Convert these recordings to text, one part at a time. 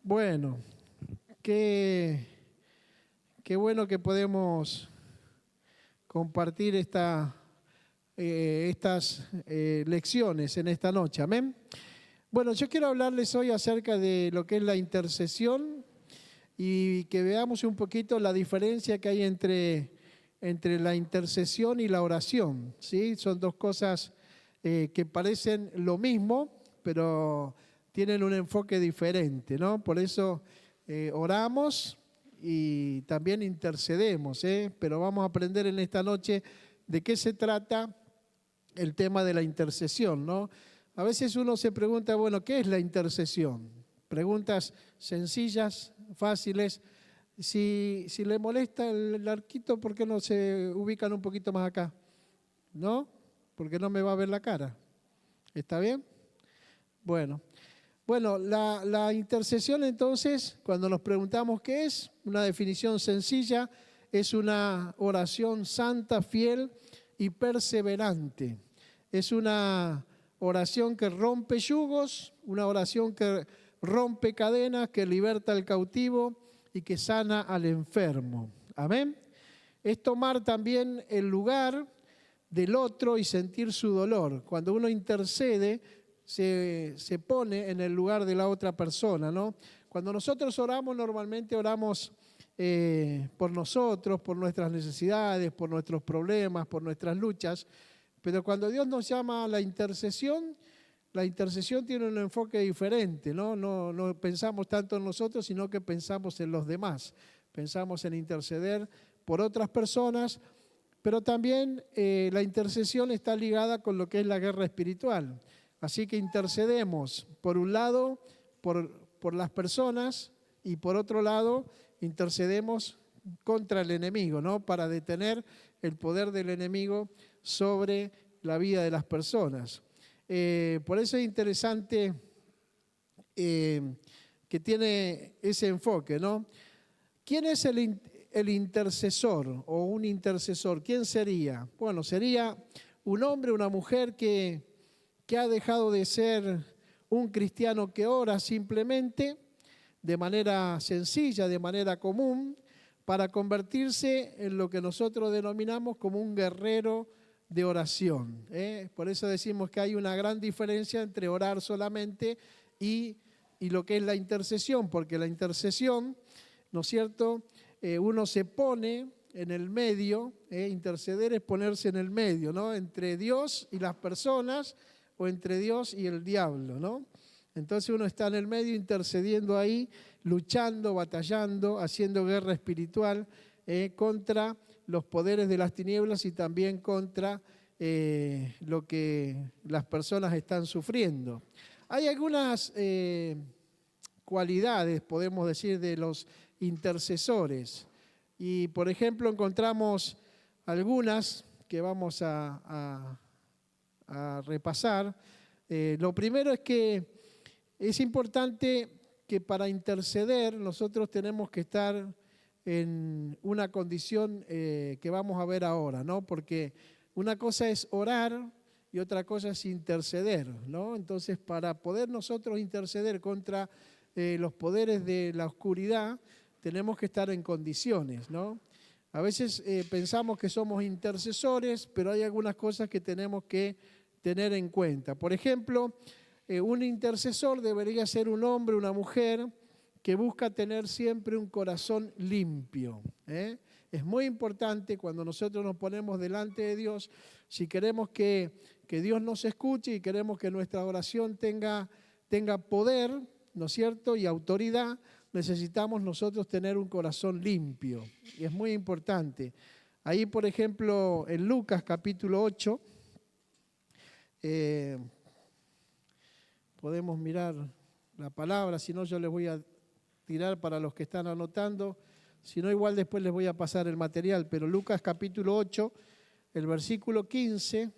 Bueno, qué, qué bueno que podemos compartir estas lecciones en esta noche. Amén. Bueno, yo quiero hablarles hoy acerca de lo que es la intercesión y que veamos un poquito la diferencia que hay entre la intercesión y la oración, ¿sí? Son dos cosas que parecen lo mismo, pero tienen un enfoque diferente, ¿no? Por eso oramos y también intercedemos, pero vamos a aprender en esta noche de qué se trata el tema de la intercesión, ¿no? A veces uno se pregunta, bueno, ¿qué es la intercesión? Preguntas sencillas, fáciles. Si le molesta el arquito, ¿por qué no se ubican un poquito más acá? ¿No? Porque no me va a ver la cara. ¿Está bien? Bueno. Bueno, la intercesión entonces, cuando nos preguntamos qué es, una definición sencilla, es una oración santa, fiel y perseverante. Es una oración que rompe yugos, una oración que rompe cadenas, que liberta al cautivo y que sana al enfermo. Amén. Es tomar también el lugar del otro y sentir su dolor. Cuando uno intercede, se pone en el lugar de la otra persona, ¿no? Cuando nosotros oramos, normalmente oramos por nosotros, por nuestras necesidades, por nuestros problemas, por nuestras luchas, pero cuando Dios nos llama a la intercesión tiene un enfoque diferente, ¿no? No pensamos tanto en nosotros, sino que pensamos en los demás. Pensamos en interceder por otras personas, pero también la intercesión está ligada con lo que es la guerra espiritual. Así que intercedemos, por un lado, por las personas y por otro lado, intercedemos contra el enemigo, ¿no? Para detener el poder del enemigo sobre la vida de las personas. Por eso es interesante que tiene ese enfoque, ¿no? ¿Quién es el intercesor o un intercesor? ¿Quién sería? Bueno, sería un hombre, una mujer que ha dejado de ser un cristiano que ora simplemente de manera sencilla, de manera común, para convertirse en lo que nosotros denominamos como un guerrero de oración. Por eso decimos que hay una gran diferencia entre orar solamente y lo que es la intercesión, porque la intercesión, ¿no es cierto?, uno se pone en el medio, interceder es ponerse en el medio, ¿no?, entre Dios y las personas o entre Dios y el diablo, ¿no? Entonces uno está en el medio intercediendo ahí, luchando, batallando, haciendo guerra espiritual contra los poderes de las tinieblas y también contra lo que las personas están sufriendo. Hay algunas cualidades, podemos decir, de los intercesores. Y, por ejemplo, encontramos algunas que vamos a repasar. Lo primero es que es importante que para interceder nosotros tenemos que estar en una condición que vamos a ver ahora, ¿no? Porque una cosa es orar y otra cosa es interceder, ¿no? Entonces, para poder nosotros interceder contra los poderes de la oscuridad, tenemos que estar en condiciones, ¿no? A veces pensamos que somos intercesores, pero hay algunas cosas que tenemos que tener en cuenta. Por ejemplo, un intercesor debería ser un hombre, una mujer que busca tener siempre un corazón limpio. Es muy importante cuando nosotros nos ponemos delante de Dios, si queremos que Dios nos escuche y queremos que nuestra oración tenga poder, ¿no es cierto?, y autoridad, necesitamos nosotros tener un corazón limpio. Y es muy importante. Ahí, por ejemplo, en Lucas capítulo 8, podemos mirar la palabra, si no yo les voy a tirar para los que están anotando, si no igual después les voy a pasar el material, pero Lucas capítulo 8, el versículo 15,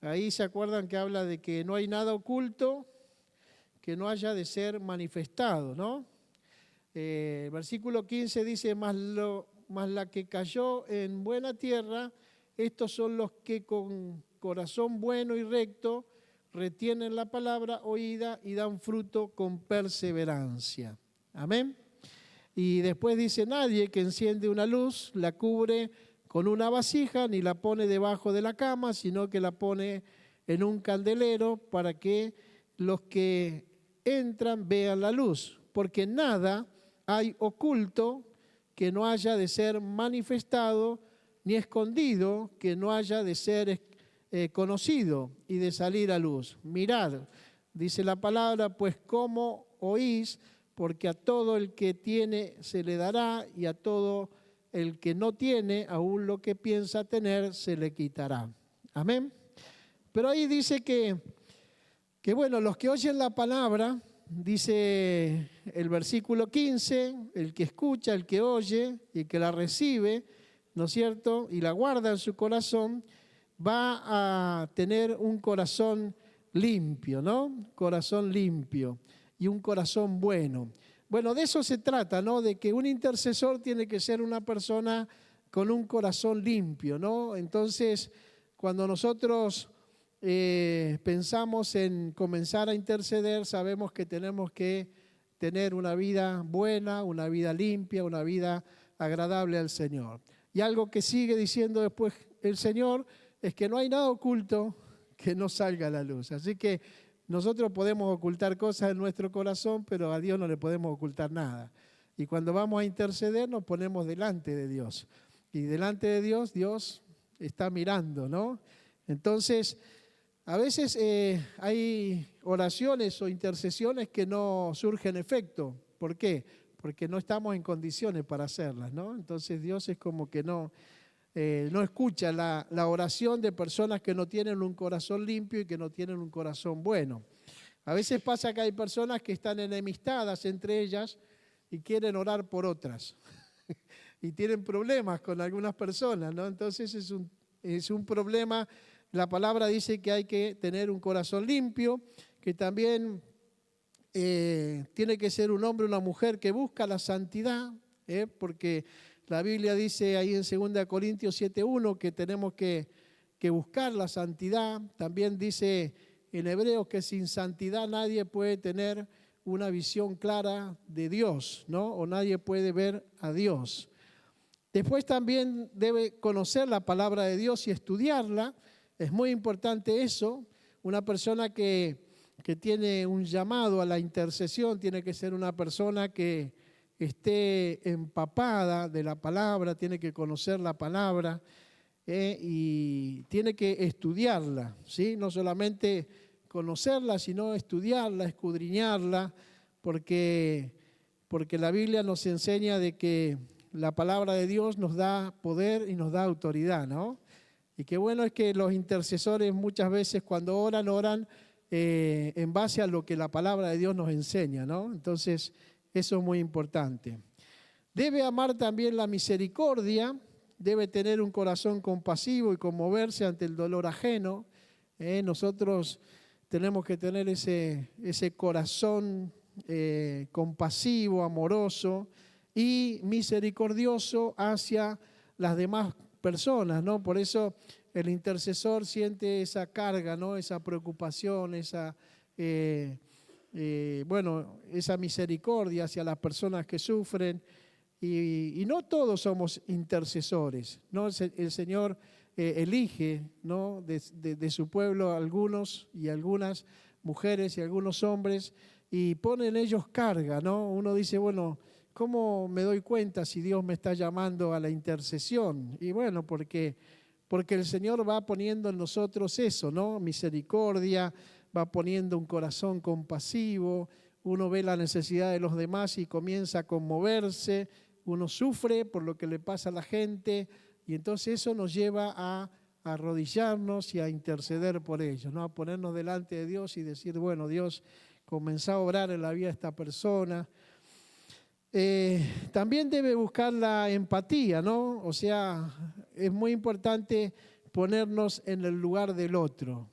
ahí se acuerdan que habla de que no hay nada oculto que no haya de ser manifestado, ¿no? Versículo 15 dice, mas la que cayó en buena tierra, estos son los que con corazón bueno y recto retienen la palabra oída y dan fruto con perseverancia. Amén. Y después dice, nadie que enciende una luz la cubre con una vasija ni la pone debajo de la cama, sino que la pone en un candelero para que los que entran vean la luz. Porque nada hay oculto que no haya de ser manifestado, ni escondido que no haya de ser conocido y de salir a luz. Mirad, dice la palabra, pues cómo oís, porque a todo el que tiene se le dará, y a todo el que no tiene, aún lo que piensa tener, se le quitará. Amén. Pero ahí dice que bueno, los que oyen la palabra, dice el versículo 15, el que escucha, el que oye y el que la recibe, ¿no es cierto?, y la guarda en su corazón, va a tener un corazón limpio, ¿no? Corazón limpio y un corazón bueno. Bueno, de eso se trata, ¿no? De que un intercesor tiene que ser una persona con un corazón limpio, ¿no? Entonces, cuando nosotros pensamos en comenzar a interceder, sabemos que tenemos que tener una vida buena, una vida limpia, una vida agradable al Señor. Y algo que sigue diciendo después el Señor es que no hay nada oculto que no salga a la luz. Así que nosotros podemos ocultar cosas en nuestro corazón, pero a Dios no le podemos ocultar nada. Y cuando vamos a interceder nos ponemos delante de Dios. Y delante de Dios, Dios está mirando, ¿no? Entonces, a veces hay oraciones o intercesiones que no surgen efecto. ¿Por qué? Porque no estamos en condiciones para hacerlas, ¿no? Entonces Dios es como que no escucha la oración de personas que no tienen un corazón limpio y que no tienen un corazón bueno. A veces pasa que hay personas que están enemistadas entre ellas y quieren orar por otras. Y tienen problemas con algunas personas, ¿no? Entonces es un problema. La palabra dice que hay que tener un corazón limpio, que también tiene que ser un hombre o una mujer que busca la santidad, porque la Biblia dice ahí en 2 Corintios 7:1 que tenemos que buscar la santidad. También dice en Hebreos que sin santidad nadie puede tener una visión clara de Dios, ¿no? O nadie puede ver a Dios. Después también debe conocer la palabra de Dios y estudiarla. Es muy importante eso. Una persona que tiene un llamado a la intercesión tiene que ser una persona que esté empapada de la palabra, tiene que conocer la palabra y tiene que estudiarla, ¿sí? No solamente conocerla, sino estudiarla, escudriñarla, porque la Biblia nos enseña de que la palabra de Dios nos da poder y nos da autoridad, ¿no? Y qué bueno es que los intercesores muchas veces cuando oran en base a lo que la palabra de Dios nos enseña, ¿no? Entonces, eso es muy importante. Debe amar también la misericordia, debe tener un corazón compasivo y conmoverse ante el dolor ajeno. Nosotros tenemos que tener ese corazón compasivo, amoroso y misericordioso hacia las demás personas, ¿no? Por eso el intercesor siente esa carga, ¿no? Esa preocupación, esa misericordia hacia las personas que sufren. Y no todos somos intercesores, ¿no? El Señor elige, ¿no?, de su pueblo algunos y algunas mujeres y algunos hombres y pone en ellos carga, ¿no? Uno dice, bueno, ¿cómo me doy cuenta si Dios me está llamando a la intercesión? Y bueno, porque el Señor va poniendo en nosotros eso, ¿no? Misericordia, va poniendo un corazón compasivo, uno ve la necesidad de los demás y comienza a conmoverse, uno sufre por lo que le pasa a la gente y entonces eso nos lleva a arrodillarnos y a interceder por ellos, ¿no? A ponernos delante de Dios y decir, bueno, Dios, comenzá a obrar en la vida de esta persona. También debe buscar la empatía, ¿no? O sea, es muy importante ponernos en el lugar del otro.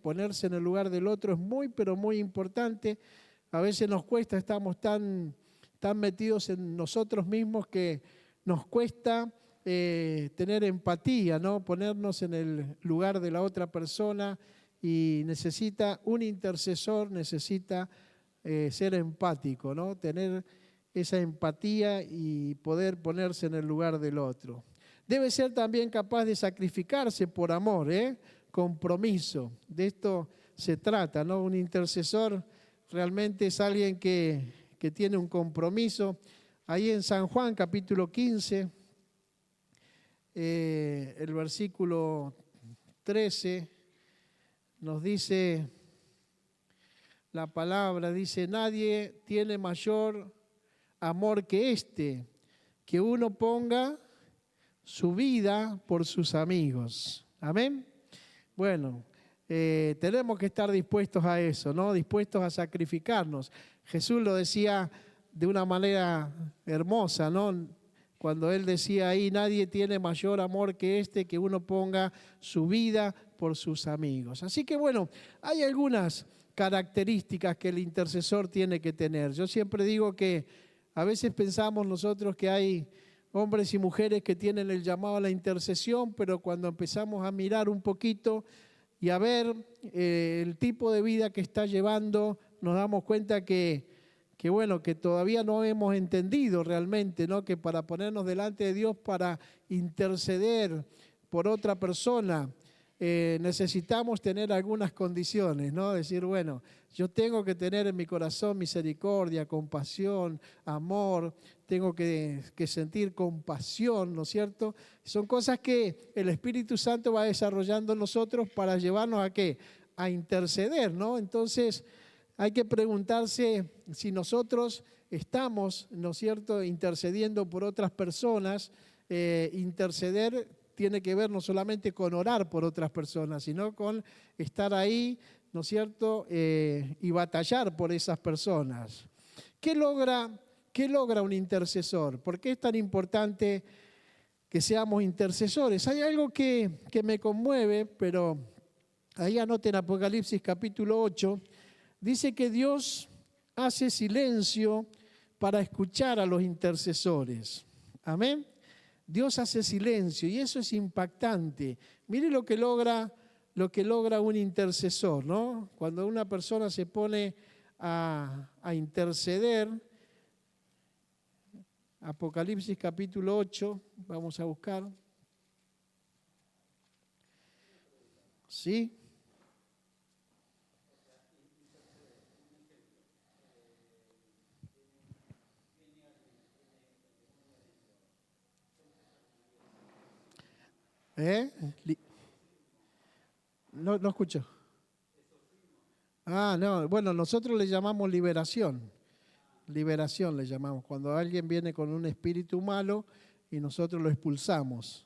Ponerse en el lugar del otro es muy, pero muy importante. A veces nos cuesta, estamos tan metidos en nosotros mismos que nos cuesta tener empatía, ¿no? Ponernos en el lugar de la otra persona y un intercesor necesita ser empático, ¿no? Tener esa empatía y poder ponerse en el lugar del otro. Debe ser también capaz de sacrificarse por amor, compromiso. De esto se trata, ¿no? Un intercesor realmente es alguien que tiene un compromiso. Ahí en San Juan, capítulo 15, el versículo 13, nos dice la palabra, dice, nadie tiene mayor amor que este, que uno ponga su vida por sus amigos. Amén. Bueno, tenemos que estar dispuestos a eso, ¿no? Dispuestos a sacrificarnos. Jesús lo decía de una manera hermosa, ¿no? Cuando Él decía ahí, nadie tiene mayor amor que este, que uno ponga su vida por sus amigos. Así que bueno, hay algunas características que el intercesor tiene que tener. Yo siempre digo que a veces pensamos nosotros que hay hombres y mujeres que tienen el llamado a la intercesión, pero cuando empezamos a mirar un poquito y a ver el tipo de vida que está llevando, nos damos cuenta que todavía no hemos entendido realmente, ¿no? Que para ponernos delante de Dios, para interceder por otra persona, necesitamos tener algunas condiciones, ¿no? Decir, bueno, yo tengo que tener en mi corazón misericordia, compasión, amor, tengo que sentir compasión, ¿no es cierto? Son cosas que el Espíritu Santo va desarrollando en nosotros para llevarnos ¿a qué? A interceder, ¿no? Entonces hay que preguntarse si nosotros estamos, ¿no es cierto?, intercediendo por otras personas. Interceder tiene que ver no solamente con orar por otras personas, sino con estar ahí, ¿no es cierto?, y batallar por esas personas. ¿Qué logra un intercesor? ¿Por qué es tan importante que seamos intercesores? Hay algo que me conmueve, pero ahí anoten Apocalipsis capítulo 8, dice que Dios hace silencio para escuchar a los intercesores. Amén. Dios hace silencio y eso es impactante. Mire lo que logra un intercesor, ¿no? Cuando una persona se pone a interceder. Apocalipsis capítulo 8, vamos a buscar. ¿Sí? No escucho. No, bueno, nosotros le llamamos liberación. Liberación le llamamos. Cuando alguien viene con un espíritu malo y nosotros lo expulsamos.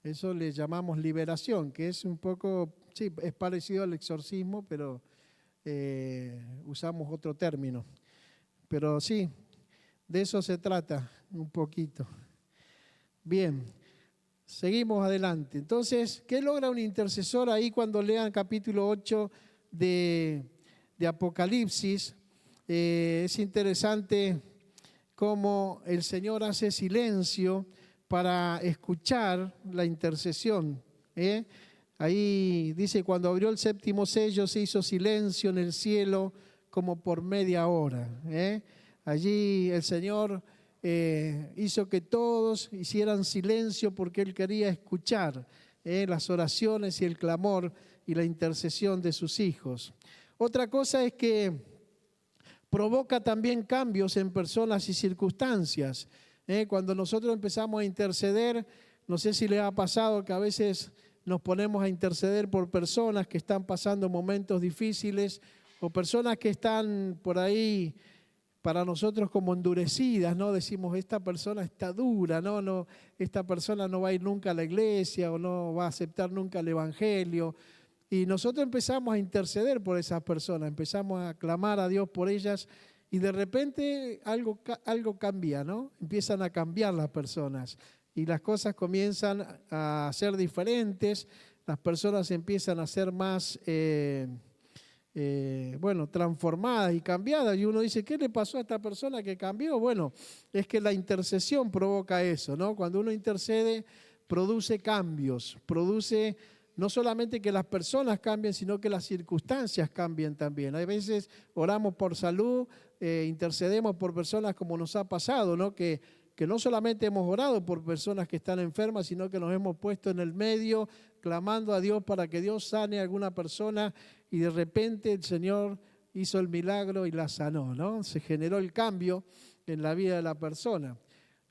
Eso le llamamos liberación, que es un poco, sí, es parecido al exorcismo, pero usamos otro término. Pero sí, de eso se trata un poquito. Bien. Seguimos adelante. Entonces, ¿qué logra un intercesor ahí cuando lean capítulo 8 de Apocalipsis? Es interesante cómo el Señor hace silencio para escuchar la intercesión. Ahí dice, cuando abrió el séptimo sello se hizo silencio en el cielo como por media hora. Allí el Señor hizo que todos hicieran silencio porque Él quería escuchar las oraciones y el clamor y la intercesión de sus hijos. Otra cosa es que provoca también cambios en personas y circunstancias. Cuando nosotros empezamos a interceder, no sé si les ha pasado que a veces nos ponemos a interceder por personas que están pasando momentos difíciles o personas que están por ahí para nosotros como endurecidas, ¿no? Decimos, esta persona está dura, ¿no? Esta persona no va a ir nunca a la iglesia o no va a aceptar nunca el evangelio. Y nosotros empezamos a interceder por esas personas, empezamos a clamar a Dios por ellas y de repente algo cambia, ¿no? Empiezan a cambiar las personas y las cosas comienzan a ser diferentes, las personas empiezan a ser más transformadas y cambiadas, y uno dice, ¿qué le pasó a esta persona que cambió? Bueno, es que la intercesión provoca eso, ¿no? Cuando uno intercede, produce cambios, produce no solamente que las personas cambien, sino que las circunstancias cambien también. Hay veces oramos por salud, intercedemos por personas como nos ha pasado, ¿no? Que no solamente hemos orado por personas que están enfermas, sino que nos hemos puesto en el medio, clamando a Dios para que Dios sane a alguna persona, y de repente el Señor hizo el milagro y la sanó, ¿no? Se generó el cambio en la vida de la persona.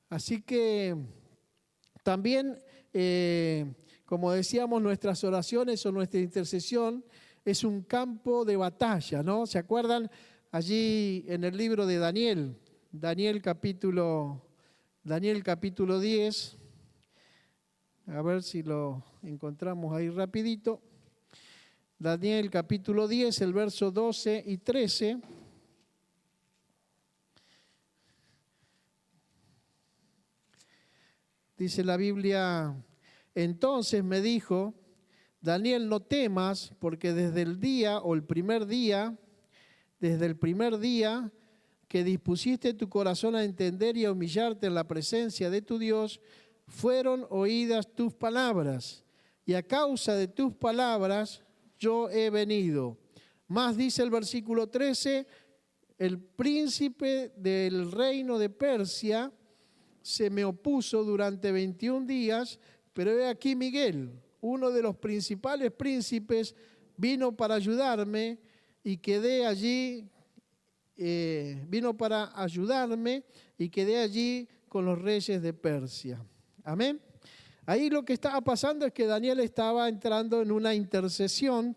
Así que también, como decíamos, nuestras oraciones o nuestra intercesión es un campo de batalla, ¿no? ¿Se acuerdan? Allí en el libro de Daniel, Daniel capítulo 10, a ver si lo encontramos ahí rapidito. Daniel capítulo 10, el verso 12 y 13. Dice la Biblia: entonces me dijo, Daniel, no temas, porque desde el primer día que dispusiste tu corazón a entender y a humillarte en la presencia de tu Dios, fueron oídas tus palabras, y a causa de tus palabras yo he venido. Más dice el versículo 13, el príncipe del reino de Persia se me opuso durante 21 días, pero he aquí Miguel, uno de los principales príncipes, vino para ayudarme y quedé allí, con los reyes de Persia. Amén. Ahí lo que estaba pasando es que Daniel estaba entrando en una intercesión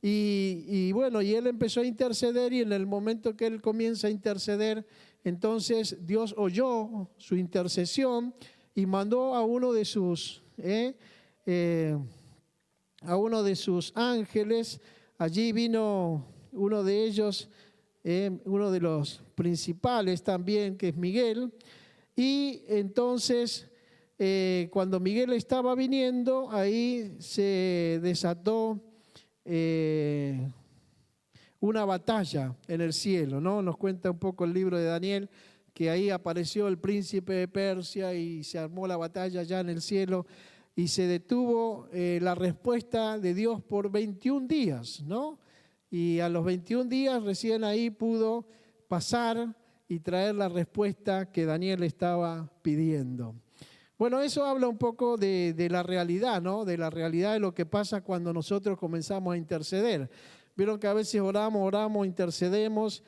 y él empezó a interceder, y en el momento que él comienza a interceder, entonces Dios oyó su intercesión y mandó a uno de sus ángeles. Allí vino uno de ellos, uno de los principales también, que es Miguel, y entonces cuando Miguel estaba viniendo, ahí se desató una batalla en el cielo, ¿no? Nos cuenta un poco el libro de Daniel, que ahí apareció el príncipe de Persia y se armó la batalla ya en el cielo, y se detuvo la respuesta de Dios por 21 días, ¿no? Y a los 21 días recién ahí pudo pasar y traer la respuesta que Daniel estaba pidiendo. Bueno, eso habla un poco de la realidad, ¿no? De la realidad de lo que pasa cuando nosotros comenzamos a interceder. Vieron que a veces oramos, intercedemos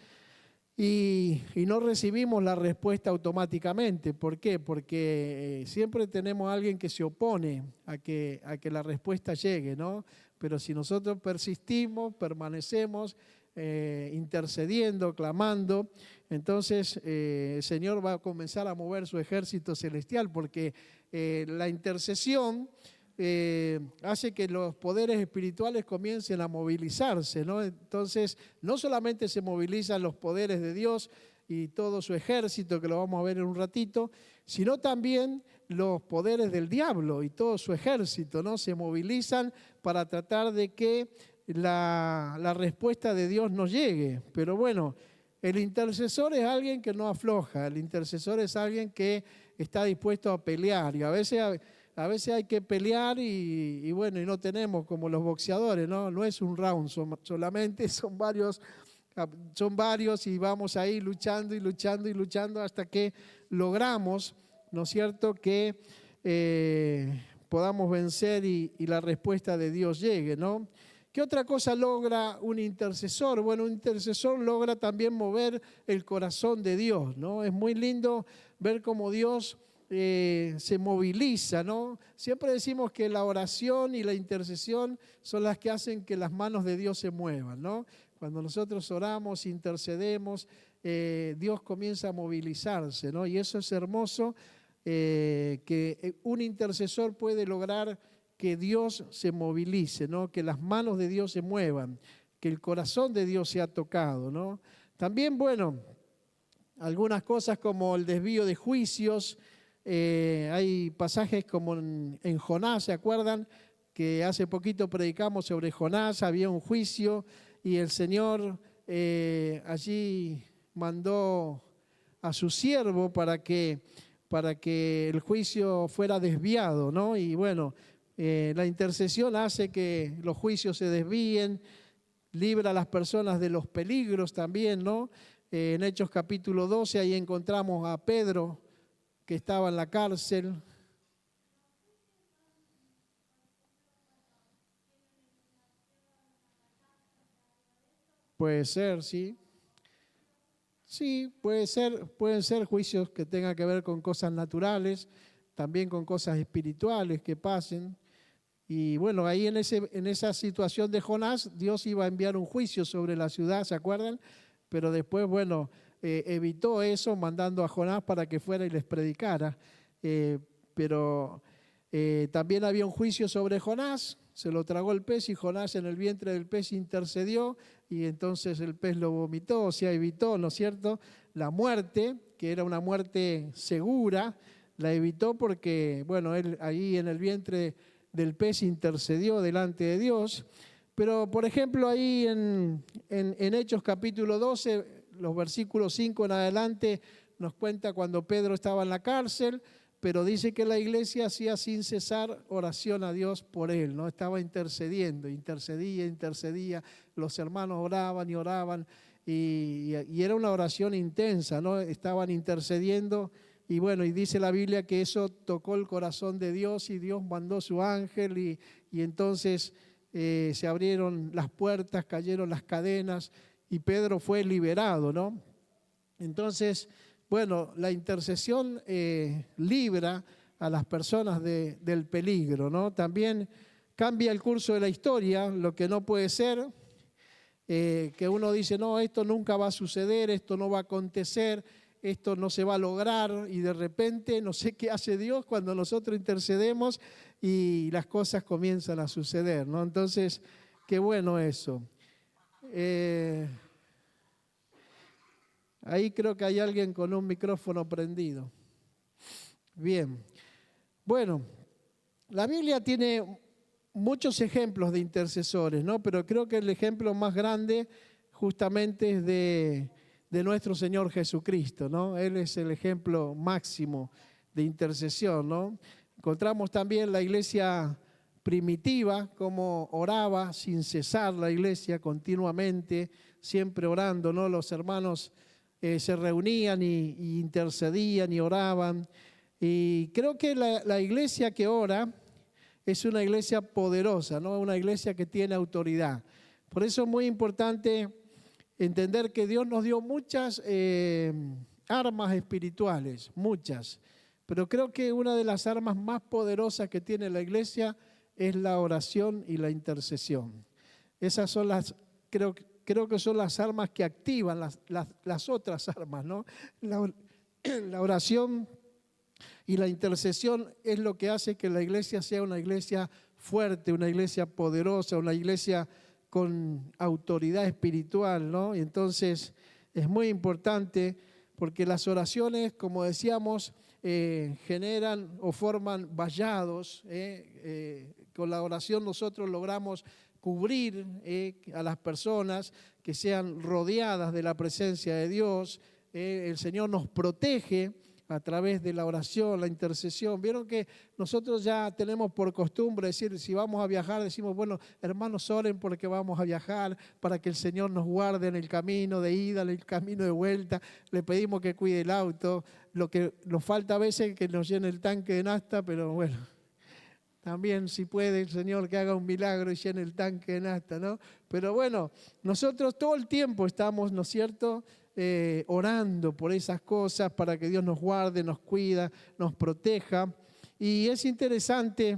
y no recibimos la respuesta automáticamente. ¿Por qué? Porque siempre tenemos a alguien que se opone a que la respuesta llegue, ¿no? Pero si nosotros persistimos, permanecemos intercediendo, clamando, entonces el Señor va a comenzar a mover su ejército celestial, porque la intercesión hace que los poderes espirituales comiencen a movilizarse, ¿no? Entonces, no solamente se movilizan los poderes de Dios y todo su ejército, que lo vamos a ver en un ratito, sino también los poderes del diablo y todo su ejército, ¿no? Se movilizan para tratar de que la respuesta de Dios nos llegue. Pero bueno, el intercesor es alguien que no afloja, el intercesor es alguien que está dispuesto a pelear, y a veces hay que pelear y no tenemos como los boxeadores, ¿no? No es un round solamente, son varios y vamos ahí luchando hasta que logramos, ¿no es cierto?, que podamos vencer y la respuesta de Dios llegue, ¿no? ¿Qué otra cosa logra un intercesor? Bueno, un intercesor logra también mover el corazón de Dios, ¿no? Es muy lindo ver cómo Dios se moviliza, ¿no? Siempre decimos que la oración y la intercesión son las que hacen que las manos de Dios se muevan, ¿no? Cuando nosotros oramos, intercedemos, Dios comienza a movilizarse, ¿no? Y eso es hermoso, que un intercesor puede lograr que Dios se movilice, ¿no? Que las manos de Dios se muevan, que el corazón de Dios sea tocado, ¿no? También, algunas cosas como el desvío de juicios. Hay pasajes como en Jonás, ¿se acuerdan? Que hace poquito predicamos sobre Jonás, había un juicio y el Señor allí mandó a su siervo para que el juicio fuera desviado, ¿no? Y bueno, La intercesión hace que los juicios se desvíen, libra a las personas de los peligros también, ¿no? En Hechos capítulo 12, ahí encontramos a Pedro, que estaba en la cárcel. Puede ser, sí. Sí, pueden ser juicios que tengan que ver con cosas naturales, también con cosas espirituales que pasen. Y bueno, ahí en esa situación de Jonás, Dios iba a enviar un juicio sobre la ciudad, ¿se acuerdan? Pero después, bueno, evitó eso mandando a Jonás para que fuera y les predicara. Pero también había un juicio sobre Jonás, se lo tragó el pez y Jonás en el vientre del pez intercedió y entonces el pez lo vomitó, o sea, evitó, ¿no es cierto?, la muerte, que era una muerte segura, la evitó porque, bueno, él ahí en el vientre del pez intercedió delante de Dios. Pero, por ejemplo, ahí en Hechos capítulo 12, los versículos 5 en adelante, nos cuenta cuando Pedro estaba en la cárcel, pero dice que la iglesia hacía sin cesar oración a Dios por él, ¿no? Estaba intercediendo, intercedía, los hermanos oraban y oraban, y era una oración intensa, ¿no? Estaban intercediendo, y bueno, y dice la Biblia que eso tocó el corazón de Dios, y Dios mandó su ángel, y entonces se abrieron las puertas, cayeron las cadenas, y Pedro fue liberado, ¿no? Entonces, bueno, la intercesión libra a las personas del peligro, ¿no? También cambia el curso de la historia, lo que no puede ser, que uno dice, no, esto nunca va a suceder, esto no va a acontecer, esto no se va a lograr, y de repente no sé qué hace Dios cuando nosotros intercedemos y las cosas comienzan a suceder, ¿no? Entonces, qué bueno eso. Ahí creo que hay alguien con un micrófono prendido. Bien. Bueno, la Biblia tiene muchos ejemplos de intercesores, ¿no? Pero creo que el ejemplo más grande justamente es de nuestro Señor Jesucristo, ¿no? Él es el ejemplo máximo de intercesión, ¿no? Encontramos también la iglesia primitiva, como oraba sin cesar la iglesia continuamente, siempre orando, ¿no? Los hermanos se reunían y intercedían y oraban. Y creo que la iglesia que ora es una iglesia poderosa, ¿no? Una iglesia que tiene autoridad. Por eso es muy importante entender que Dios nos dio muchas armas espirituales, muchas. Pero creo que una de las armas más poderosas que tiene la iglesia es la oración y la intercesión. Esas son creo que son las armas que activan las otras armas, ¿no? La oración y la intercesión es lo que hace que la iglesia sea una iglesia fuerte, una iglesia poderosa, una iglesia con autoridad espiritual, ¿no? Y entonces es muy importante porque las oraciones, como decíamos, generan o forman vallados. Con la oración nosotros logramos cubrir a las personas que sean rodeadas de la presencia de Dios. El Señor nos protege a través de la oración, la intercesión. Vieron que nosotros ya tenemos por costumbre decir, si vamos a viajar, decimos, bueno, hermanos, oren porque vamos a viajar, para que el Señor nos guarde en el camino de ida, en el camino de vuelta. Le pedimos que cuide el auto. Lo que nos falta a veces es que nos llene el tanque de nafta, pero bueno, también si puede el Señor que haga un milagro y llene el tanque de nafta, ¿no? Pero bueno, nosotros todo el tiempo estamos, ¿no es cierto?, orando por esas cosas para que Dios nos guarde, nos cuida, nos proteja. Y es interesante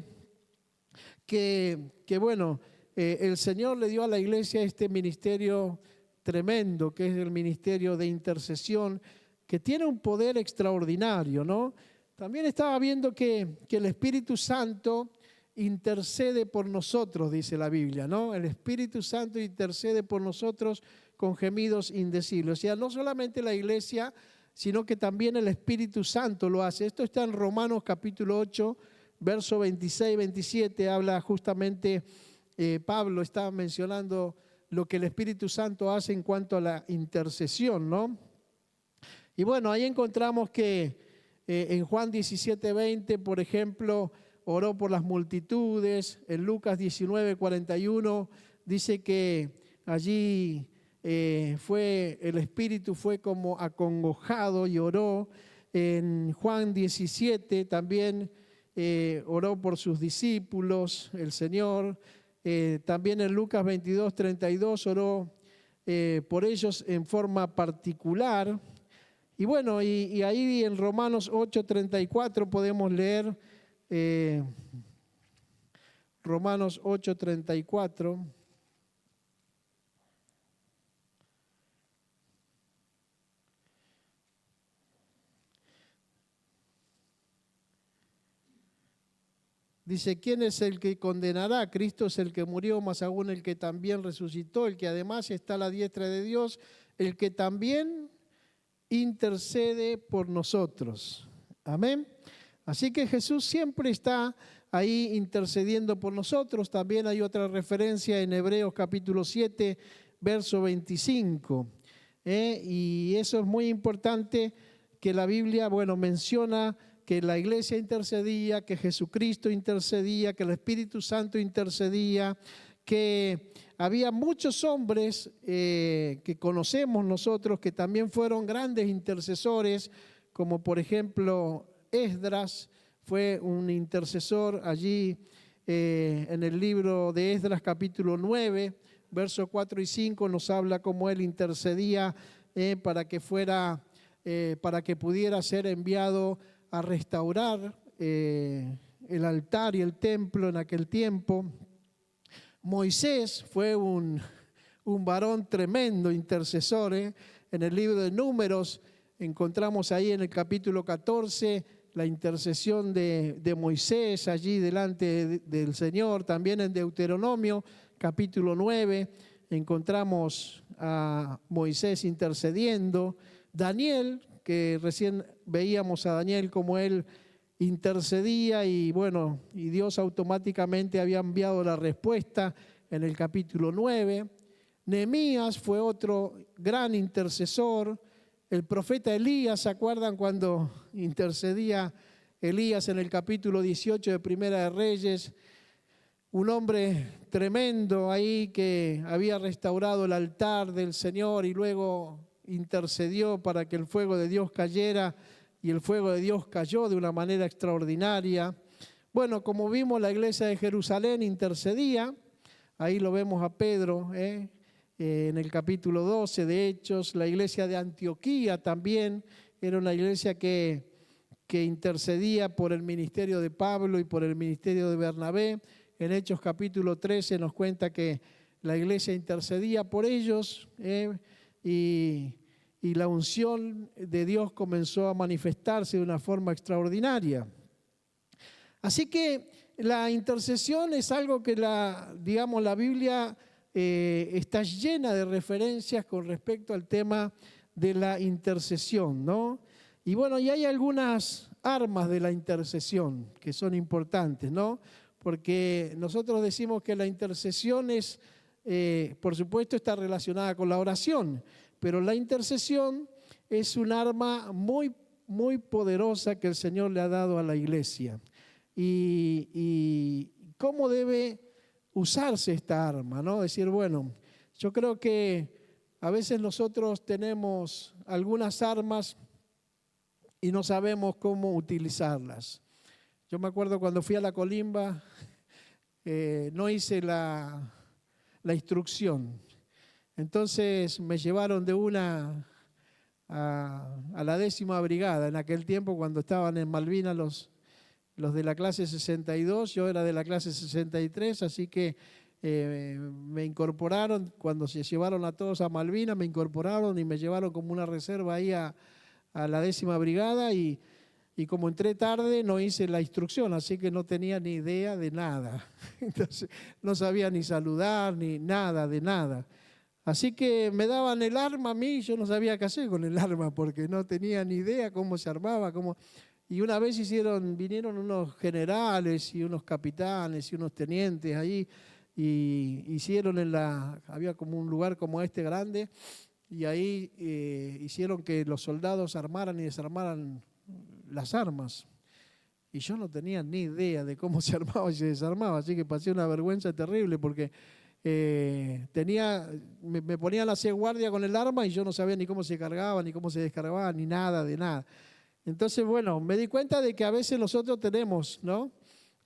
que bueno, el Señor le dio a la iglesia este ministerio tremendo, que es el ministerio de intercesión, que tiene un poder extraordinario, ¿no? También estaba viendo que el Espíritu Santo intercede por nosotros, dice la Biblia, ¿no? El Espíritu Santo intercede por nosotros con gemidos indecibles. O sea, no solamente la iglesia, sino que también el Espíritu Santo lo hace. Esto está en Romanos capítulo 8, verso 26 y 27. Habla justamente, Pablo está mencionando lo que el Espíritu Santo hace en cuanto a la intercesión, ¿no? Y bueno, ahí encontramos que en Juan 17, 20, por ejemplo, oró por las multitudes. En Lucas 19:41 dice que allí el Espíritu fue como acongojado y oró. En Juan 17 también oró por sus discípulos, el Señor. También en Lucas 22:32 oró por ellos en forma particular. Y bueno, y ahí en Romanos 8:34 podemos leer, Romanos 8:34. Dice, ¿quién es el que condenará? Cristo es el que murió, más aún el que también resucitó, el que además está a la diestra de Dios, el que también intercede por nosotros. Amén. Así que Jesús siempre está ahí intercediendo por nosotros. También hay otra referencia en Hebreos capítulo 7, verso 25. Y eso es muy importante, que la Biblia, menciona que la iglesia intercedía, que Jesucristo intercedía, que el Espíritu Santo intercedía, que había muchos hombres que conocemos nosotros que también fueron grandes intercesores, como por ejemplo Esdras fue un intercesor allí en el libro de Esdras capítulo 9, versos 4 y 5 nos habla cómo él intercedía para que pudiera ser enviado a restaurar el altar y el templo en aquel tiempo. Moisés fue un varón tremendo, intercesor. En el libro de Números encontramos ahí en el capítulo 14 la intercesión de Moisés allí delante del Señor. También en Deuteronomio capítulo 9 encontramos a Moisés intercediendo. Daniel, que recién veíamos a Daniel como él intercedía y Dios automáticamente había enviado la respuesta en el capítulo 9. Nehemías fue otro gran intercesor. El profeta Elías, ¿se acuerdan cuando intercedía Elías en el capítulo 18 de Primera de Reyes? Un hombre tremendo ahí que había restaurado el altar del Señor y luego intercedió para que el fuego de Dios cayera, y el fuego de Dios cayó de una manera extraordinaria. Como vimos, la iglesia de Jerusalén intercedía. Ahí lo vemos a Pedro en el capítulo 12 de Hechos. La iglesia de Antioquía también era una iglesia que intercedía por el ministerio de Pablo y por el ministerio de Bernabé. En Hechos capítulo 13 nos cuenta que la iglesia intercedía por ellos y la unción de Dios comenzó a manifestarse de una forma extraordinaria. Así que la intercesión es algo que la Biblia está llena de referencias con respecto al tema de la intercesión, ¿no? Y y hay algunas armas de la intercesión que son importantes, ¿no? Porque nosotros decimos que la intercesión es, por supuesto, está relacionada con la oración, pero la intercesión es un arma muy, muy poderosa que el Señor le ha dado a la iglesia. Y cómo debe usarse esta arma, ¿no? Decir, yo creo que a veces nosotros tenemos algunas armas y no sabemos cómo utilizarlas. Yo me acuerdo cuando fui a la Colimba, no hice la instrucción. Entonces me llevaron de una a la 10ª brigada. En aquel tiempo, cuando estaban en Malvinas los de la clase 62, yo era de la clase 63, así que me incorporaron. Cuando se llevaron a todos a Malvinas, me incorporaron y me llevaron como una reserva ahí a la 10ª brigada y como entré tarde no hice la instrucción, así que no tenía ni idea de nada. Entonces no sabía ni saludar ni nada de nada. Así que me daban el arma a mí y yo no sabía qué hacer con el arma porque no tenía ni idea cómo se armaba, Y una vez vinieron unos generales y unos capitanes y unos tenientes ahí y hicieron había como un lugar como este grande y ahí hicieron que los soldados armaran y desarmaran las armas. Y yo no tenía ni idea de cómo se armaba y se desarmaba, así que pasé una vergüenza terrible porque me ponían a hacer guardia con el arma y yo no sabía ni cómo se cargaba, ni cómo se descargaba, ni nada de nada. Entonces, bueno, me di cuenta de que a veces nosotros tenemos, ¿no?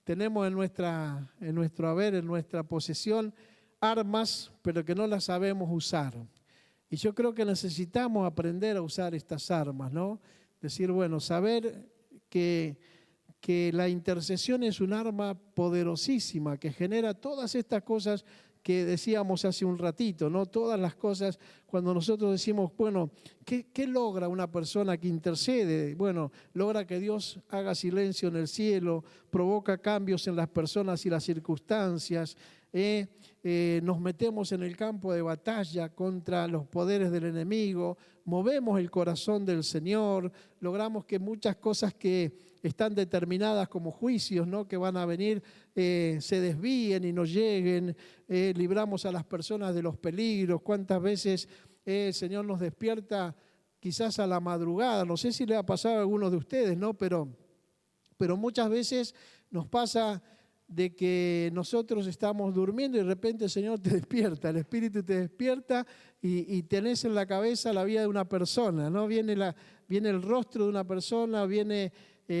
Tenemos en nuestro haber, en nuestra posesión, armas, pero que no las sabemos usar. Y yo creo que necesitamos aprender a usar estas armas, ¿no? Decir, bueno, saber que la intercesión es un arma poderosísima que genera todas estas cosas que decíamos hace un ratito, ¿no? Todas las cosas, cuando nosotros decimos, bueno, ¿qué logra una persona que intercede? Bueno, logra que Dios haga silencio en el cielo, provoca cambios en las personas y las circunstancias, nos metemos en el campo de batalla contra los poderes del enemigo, movemos el corazón del Señor, logramos que muchas cosas que están determinadas como juicios, ¿no?, que van a venir, se desvíen y no lleguen, libramos a las personas de los peligros. ¿Cuántas veces el Señor nos despierta quizás a la madrugada? No sé si le ha pasado a algunos de ustedes, ¿no? Pero muchas veces nos pasa de que nosotros estamos durmiendo y de repente el Señor te despierta, el Espíritu te despierta y tenés en la cabeza la vida de una persona, ¿no? Viene el rostro de una persona, viene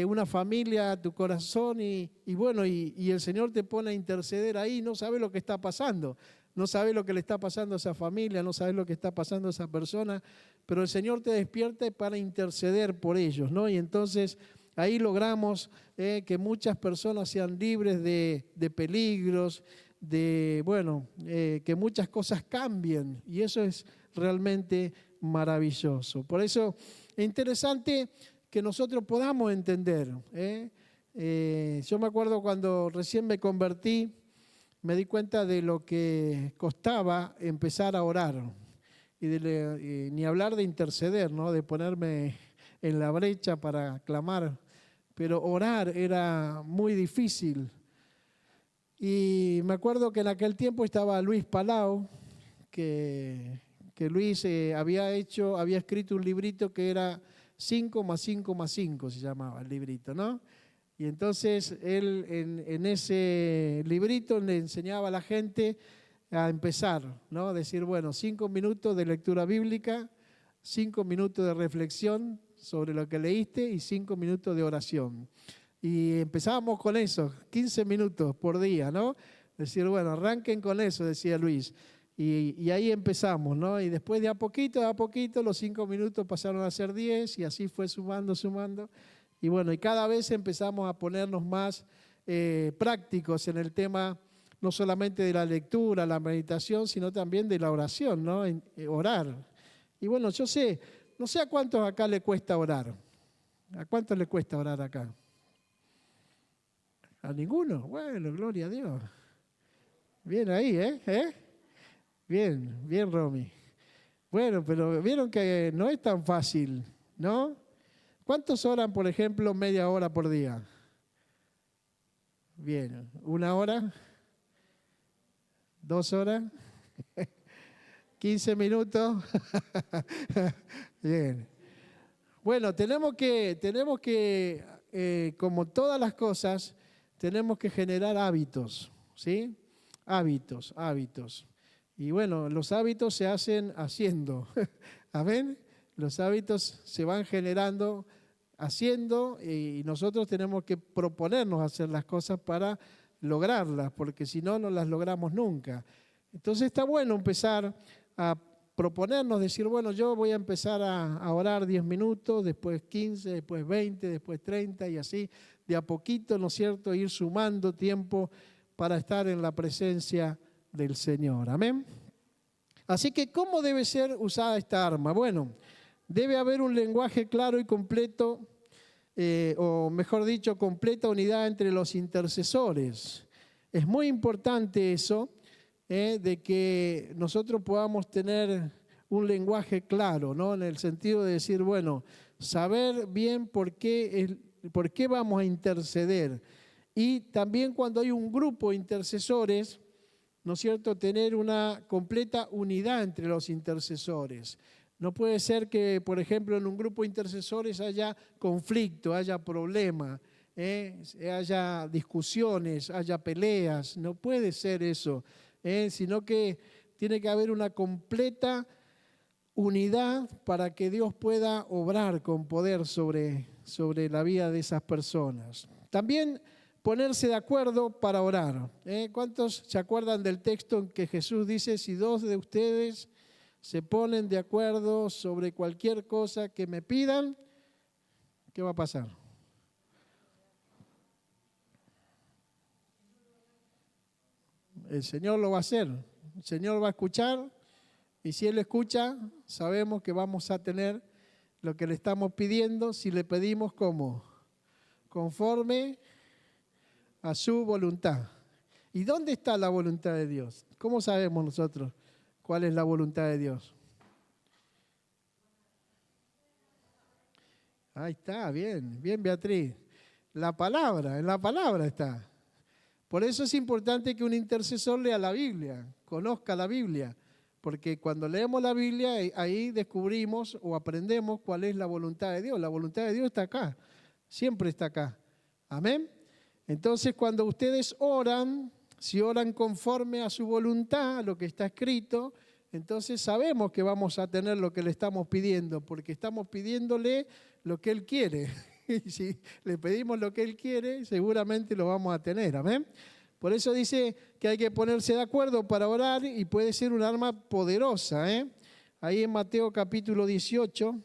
una familia a tu corazón y el Señor te pone a interceder ahí, no sabes lo que está pasando, no sabes lo que le está pasando a esa familia, no sabes lo que está pasando a esa persona, pero el Señor te despierta para interceder por ellos, ¿no? Y entonces ahí logramos que muchas personas sean libres de peligros, que muchas cosas cambien, y eso es realmente maravilloso. Por eso es interesante que nosotros podamos entender. Yo me acuerdo cuando recién me convertí, me di cuenta de lo que costaba empezar a orar, y ni hablar de interceder, ¿no?, de ponerme en la brecha para clamar, pero orar era muy difícil. Y me acuerdo que en aquel tiempo estaba Luis Palau, que Luis había escrito un librito que era 5 más 5 más 5, se llamaba el librito, ¿no? Y entonces él en ese librito le enseñaba a la gente a empezar, ¿no? Decir, bueno, 5 minutos de lectura bíblica, 5 minutos de reflexión sobre lo que leíste y 5 minutos de oración. Y empezábamos con eso, 15 minutos por día, ¿no? Decir, bueno, arranquen con eso, decía Luis. Y ahí empezamos, ¿no? Y después de a poquito, los 5 minutos pasaron a ser 10 y así fue sumando. Y bueno, y cada vez empezamos a ponernos más prácticos en el tema, no solamente de la lectura, la meditación, sino también de la oración, ¿no? Orar. Y bueno, no sé a cuántos acá le cuesta orar. ¿A cuántos le cuesta orar acá? ¿A ninguno? Bueno, gloria a Dios. Bien ahí, ¿eh? Bien, Romy. Bueno, pero vieron que no es tan fácil, ¿no? ¿Cuántos oran, por ejemplo, media hora por día? Bien, ¿1 hora? 2 horas? 15 minutos. Bien. Bueno, tenemos que como todas las cosas, tenemos que generar hábitos, ¿sí? Hábitos. Y bueno, los hábitos se hacen haciendo. ¿Amén? Los hábitos se van generando haciendo y nosotros tenemos que proponernos hacer las cosas para lograrlas, porque si no, no las logramos nunca. Entonces está bueno empezar a proponernos, decir, bueno, yo voy a empezar a orar 10 minutos, después 15, después 20, después 30 y así, de a poquito, ¿no es cierto?, ir sumando tiempo para estar en la presencia del Señor. Amén. Así que, ¿cómo debe ser usada esta arma? Bueno, debe haber un lenguaje claro y completo, o mejor dicho, completa unidad entre los intercesores. Es muy importante eso, de que nosotros podamos tener un lenguaje claro, ¿no? En el sentido de decir, bueno, saber bien por qué vamos a interceder. Y también cuando hay un grupo de intercesores, ¿no es cierto?, tener una completa unidad entre los intercesores. No puede ser que, por ejemplo, en un grupo de intercesores haya conflicto, haya problema. haya discusiones, haya peleas. No puede ser eso, sino que tiene que haber una completa unidad para que Dios pueda obrar con poder sobre la vida de esas personas. También ponerse de acuerdo para orar. ¿Cuántos se acuerdan del texto en que Jesús dice, si dos de ustedes se ponen de acuerdo sobre cualquier cosa que me pidan, ¿qué va a pasar? El Señor lo va a hacer, el Señor va a escuchar, y si Él escucha, sabemos que vamos a tener lo que le estamos pidiendo si le pedimos como conforme a su voluntad. ¿Y dónde está la voluntad de Dios? ¿Cómo sabemos nosotros cuál es la voluntad de Dios? Ahí está, bien, bien Beatriz. En la palabra está. Por eso es importante que un intercesor lea la Biblia, conozca la Biblia, porque cuando leemos la Biblia ahí descubrimos o aprendemos cuál es la voluntad de Dios. La voluntad de Dios está acá, siempre está acá. Amén. Entonces cuando ustedes oran, si oran conforme a su voluntad, a lo que está escrito, entonces sabemos que vamos a tener lo que le estamos pidiendo, porque estamos pidiéndole lo que Él quiere. Y si le pedimos lo que Él quiere, seguramente lo vamos a tener. Amén. Por eso dice que hay que ponerse de acuerdo para orar y puede ser un arma poderosa. Ahí en Mateo capítulo 18,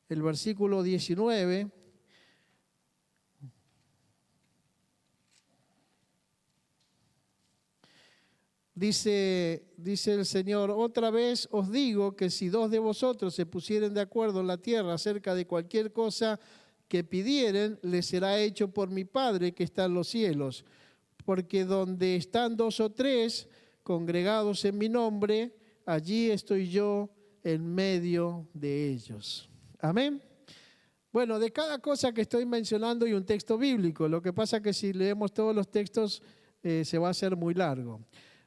el versículo 19. Dice el Señor, otra vez os digo que si dos de vosotros se pusieren de acuerdo en la tierra acerca de cualquier cosa que pidieren, les será hecho por mi Padre que está en los cielos. Porque donde están dos o tres congregados en mi nombre, allí estoy yo en medio de ellos. Amén. Bueno, de cada cosa que estoy mencionando hay un texto bíblico. Lo que pasa es que si leemos todos los textos se va a hacer muy largo.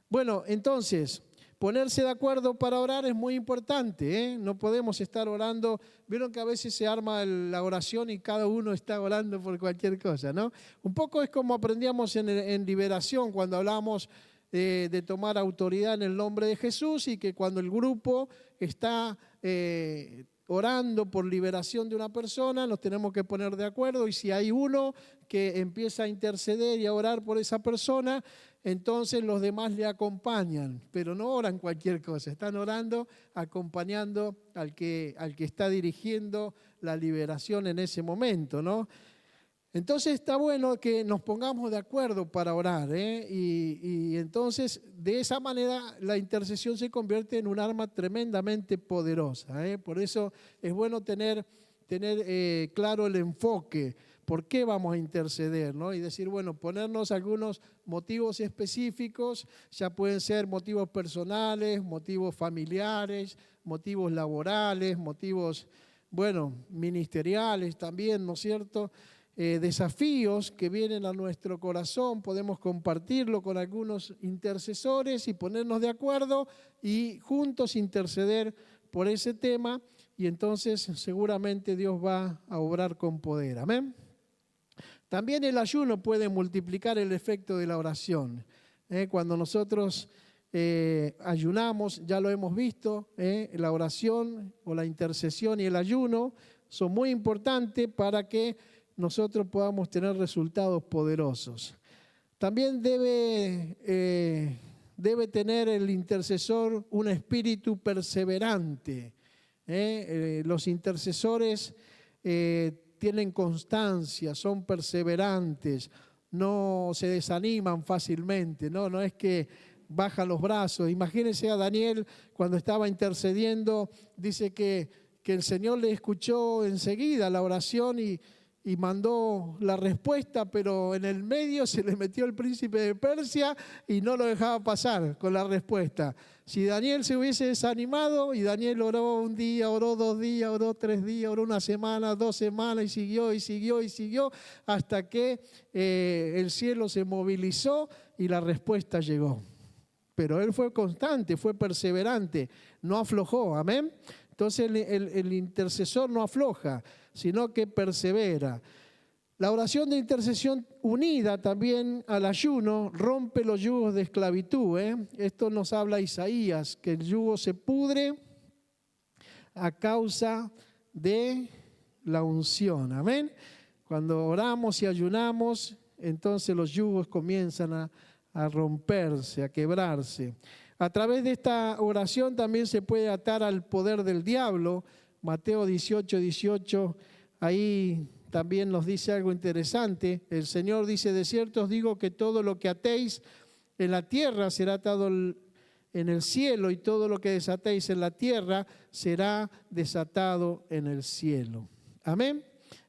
Bueno, entonces, ponerse de acuerdo para orar es muy importante, No podemos estar orando. Vieron que a veces se arma la oración y cada uno está orando por cualquier cosa, ¿no? Un poco es como aprendíamos en liberación cuando hablábamos de tomar autoridad en el nombre de Jesús y que cuando el grupo está orando por liberación de una persona, nos tenemos que poner de acuerdo y si hay uno que empieza a interceder y a orar por esa persona, entonces los demás le acompañan, pero no oran cualquier cosa, están orando, acompañando al que está dirigiendo la liberación en ese momento, ¿no? Entonces está bueno que nos pongamos de acuerdo para orar, y entonces de esa manera la intercesión se convierte en un arma tremendamente poderosa, Por eso es bueno tener claro el enfoque. ¿Por qué vamos a interceder? ¿No? Y decir, bueno, ponernos algunos motivos específicos, ya pueden ser motivos personales, motivos familiares, motivos laborales, motivos, ministeriales también, ¿no es cierto? Desafíos que vienen a nuestro corazón, podemos compartirlo con algunos intercesores y ponernos de acuerdo y juntos interceder por ese tema y entonces seguramente Dios va a obrar con poder. Amén. También el ayuno puede multiplicar el efecto de la oración. Cuando nosotros ayunamos, ya lo hemos visto, la oración o la intercesión y el ayuno son muy importantes para que nosotros podamos tener resultados poderosos. También debe tener el intercesor un espíritu perseverante. Los intercesores tienen constancia, son perseverantes, no se desaniman fácilmente, no es que bajan los brazos. Imagínense a Daniel cuando estaba intercediendo, dice que el Señor le escuchó enseguida la oración y mandó la respuesta, pero en el medio se le metió el príncipe de Persia y no lo dejaba pasar con la respuesta. Si Daniel se hubiese desanimado, y Daniel oró un día, oró 2 días, oró 3 días, oró 1 semana, 2 semanas, y siguió, hasta que el cielo se movilizó y la respuesta llegó. Pero él fue constante, fue perseverante, no aflojó, amén. Entonces el intercesor no afloja, sino que persevera. La oración de intercesión unida también al ayuno rompe los yugos de esclavitud. Esto nos habla Isaías, que el yugo se pudre a causa de la unción. Amén. Cuando oramos y ayunamos, entonces los yugos comienzan a romperse, a quebrarse. A través de esta oración también se puede atar al poder del diablo. Mateo 18:18, ahí también nos dice algo interesante. El Señor dice: de cierto os digo que todo lo que atéis en la tierra será atado en el cielo, y todo lo que desatéis en la tierra será desatado en el cielo. Amén.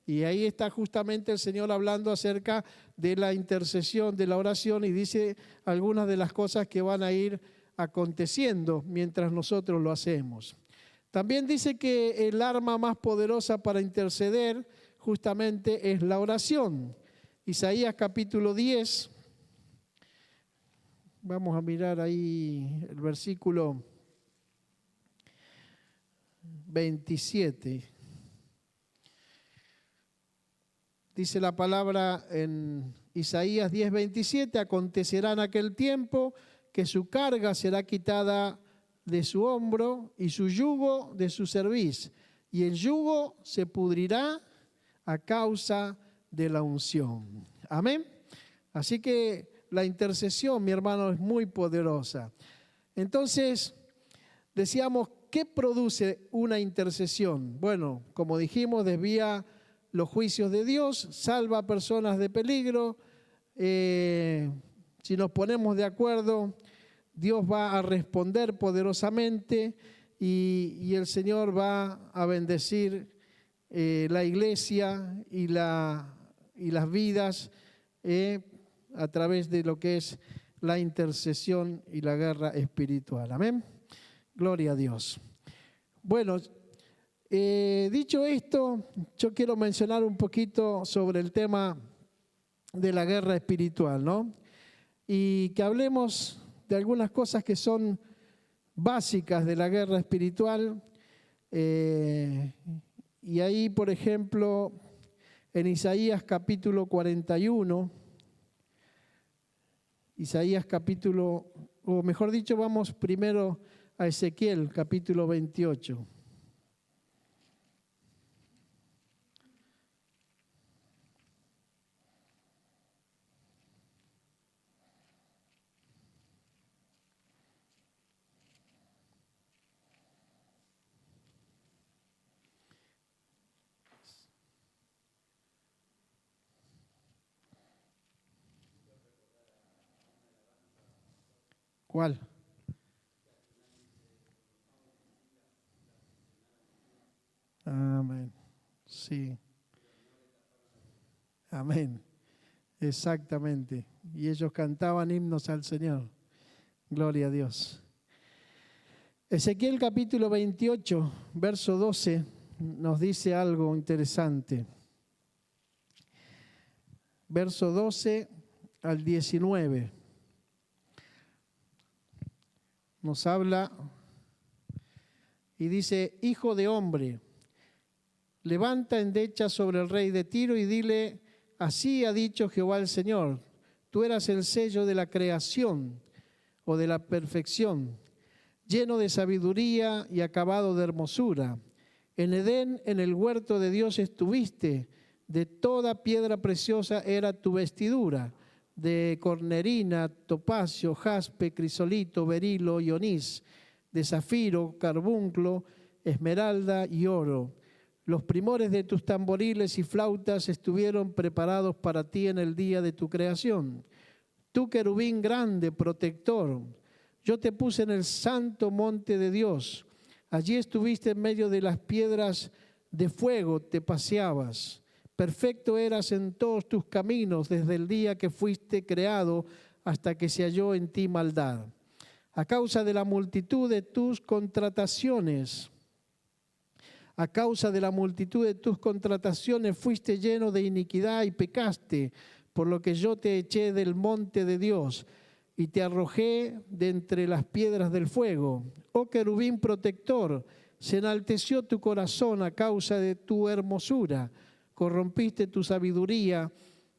Y ahí está justamente el Señor hablando acerca de la intercesión, de la oración, y dice algunas de las cosas que van a ir aconteciendo mientras nosotros lo hacemos. También dice que el arma más poderosa para interceder justamente es la oración. Isaías capítulo 10, vamos a mirar ahí el versículo 27. Dice la palabra en Isaías 10:27: acontecerá en aquel tiempo que su carga será quitada de su hombro y su yugo de su cerviz, y el yugo se pudrirá a causa de la unción. Amén. Así que la intercesión, mi hermano, es muy poderosa. Entonces, decíamos, ¿qué produce una intercesión? Bueno, como dijimos, desvía los juicios de Dios, salva a personas de peligro. Si nos ponemos de acuerdo, Dios va a responder poderosamente y el Señor va a bendecir la iglesia y las vidas a través de lo que es la intercesión y la guerra espiritual. Amén. Gloria a Dios. Bueno, dicho esto, yo quiero mencionar un poquito sobre el tema de la guerra espiritual, ¿no? Y que hablemos de algunas cosas que son básicas de la guerra espiritual. Y ahí, por ejemplo, en Isaías capítulo 41, Isaías capítulo, o mejor dicho, vamos primero a Ezequiel capítulo 28. ¿Cuál? Amén. Sí. Amén. Exactamente. Y ellos cantaban himnos al Señor. Gloria a Dios. Ezequiel capítulo 28, verso 12, nos dice algo interesante. Verso 12 al 19. Nos habla y dice: hijo de hombre, levanta endecha sobre el rey de Tiro y dile: así ha dicho Jehová el Señor, tú eras el sello de la creación o de la perfección, lleno de sabiduría y acabado de hermosura. En Edén, en el huerto de Dios estuviste, de toda piedra preciosa era tu vestidura, de cornerina, topacio, jaspe, crisolito, berilo y onís, de zafiro, carbunclo, esmeralda y oro. Los primores de tus tamboriles y flautas estuvieron preparados para ti en el día de tu creación. Tú, querubín grande, protector, yo te puse en el santo monte de Dios. Allí estuviste en medio de las piedras de fuego, te paseabas. Perfecto eras en todos tus caminos desde el día que fuiste creado hasta que se halló en ti maldad. A causa de la multitud de tus contrataciones, fuiste lleno de iniquidad y pecaste, por lo que yo te eché del monte de Dios y te arrojé de entre las piedras del fuego. Oh querubín protector, Se enalteció tu corazón a causa de tu hermosura. Corrompiste tu sabiduría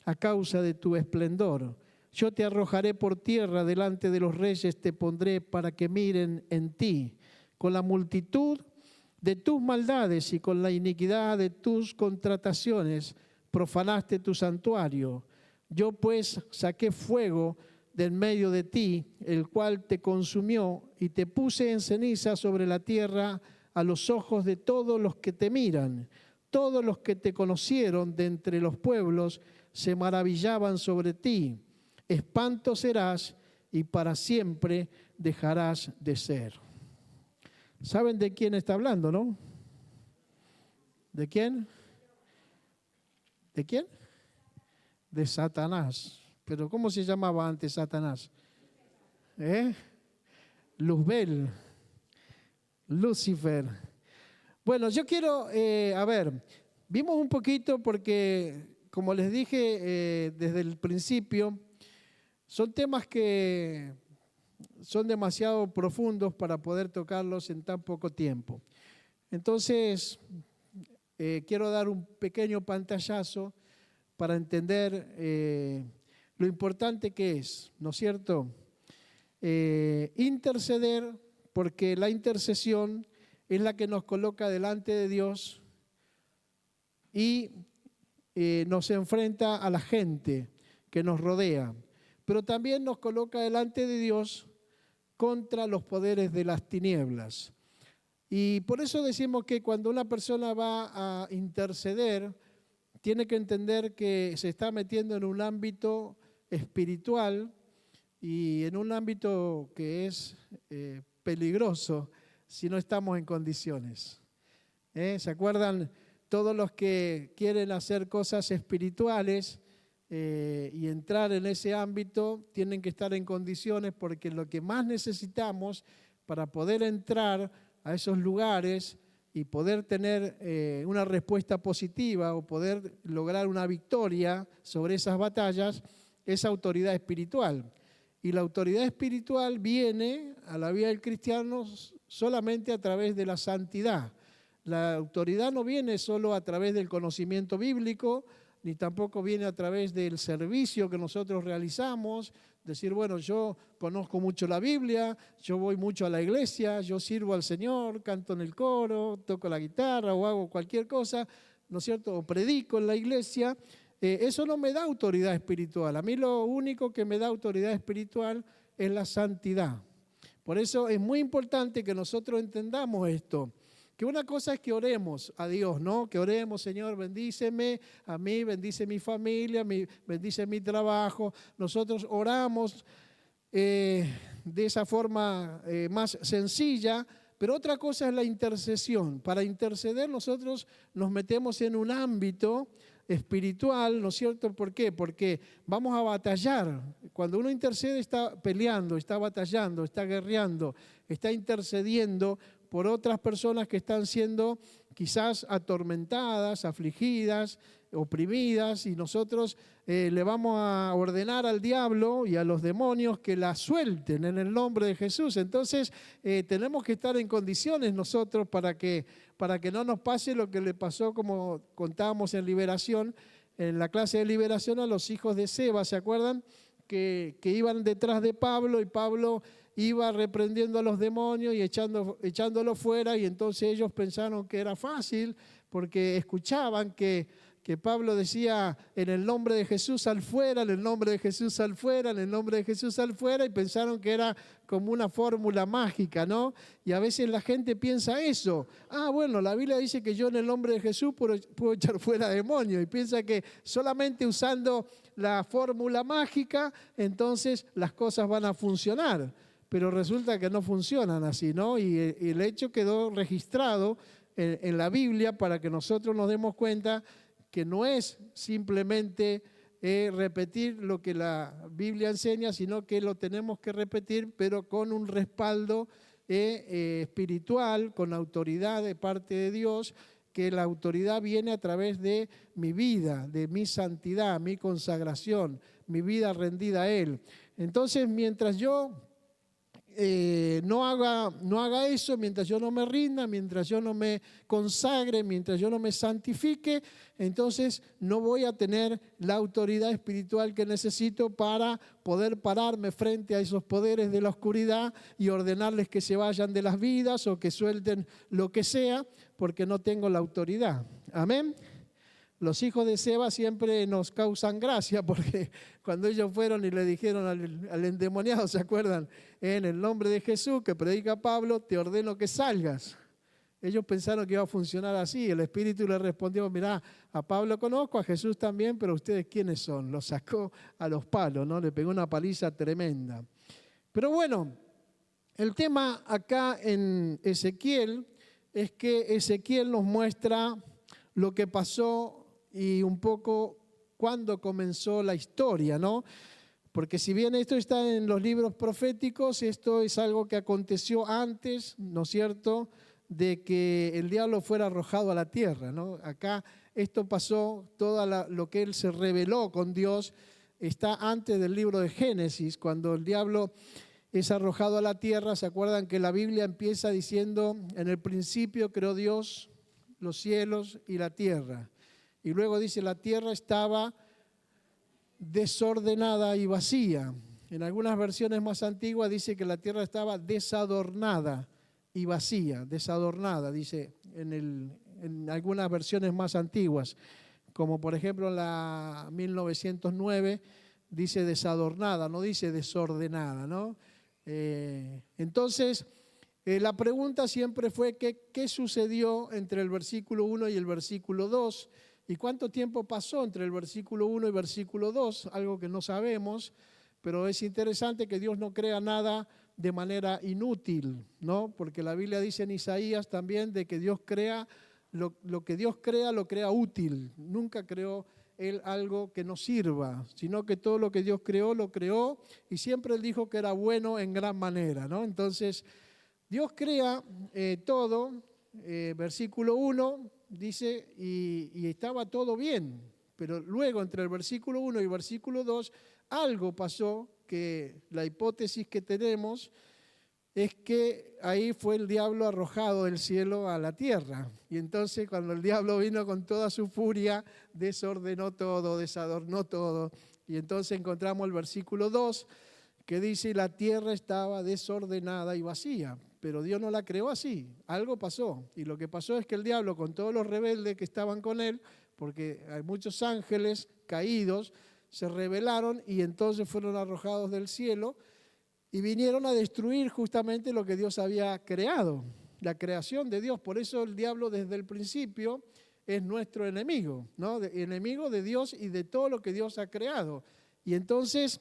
a causa de tu esplendor. Yo te arrojaré por tierra, delante de los reyes te pondré para que miren en ti. Con la multitud de tus maldades y con la iniquidad de tus contrataciones profanaste tu santuario. Yo pues saqué fuego de en medio de ti, el cual te consumió, y te puse en ceniza sobre la tierra a los ojos de todos los que te miran. Todos los que te conocieron de entre los pueblos se maravillaban sobre ti. Espanto serás y para siempre dejarás de ser. ¿Saben de quién está hablando, no? ¿De quién? ¿De quién? De Satanás. Pero ¿cómo se llamaba antes Satanás? Luzbel, Lucifer. Bueno, yo quiero, vimos un poquito porque, como les dije desde el principio, son temas que son demasiado profundos para poder tocarlos en tan poco tiempo. Entonces, quiero dar un pequeño pantallazo para entender lo importante que es, ¿no es cierto? Interceder, porque la intercesión es la que nos coloca delante de Dios y nos enfrenta a la gente que nos rodea, pero también nos coloca delante de Dios contra los poderes de las tinieblas. Y por eso decimos que cuando una persona va a interceder, tiene que entender que se está metiendo en un ámbito espiritual y en un ámbito que es peligroso si no estamos en condiciones. ¿Se acuerdan? Todos los que quieren hacer cosas espirituales y entrar en ese ámbito tienen que estar en condiciones, porque lo que más necesitamos para poder entrar a esos lugares y poder tener una respuesta positiva o poder lograr una victoria sobre esas batallas es autoridad espiritual. Y la autoridad espiritual viene a la vida del cristiano solamente a través de la santidad. La autoridad no viene solo a través del conocimiento bíblico, ni tampoco viene a través del servicio que nosotros realizamos. Decir, bueno, yo conozco mucho la Biblia, yo voy mucho a la iglesia, yo sirvo al Señor, canto en el coro, toco la guitarra o hago cualquier cosa, ¿no es cierto? O predico en la iglesia. Eso no me da autoridad espiritual. A mí lo único que me da autoridad espiritual es la santidad. Por eso es muy importante que nosotros entendamos esto. Que una cosa es que oremos a Dios, ¿no? Que oremos, Señor, bendíceme a mí, bendice mi familia, bendice mi trabajo. Nosotros oramos de esa forma más sencilla, pero otra cosa es la intercesión. Para interceder nosotros nos metemos en un ámbito espiritual, ¿no es cierto? ¿Por qué? Porque vamos a batallar. Cuando uno intercede está peleando, está batallando, está guerreando, está intercediendo por otras personas que están siendo quizás atormentadas, afligidas, oprimidas, y nosotros le vamos a ordenar al diablo y a los demonios que la suelten en el nombre de Jesús. Entonces tenemos que estar en condiciones nosotros para que no nos pase lo que le pasó, como contábamos en liberación, en la clase de liberación, a los hijos de Seba, ¿se acuerdan? Que iban detrás de Pablo, y Pablo iba reprendiendo a los demonios y echándolo fuera, y entonces ellos pensaron que era fácil porque escuchaban que Pablo decía en el nombre de Jesús sal fuera, en el nombre de Jesús sal fuera, en el nombre de Jesús sal fuera, y pensaron que era como una fórmula mágica, ¿no? Y a veces la gente piensa eso. Bueno, la Biblia dice que yo en el nombre de Jesús puedo echar fuera demonios, y piensa que solamente usando la fórmula mágica entonces las cosas van a funcionar. Pero resulta que no funcionan así, ¿no? Y el hecho quedó registrado en la Biblia para que nosotros nos demos cuenta que no es simplemente repetir lo que la Biblia enseña, sino que lo tenemos que repetir, pero con un respaldo espiritual, con autoridad de parte de Dios, que la autoridad viene a través de mi vida, de mi santidad, mi consagración, mi vida rendida a Él. Entonces, mientras yo no haga eso, mientras yo no me rinda, mientras yo no me consagre, mientras yo no me santifique, entonces no voy a tener la autoridad espiritual que necesito para poder pararme frente a esos poderes de la oscuridad y ordenarles que se vayan de las vidas o que suelten lo que sea, porque no tengo la autoridad. Amén. Los hijos de Seba siempre nos causan gracia porque cuando ellos fueron y le dijeron al endemoniado, ¿se acuerdan? En el nombre de Jesús que predica Pablo, te ordeno que salgas. Ellos pensaron que iba a funcionar así. El Espíritu le respondió, mirá, a Pablo conozco, a Jesús también, pero ustedes ¿quiénes son? Los sacó a los palos, ¿no? Le pegó una paliza tremenda. Pero bueno, el tema acá en Ezequiel es que Ezequiel nos muestra lo que pasó y un poco cuándo comenzó la historia, ¿no? Porque si bien esto está en los libros proféticos, esto es algo que aconteció antes, ¿no es cierto?, de que el diablo fuera arrojado a la tierra, ¿no? Acá esto pasó, lo que él se rebeló con Dios, está antes del libro de Génesis, cuando el diablo es arrojado a la tierra. ¿Se acuerdan que la Biblia empieza diciendo, en el principio creó Dios los cielos y la tierra? Y luego dice, la tierra estaba desordenada y vacía. En algunas versiones más antiguas dice que la tierra estaba desadornada y vacía. Desadornada, dice en algunas versiones más antiguas. Como por ejemplo la 1909 dice desadornada, no dice desordenada, ¿no? Entonces, la pregunta siempre fue ¿qué sucedió entre el versículo 1 y el versículo 2? ¿Y cuánto tiempo pasó entre el versículo 1 y versículo 2? Algo que no sabemos, pero es interesante que Dios no crea nada de manera inútil, ¿no? Porque la Biblia dice en Isaías también de que Dios crea, lo que Dios crea lo crea útil. Nunca creó Él algo que no sirva, sino que todo lo que Dios creó, lo creó y siempre Él dijo que era bueno en gran manera, ¿no? Entonces, Dios crea todo, versículo 1 dice, y estaba todo bien, pero luego entre el versículo 1 y el versículo 2 algo pasó que la hipótesis que tenemos es que ahí fue el diablo arrojado del cielo a la tierra. Y entonces cuando el diablo vino con toda su furia, desordenó todo, desadornó todo. Y entonces encontramos el versículo 2 que dice, la tierra estaba desordenada y vacía. Pero Dios no la creó así, algo pasó. Y lo que pasó es que el diablo, con todos los rebeldes que estaban con él, porque hay muchos ángeles caídos, se rebelaron y entonces fueron arrojados del cielo y vinieron a destruir justamente lo que Dios había creado, la creación de Dios. Por eso el diablo desde el principio es nuestro enemigo, ¿no? Enemigo de Dios y de todo lo que Dios ha creado. Y entonces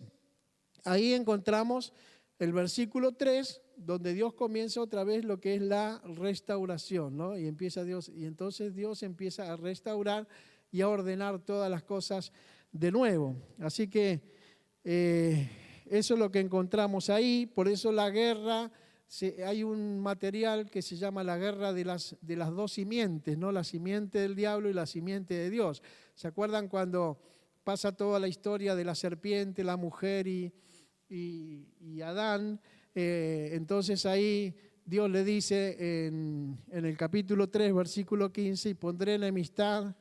ahí encontramos el versículo 3, donde Dios comienza otra vez lo que es la restauración, ¿no? Y entonces Dios empieza a restaurar y a ordenar todas las cosas de nuevo. Así que eso es lo que encontramos ahí. Por eso la guerra, hay un material que se llama la guerra de las dos simientes, ¿no? La simiente del diablo y la simiente de Dios. ¿Se acuerdan cuando pasa toda la historia de la serpiente, la mujer y Adán? Entonces ahí Dios le dice en el capítulo 3, versículo 15, y pondré enemistad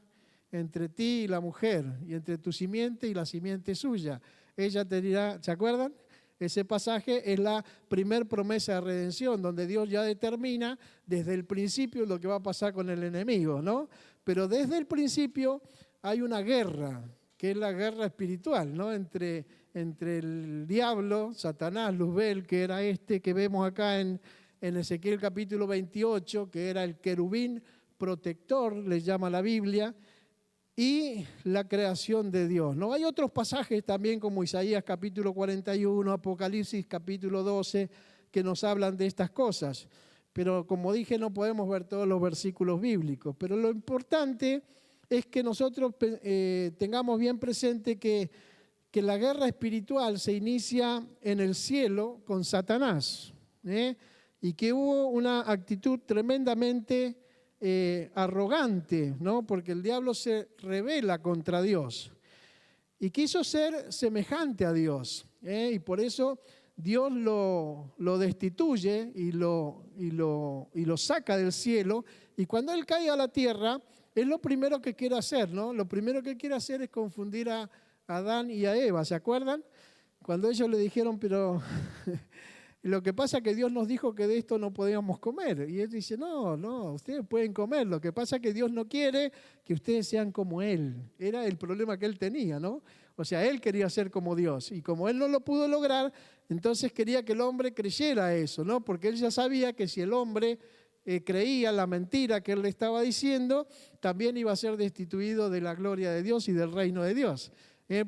entre ti y la mujer, y entre tu simiente y la simiente suya. Ella te dirá, ¿se acuerdan? Ese pasaje es la primer promesa de redención, donde Dios ya determina desde el principio lo que va a pasar con el enemigo, ¿no? Pero desde el principio hay una guerra, que es la guerra espiritual, ¿no? Entre el diablo, Satanás, Luzbel, que era este que vemos acá en Ezequiel capítulo 28, que era el querubín protector, le llama la Biblia, y la creación de Dios, ¿no? Hay otros pasajes también como Isaías capítulo 41, Apocalipsis capítulo 12, que nos hablan de estas cosas. Pero como dije, no podemos ver todos los versículos bíblicos. Pero lo importante es que nosotros tengamos bien presente que la guerra espiritual se inicia en el cielo con Satanás, y que hubo una actitud tremendamente arrogante, ¿no? Porque el diablo se rebela contra Dios y quiso ser semejante a Dios, y por eso Dios lo destituye y lo saca del cielo, y cuando él cae a la tierra, es lo primero que quiere hacer, ¿no? Lo primero que quiere hacer es confundir a Adán y a Eva, ¿se acuerdan? Cuando ellos le dijeron, pero lo que pasa es que Dios nos dijo que de esto no podíamos comer. Y él dice, no, ustedes pueden comer. Lo que pasa es que Dios no quiere que ustedes sean como Él. Era el problema que él tenía, ¿no? O sea, él quería ser como Dios. Y como él no lo pudo lograr, entonces quería que el hombre creyera eso, ¿no? Porque él ya sabía que si el hombre creía la mentira que él le estaba diciendo, también iba a ser destituido de la gloria de Dios y del reino de Dios.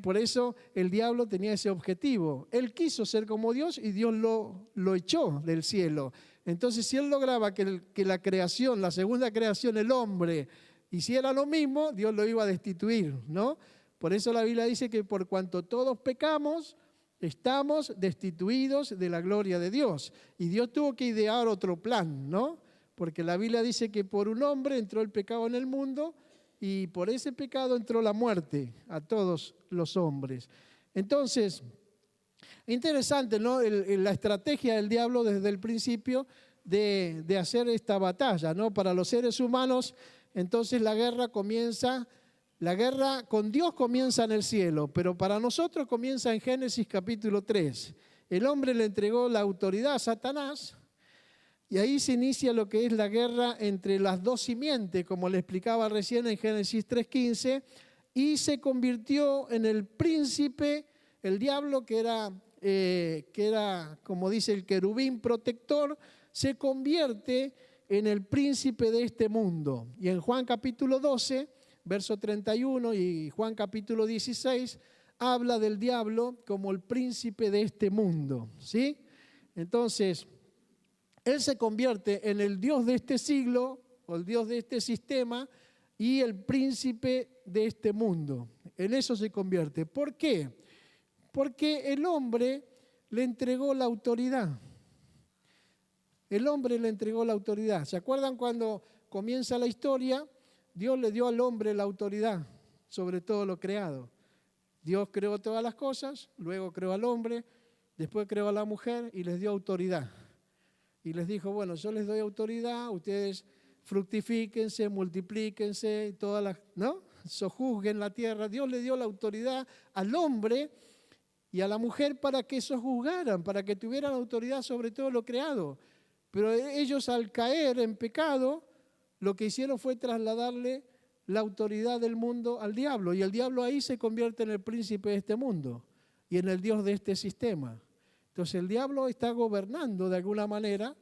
Por eso el diablo tenía ese objetivo. Él quiso ser como Dios y Dios lo echó del cielo. Entonces, si él lograba que la creación, la segunda creación, el hombre, hiciera lo mismo, Dios lo iba a destituir, ¿no? Por eso la Biblia dice que por cuanto todos pecamos, estamos destituidos de la gloria de Dios. Y Dios tuvo que idear otro plan, ¿no? Porque la Biblia dice que por un hombre entró el pecado en el mundo, y por ese pecado entró la muerte a todos los hombres. Entonces, interesante, ¿no? La estrategia del diablo desde el principio de hacer esta batalla, ¿no? Para los seres humanos, entonces la guerra con Dios comienza en el cielo, pero para nosotros comienza en Génesis capítulo 3. El hombre le entregó la autoridad a Satanás, y ahí se inicia lo que es la guerra entre las dos simientes, como le explicaba recién en Génesis 3:15, y se convirtió en el príncipe, el diablo que era, como dice, el querubín protector, se convierte en el príncipe de este mundo. Y en Juan capítulo 12, verso 31, y Juan capítulo 16, habla del diablo como el príncipe de este mundo, ¿sí? Entonces, él se convierte en el Dios de este siglo, o el Dios de este sistema, y el príncipe de este mundo. En eso se convierte. ¿Por qué? Porque el hombre le entregó la autoridad. El hombre le entregó la autoridad. ¿Se acuerdan cuando comienza la historia? Dios le dio al hombre la autoridad sobre todo lo creado. Dios creó todas las cosas, luego creó al hombre, después creó a la mujer y les dio autoridad. Y les dijo, bueno, yo les doy autoridad, ustedes fructifíquense, multiplíquense, ¿no? Sojuzguen la tierra. Dios le dio la autoridad al hombre y a la mujer para que sojuzgaran, para que tuvieran autoridad sobre todo lo creado. Pero ellos, al caer en pecado, lo que hicieron fue trasladarle la autoridad del mundo al diablo. Y el diablo ahí se convierte en el príncipe de este mundo y en el Dios de este sistema. Entonces el diablo está gobernando de alguna manera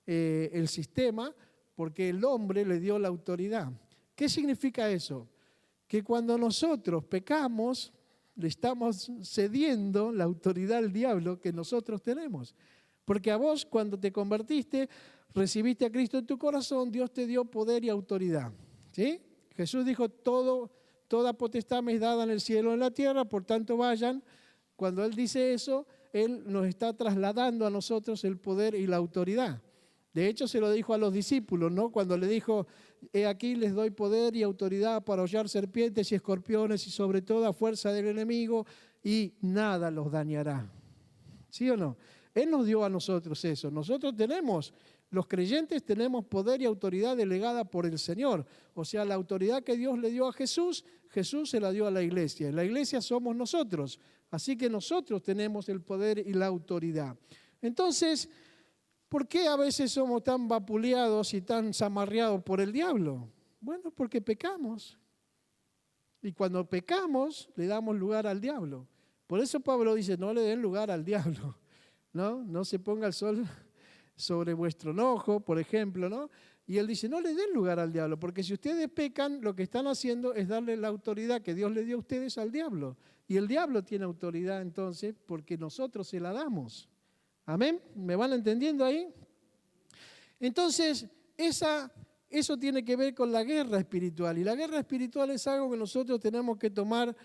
el sistema porque el hombre le dio la autoridad. ¿Qué significa eso? Que cuando nosotros pecamos, le estamos cediendo la autoridad al diablo que nosotros tenemos. Porque a vos, cuando te convertiste, recibiste a Cristo en tu corazón, Dios te dio poder y autoridad, ¿sí? Jesús dijo, toda potestad me es dada en el cielo y en la tierra, por tanto vayan. Cuando Él dice eso, Él nos está trasladando a nosotros el poder y la autoridad. De hecho, se lo dijo a los discípulos, ¿no? Cuando le dijo, he aquí les doy poder y autoridad para hollar serpientes y escorpiones y sobre toda fuerza del enemigo y nada los dañará. ¿Sí o no? Él nos dio a nosotros eso. Nosotros tenemos, los creyentes tenemos poder y autoridad delegada por el Señor. O sea, la autoridad que Dios le dio a Jesús, Jesús se la dio a la iglesia. Y la iglesia somos nosotros. Así que nosotros tenemos el poder y la autoridad. Entonces, ¿por qué a veces somos tan vapuleados y tan zamarreados por el diablo? Bueno, porque pecamos. Y cuando pecamos, le damos lugar al diablo. Por eso Pablo dice, no le den lugar al diablo, ¿no? No se ponga el sol sobre vuestro enojo, por ejemplo, ¿no? Y él dice, no le den lugar al diablo, porque si ustedes pecan, lo que están haciendo es darle la autoridad que Dios le dio a ustedes al diablo. Y el diablo tiene autoridad entonces porque nosotros se la damos. ¿Amén? ¿Me van entendiendo ahí? Entonces, eso tiene que ver con la guerra espiritual. Y la guerra espiritual es algo que nosotros tenemos que tomar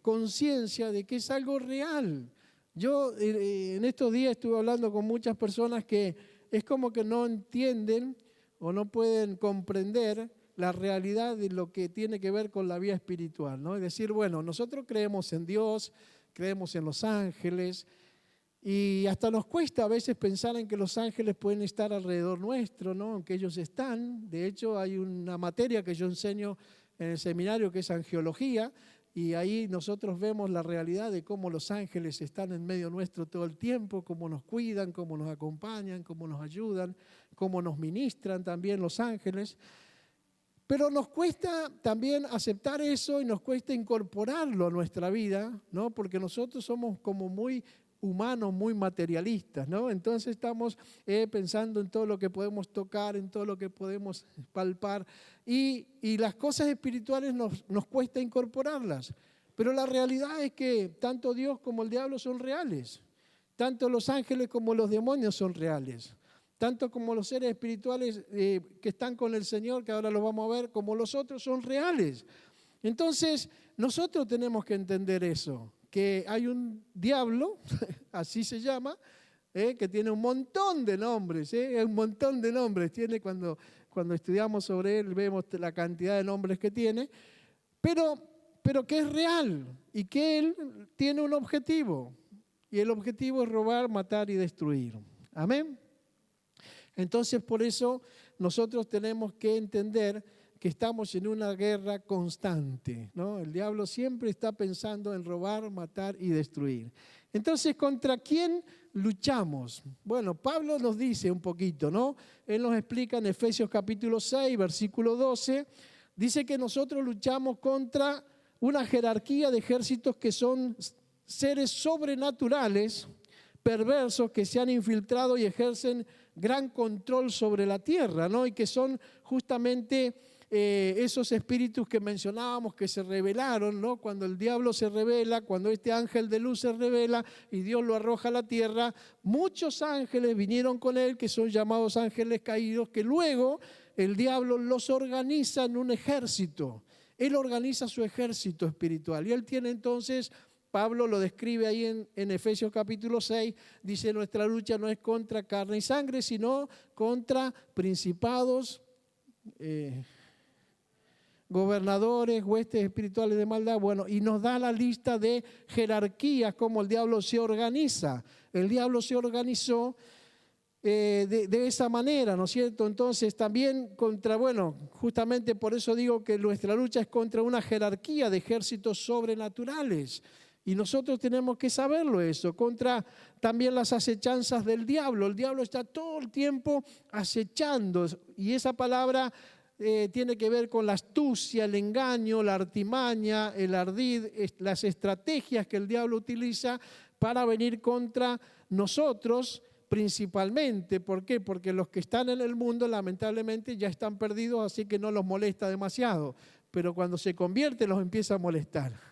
conciencia de que es algo real. Yo en estos días estuve hablando con muchas personas que es como que no entienden o no pueden comprender la realidad de lo que tiene que ver con la vida espiritual, ¿no? Es decir, bueno, nosotros creemos en Dios, creemos en los ángeles, Y hasta nos cuesta a veces pensar en que los ángeles pueden estar alrededor nuestro, ¿no? Aunque ellos están. De hecho, hay una materia que yo enseño en el seminario que es angeología, y ahí nosotros vemos la realidad de cómo los ángeles están en medio nuestro todo el tiempo, cómo nos cuidan, cómo nos acompañan, cómo nos ayudan, cómo nos ministran también los ángeles. Pero nos cuesta también aceptar eso y nos cuesta incorporarlo a nuestra vida, ¿no? Porque nosotros somos como muy humanos, muy materialistas, ¿no? Entonces estamos pensando en todo lo que podemos tocar, en todo lo que podemos palpar, y las cosas espirituales nos cuesta incorporarlas. Pero la realidad es que tanto Dios como el diablo son reales, tanto los ángeles como los demonios son reales. Tanto como los seres espirituales que están con el Señor, que ahora los vamos a ver, como los otros son reales. Entonces, nosotros tenemos que entender eso, que hay un diablo, así se llama, que tiene un montón de nombres, un montón de nombres. Tiene cuando estudiamos sobre él, vemos la cantidad de nombres que tiene, pero que es real y que él tiene un objetivo. Y el objetivo es robar, matar y destruir. Amén. Entonces, por eso nosotros tenemos que entender que estamos en una guerra constante, ¿no? El diablo siempre está pensando en robar, matar y destruir. Entonces, ¿contra quién luchamos? Bueno, Pablo nos dice un poquito, ¿no? Él nos explica en Efesios capítulo 6, versículo 12, dice que nosotros luchamos contra una jerarquía de ejércitos que son seres sobrenaturales, perversos, que se han infiltrado y ejercen gran control sobre la tierra, ¿no? Y que son justamente esos espíritus que mencionábamos que se rebelaron, ¿no? Cuando el diablo se rebela, cuando este ángel de luz se rebela y Dios lo arroja a la tierra, muchos ángeles vinieron con él, que son llamados ángeles caídos, que luego el diablo los organiza en un ejército. Él organiza su ejército espiritual y él tiene entonces... Pablo lo describe ahí en Efesios capítulo 6, dice: nuestra lucha no es contra carne y sangre, sino contra principados, gobernadores, huestes espirituales de maldad. Bueno, y nos da la lista de jerarquías, cómo el diablo se organiza. El diablo se organizó de esa manera, ¿no es cierto? Entonces también justamente por eso digo que nuestra lucha es contra una jerarquía de ejércitos sobrenaturales. Y nosotros tenemos que saberlo eso, contra también las acechanzas del diablo. El diablo está todo el tiempo acechando, y esa palabra tiene que ver con la astucia, el engaño, la artimaña, el ardid, las estrategias que el diablo utiliza para venir contra nosotros principalmente. ¿Por qué? Porque los que están en el mundo lamentablemente ya están perdidos, así que no los molesta demasiado. Pero cuando se convierte los empieza a molestar.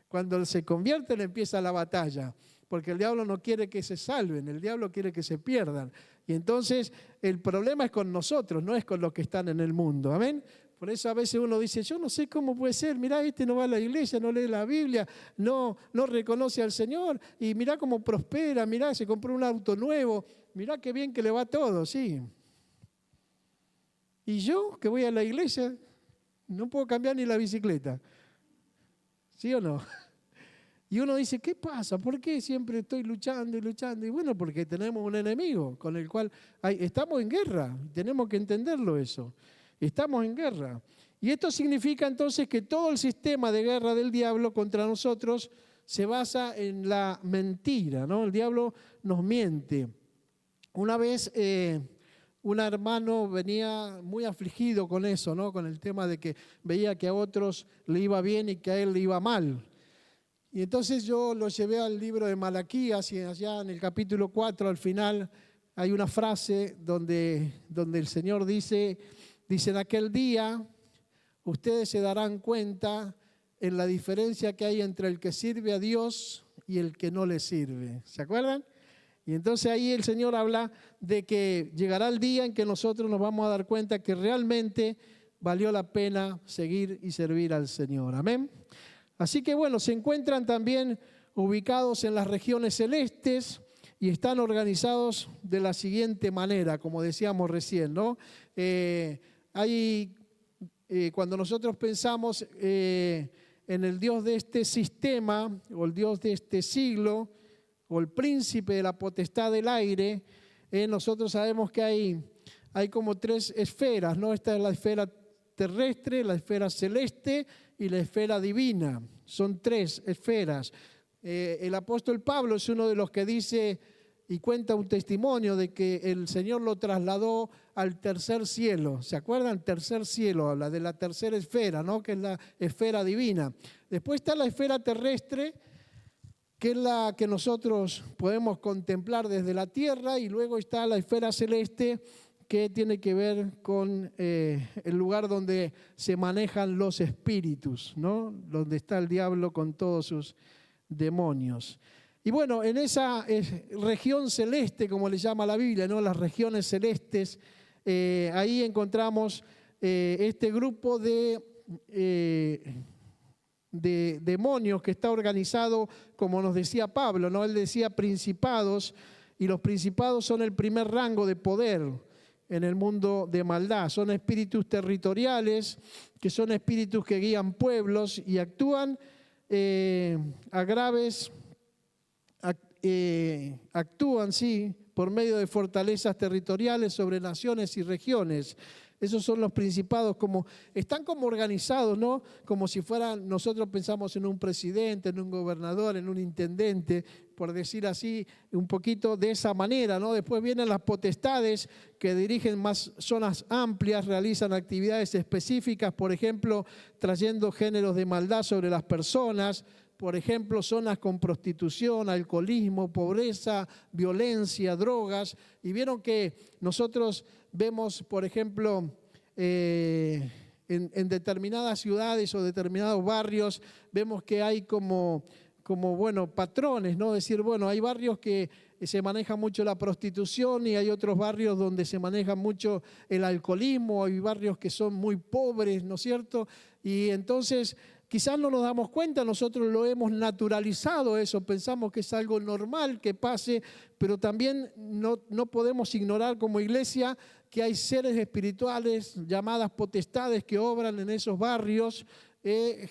Cuando se convierten empieza la batalla, porque el diablo no quiere que se salven, el diablo quiere que se pierdan. Y entonces el problema es con nosotros, no es con los que están en el mundo. ¿Amén? Por eso a veces uno dice: yo no sé cómo puede ser, mirá, este no va a la iglesia, no lee la Biblia, no reconoce al Señor, y mirá cómo prospera, mirá, se compró un auto nuevo, mirá qué bien que le va todo, sí. Y yo, que voy a la iglesia, no puedo cambiar ni la bicicleta. ¿Sí o no? Y uno dice: ¿qué pasa? ¿Por qué siempre estoy luchando y luchando? Y bueno, porque tenemos un enemigo con el cual estamos en guerra. Tenemos que entenderlo eso. Estamos en guerra. Y esto significa entonces que todo el sistema de guerra del diablo contra nosotros se basa en la mentira, ¿no? El diablo nos miente. Una vez un hermano venía muy afligido con eso, ¿no? Con el tema de que veía que a otros le iba bien y que a él le iba mal. Y entonces yo lo llevé al libro de Malaquías, y allá en el capítulo 4 al final hay una frase donde el Señor dice: en aquel día ustedes se darán cuenta en la diferencia que hay entre el que sirve a Dios y el que no le sirve. ¿Se acuerdan? Y entonces ahí el Señor habla de que llegará el día en que nosotros nos vamos a dar cuenta que realmente valió la pena seguir y servir al Señor. Amén. Así que bueno, se encuentran también ubicados en las regiones celestes y están organizados de la siguiente manera, como decíamos recién, ¿no? Cuando nosotros pensamos en el Dios de este sistema o el Dios de este siglo, o el príncipe de la potestad del aire, nosotros sabemos que hay como tres esferas, ¿no? Esta es la esfera terrestre, la esfera celeste y la esfera divina. Son tres esferas. El apóstol Pablo es uno de los que dice y cuenta un testimonio de que el Señor lo trasladó al tercer cielo. ¿Se acuerdan? Tercer cielo, habla de la tercera esfera, ¿no? Que es la esfera divina. Después está la esfera terrestre, que es la que nosotros podemos contemplar desde la tierra, y luego está la esfera celeste, que tiene que ver con el lugar donde se manejan los espíritus, ¿no? Donde está el diablo con todos sus demonios. Y bueno, en esa región celeste, como le llama la Biblia, ¿no? Las regiones celestes, ahí encontramos este grupo de demonios que está organizado, como nos decía Pablo, ¿no? Él decía principados, y los principados son el primer rango de poder en el mundo de maldad. Son espíritus territoriales, que son espíritus que guían pueblos y actúan por medio de fortalezas territoriales sobre naciones y regiones. Esos son los principados, están como organizados, ¿no? Como si fueran, nosotros pensamos en un presidente, en un gobernador, en un intendente, por decir así, un poquito de esa manera, ¿no? Después vienen las potestades que dirigen más zonas amplias, realizan actividades específicas, por ejemplo, trayendo géneros de maldad sobre las personas, por ejemplo, zonas con prostitución, alcoholismo, pobreza, violencia, drogas. Y vieron que nosotros vemos, por ejemplo, en determinadas ciudades o determinados barrios, vemos que hay como patrones, ¿no? Es decir, bueno, hay barrios que se maneja mucho la prostitución y hay otros barrios donde se maneja mucho el alcoholismo, hay barrios que son muy pobres, ¿no es cierto? Y entonces quizás no nos damos cuenta, nosotros lo hemos naturalizado eso, pensamos que es algo normal que pase, pero también no podemos ignorar como iglesia que hay seres espirituales llamadas potestades que obran en esos barrios,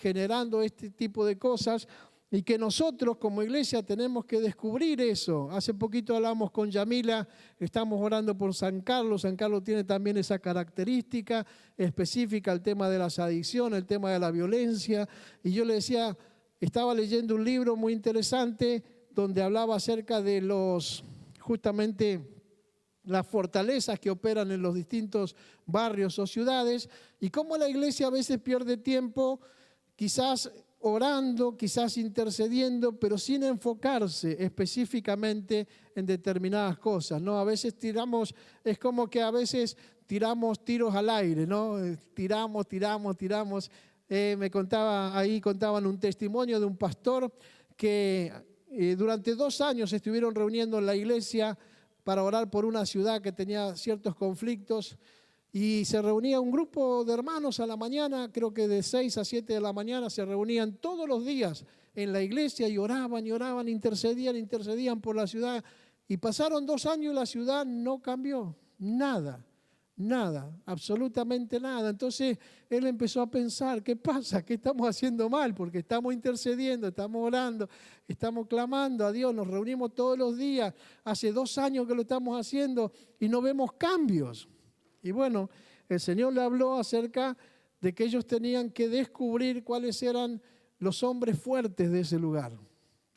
generando este tipo de cosas, y que nosotros como iglesia tenemos que descubrir eso. Hace poquito hablamos con Yamila, estamos orando por San Carlos. San Carlos tiene también esa característica específica, el tema de las adicciones, el tema de la violencia. Y yo le decía, estaba leyendo un libro muy interesante donde hablaba acerca de justamente las fortalezas que operan en los distintos barrios o ciudades, y cómo la iglesia a veces pierde tiempo, quizás orando, quizás intercediendo, pero sin enfocarse específicamente en determinadas cosas, ¿no? A veces es como que a veces tiramos tiros al aire, ¿no? Tiramos. Contaban un testimonio de un pastor que durante 2 años estuvieron reuniendo en la iglesia para orar por una ciudad que tenía ciertos conflictos. Y se reunía un grupo de hermanos a la mañana, creo que de 6 a 7 de la mañana, se reunían todos los días en la iglesia y oraban, intercedían por la ciudad. Y pasaron 2 años y la ciudad no cambió, nada, absolutamente nada. Entonces él empezó a pensar, ¿qué pasa? ¿Qué estamos haciendo mal? Porque estamos intercediendo, estamos orando, estamos clamando a Dios, nos reunimos todos los días, hace 2 años que lo estamos haciendo y no vemos cambios. Y bueno, el Señor le habló acerca de que ellos tenían que descubrir cuáles eran los hombres fuertes de ese lugar,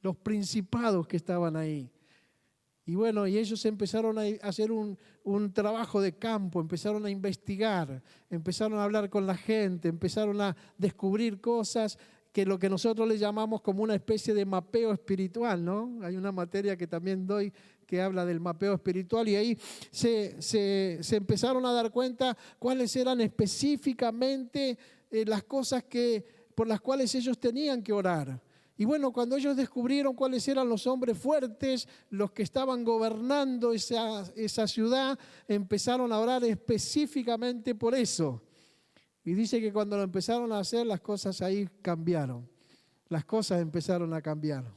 los principados que estaban ahí. Y bueno, y ellos empezaron a hacer un trabajo de campo, empezaron a investigar, empezaron a hablar con la gente, empezaron a descubrir cosas que lo que nosotros le llamamos como una especie de mapeo espiritual, ¿no? Hay una materia que también doy que habla del mapeo espiritual, y ahí se empezaron a dar cuenta cuáles eran específicamente las cosas por las cuales ellos tenían que orar. Y bueno, cuando ellos descubrieron cuáles eran los hombres fuertes, los que estaban gobernando esa ciudad, empezaron a orar específicamente por eso. Y dice que cuando lo empezaron a hacer, las cosas ahí cambiaron. Las cosas empezaron a cambiar.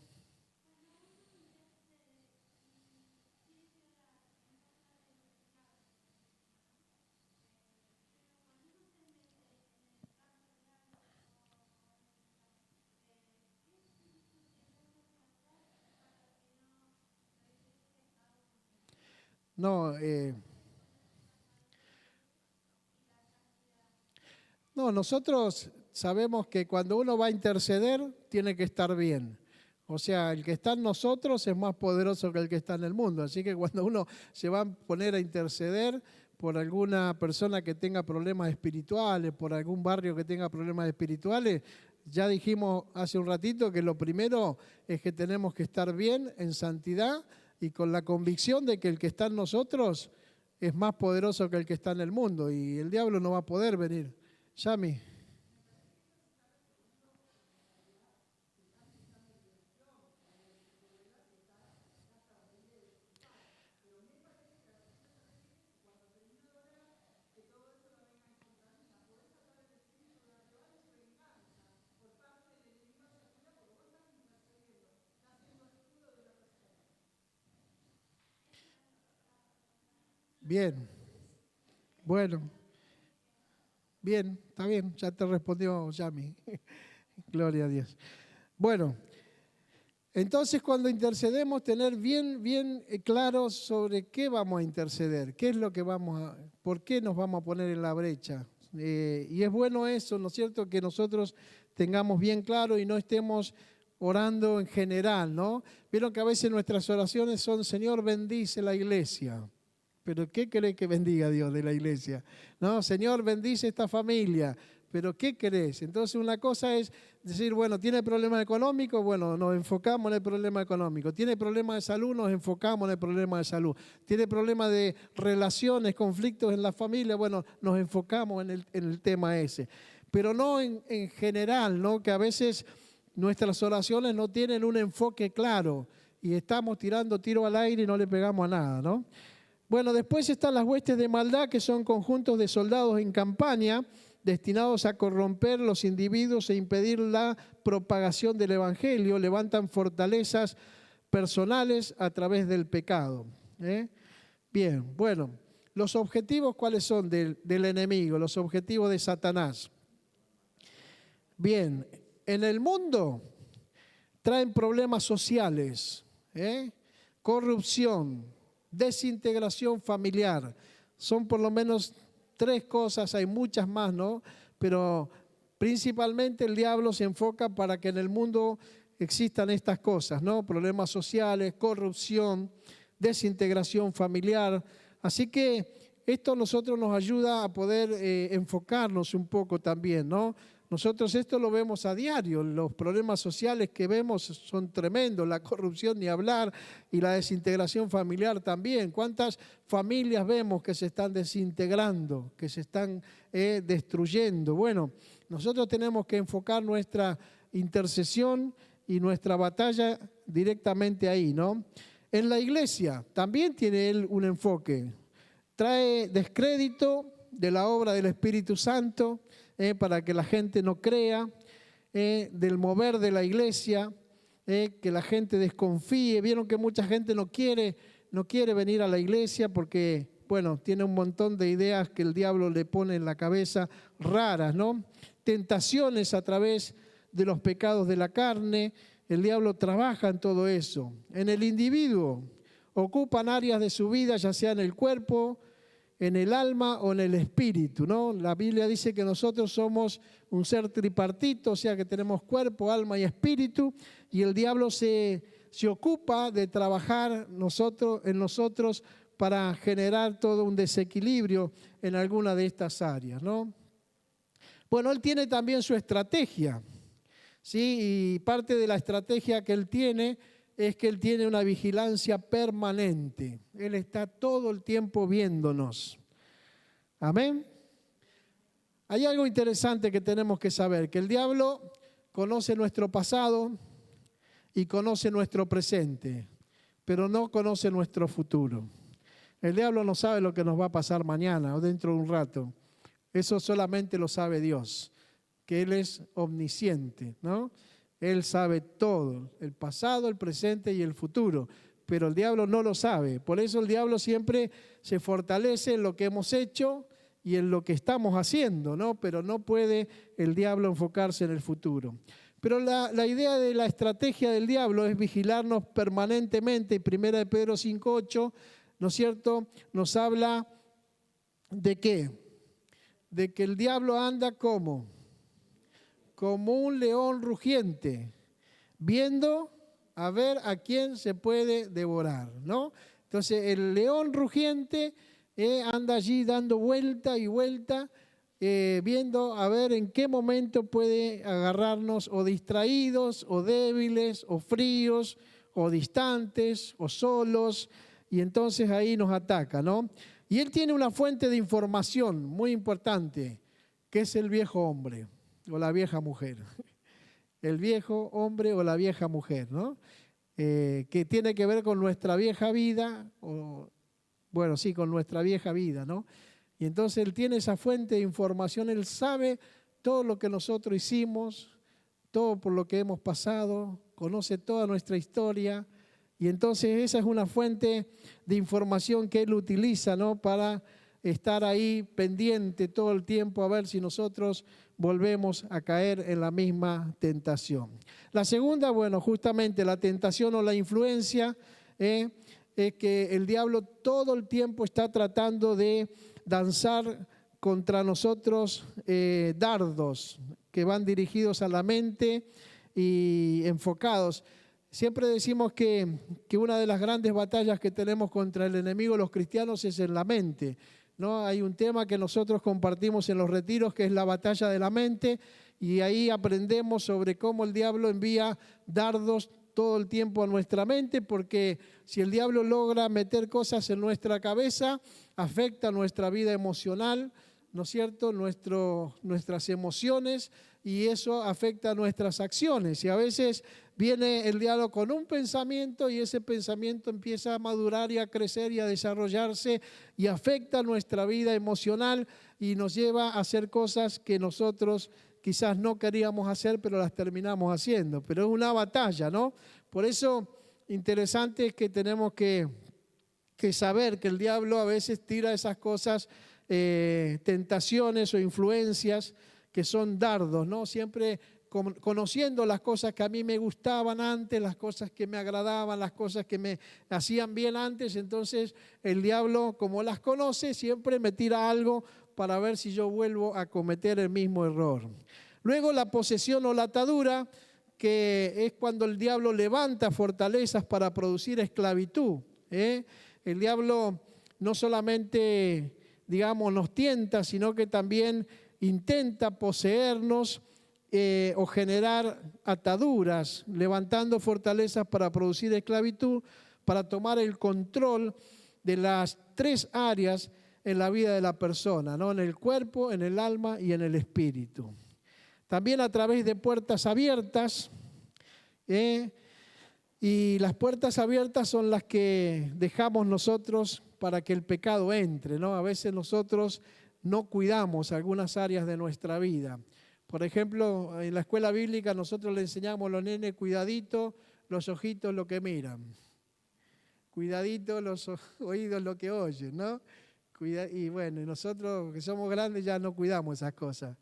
No, no, nosotros sabemos que cuando uno va a interceder, tiene que estar bien. O sea, el que está en nosotros es más poderoso que el que está en el mundo. Así que cuando uno se va a poner a interceder por alguna persona que tenga problemas espirituales, por algún barrio que tenga problemas espirituales, ya dijimos hace un ratito que lo primero es que tenemos que estar bien en santidad y con la convicción de que el que está en nosotros es más poderoso que el que está en el mundo y el diablo no va a poder venir. Yami. Bien, bueno, bien, está bien, ya te respondió Yami. Gloria a Dios. Bueno, entonces cuando intercedemos, tener bien claro sobre qué vamos a interceder, qué es lo que por qué nos vamos a poner en la brecha. Y es bueno eso, ¿no es cierto?, que nosotros tengamos bien claro y no estemos orando en general, ¿no? Vieron que a veces nuestras oraciones son, Señor, bendice la iglesia. ¿Pero qué querés que bendiga Dios de la iglesia? No, Señor, bendice esta familia. ¿Pero qué querés? Entonces una cosa es decir, bueno, ¿tiene problemas económicos? Bueno, nos enfocamos en el problema económico. ¿Tiene problemas de salud? Nos enfocamos en el problema de salud. ¿Tiene problemas de relaciones, conflictos en la familia? Bueno, nos enfocamos en el tema ese. Pero no en general, ¿no? Que a veces nuestras oraciones no tienen un enfoque claro y estamos tirando tiro al aire y no le pegamos a nada, ¿no? Bueno, después están las huestes de maldad, que son conjuntos de soldados en campaña destinados a corromper los individuos e impedir la propagación del evangelio. Levantan fortalezas personales a través del pecado. Bien, bueno, los objetivos, ¿cuáles son del enemigo? Los objetivos de Satanás. Bien, en el mundo traen problemas sociales, corrupción, desintegración familiar. Son por lo menos 3 cosas, hay muchas más, ¿no? Pero principalmente el diablo se enfoca para que en el mundo existan estas cosas, ¿no? Problemas sociales, corrupción, desintegración familiar. Así que esto a nosotros nos ayuda a poder enfocarnos un poco también, ¿no? Nosotros esto lo vemos a diario, los problemas sociales que vemos son tremendos, la corrupción ni hablar y la desintegración familiar también. ¿Cuántas familias vemos que se están desintegrando, que se están destruyendo? Bueno, nosotros tenemos que enfocar nuestra intercesión y nuestra batalla directamente ahí, ¿no? En la iglesia también tiene él un enfoque, trae descrédito de la obra del Espíritu Santo, para que la gente no crea, del mover de la iglesia, que la gente desconfíe. Vieron que mucha gente no quiere venir a la iglesia porque, bueno, tiene un montón de ideas que el diablo le pone en la cabeza raras, ¿no? Tentaciones a través de los pecados de la carne, el diablo trabaja en todo eso. En el individuo ocupan áreas de su vida, ya sea en el cuerpo, en el alma o en el espíritu, ¿no? La Biblia dice que nosotros somos un ser tripartito, o sea que tenemos cuerpo, alma y espíritu, y el diablo se ocupa de trabajar en nosotros para generar todo un desequilibrio en alguna de estas áreas, ¿no? Bueno, él tiene también su estrategia, ¿sí? Y parte de la estrategia que él tiene es que él tiene una vigilancia permanente. Él está todo el tiempo viéndonos. Amén. Hay algo interesante que tenemos que saber, que el diablo conoce nuestro pasado y conoce nuestro presente, pero no conoce nuestro futuro. El diablo no sabe lo que nos va a pasar mañana o dentro de un rato. Eso solamente lo sabe Dios, que Él es omnisciente, ¿no? Él sabe todo, el pasado, el presente y el futuro, pero el diablo no lo sabe. Por eso el diablo siempre se fortalece en lo que hemos hecho y en lo que estamos haciendo, ¿no? Pero no puede el diablo enfocarse en el futuro. Pero la idea de la estrategia del diablo es vigilarnos permanentemente. 1 Pedro 5:8 ¿no es cierto?, nos habla de qué, de que el diablo anda como un león rugiente, viendo a ver a quién se puede devorar, ¿no? Entonces el león rugiente anda allí dando vuelta y vuelta, viendo a ver en qué momento puede agarrarnos o distraídos, o débiles, o fríos, o distantes, o solos, y entonces ahí nos ataca, ¿no? Y él tiene una fuente de información muy importante, que es el viejo hombre o la vieja mujer. El viejo hombre o la vieja mujer, ¿no? Que tiene que ver con nuestra vieja vida, bueno, sí, con nuestra vieja vida, ¿no? Y entonces él tiene esa fuente de información, él sabe todo lo que nosotros hicimos, todo por lo que hemos pasado, conoce toda nuestra historia, y entonces esa es una fuente de información que él utiliza, ¿no?, para estar ahí pendiente todo el tiempo a ver si nosotros volvemos a caer en la misma tentación. La segunda, bueno, justamente la tentación o la influencia es que el diablo todo el tiempo está tratando de danzar contra nosotros dardos que van dirigidos a la mente y enfocados. Siempre decimos que una de las grandes batallas que tenemos contra el enemigo los cristianos es en la mente, ¿no? Hay un tema que nosotros compartimos en los retiros que es la batalla de la mente, y ahí aprendemos sobre cómo el diablo envía dardos todo el tiempo a nuestra mente, porque si el diablo logra meter cosas en nuestra cabeza, afecta nuestra vida emocional, ¿no es cierto?, nuestras emociones, y eso afecta nuestras acciones. Y a veces viene el diablo con un pensamiento y ese pensamiento empieza a madurar y a crecer y a desarrollarse y afecta nuestra vida emocional y nos lleva a hacer cosas que nosotros quizás no queríamos hacer, pero las terminamos haciendo. Pero es una batalla, ¿no? Por eso, interesante es que tenemos que saber que el diablo a veces tira esas cosas, tentaciones o influencias que son dardos, ¿no? Siempre conociendo las cosas que a mí me gustaban antes, las cosas que me agradaban, las cosas que me hacían bien antes, entonces el diablo, como las conoce, siempre me tira algo para ver si yo vuelvo a cometer el mismo error. Luego la posesión o la atadura, que es cuando el diablo levanta fortalezas para producir esclavitud, ¿eh? El diablo no solamente, digamos, nos tienta, sino que también intenta poseernos o generar ataduras, levantando fortalezas para producir esclavitud, para tomar el control de las tres áreas en la vida de la persona, ¿no? En el cuerpo, en el alma y en el espíritu. También a través de puertas abiertas, y las puertas abiertas son las que dejamos nosotros para que el pecado entre, ¿no? A veces nosotros no cuidamos algunas áreas de nuestra vida. Por ejemplo, en la escuela bíblica nosotros le enseñamos a los nenes, cuidadito los ojitos lo que miran, cuidadito los oídos lo que oyen, ¿no? Y bueno, nosotros que somos grandes ya no cuidamos esas cosas.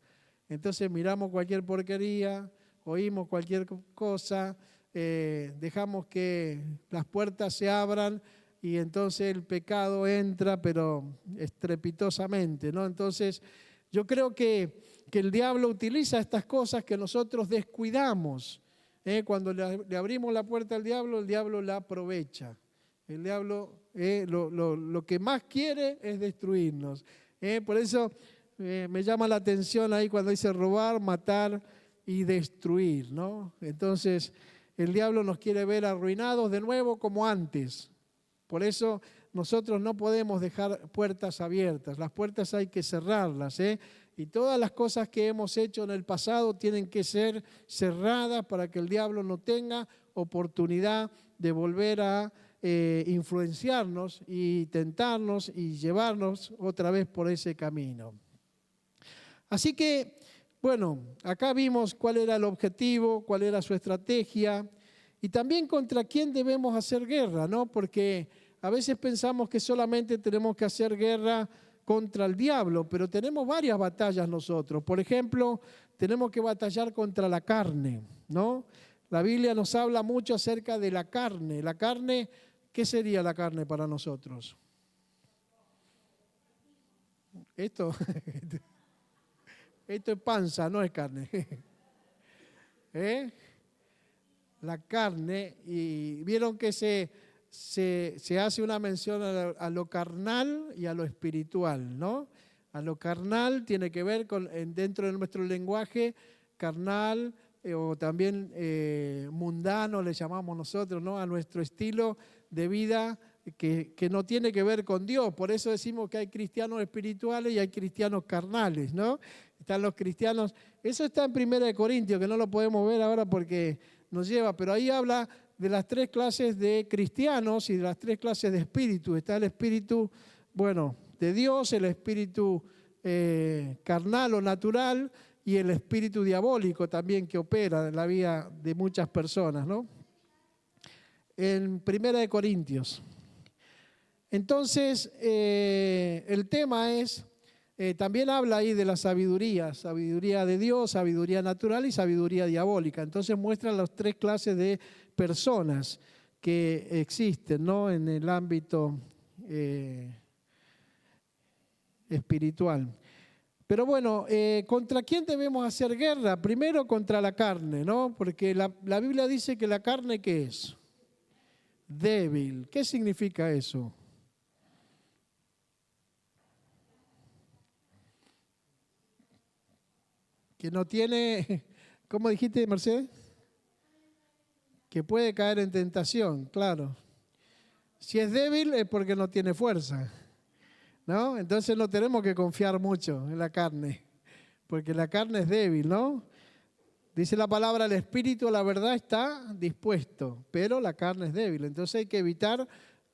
Entonces miramos cualquier porquería, oímos cualquier cosa, dejamos que las puertas se abran y entonces el pecado entra, pero estrepitosamente, ¿no? Entonces yo creo que el diablo utiliza estas cosas que nosotros descuidamos. Cuando le abrimos la puerta al diablo, el diablo la aprovecha. El diablo lo que más quiere es destruirnos. Por eso me llama la atención ahí cuando dice robar, matar y destruir, ¿no? Entonces el diablo nos quiere ver arruinados de nuevo como antes. Por eso nosotros no podemos dejar puertas abiertas. Las puertas hay que cerrarlas, y todas las cosas que hemos hecho en el pasado tienen que ser cerradas para que el diablo no tenga oportunidad de volver a influenciarnos y tentarnos y llevarnos otra vez por ese camino. Así que, bueno, acá vimos cuál era el objetivo, cuál era su estrategia y también contra quién debemos hacer guerra, ¿no? Porque a veces pensamos que solamente tenemos que hacer guerra contra el diablo, pero tenemos varias batallas nosotros. Por ejemplo, tenemos que batallar contra la carne, ¿no? La Biblia nos habla mucho acerca de la carne. La carne, ¿qué sería la carne para nosotros? Esto, esto es panza, no es carne. ¿Eh? La carne, y vieron que se hace una mención a lo carnal y a lo espiritual, ¿no? A lo carnal tiene que ver con, dentro de nuestro lenguaje, carnal o también mundano, le llamamos nosotros, ¿no? A nuestro estilo de vida que no tiene que ver con Dios. Por eso decimos que hay cristianos espirituales y hay cristianos carnales, ¿no? Están los cristianos, eso está en 1 Corintios, que no lo podemos ver ahora porque nos lleva, pero ahí habla de las 3 clases de cristianos y de las 3 clases de espíritu. Está el espíritu, bueno, de Dios, el espíritu carnal o natural y el espíritu diabólico también que opera en la vida de muchas personas, ¿no? En 1 Corintios. Entonces, el tema es, también habla ahí de la sabiduría de Dios, sabiduría natural y sabiduría diabólica. Entonces muestra las 3 clases de personas que existen, ¿no? En el ámbito espiritual. Pero bueno, ¿contra quién debemos hacer guerra? Primero contra la carne, ¿no? Porque la Biblia dice que la carne, ¿qué es? Débil. ¿Qué significa eso? Que no tiene, ¿cómo dijiste, Mercedes? Que puede caer en tentación, claro. Si es débil es porque no tiene fuerza, ¿no? Entonces no tenemos que confiar mucho en la carne, porque la carne es débil, ¿no? Dice la palabra, el espíritu, la verdad, está dispuesto, pero la carne es débil. Entonces hay que evitar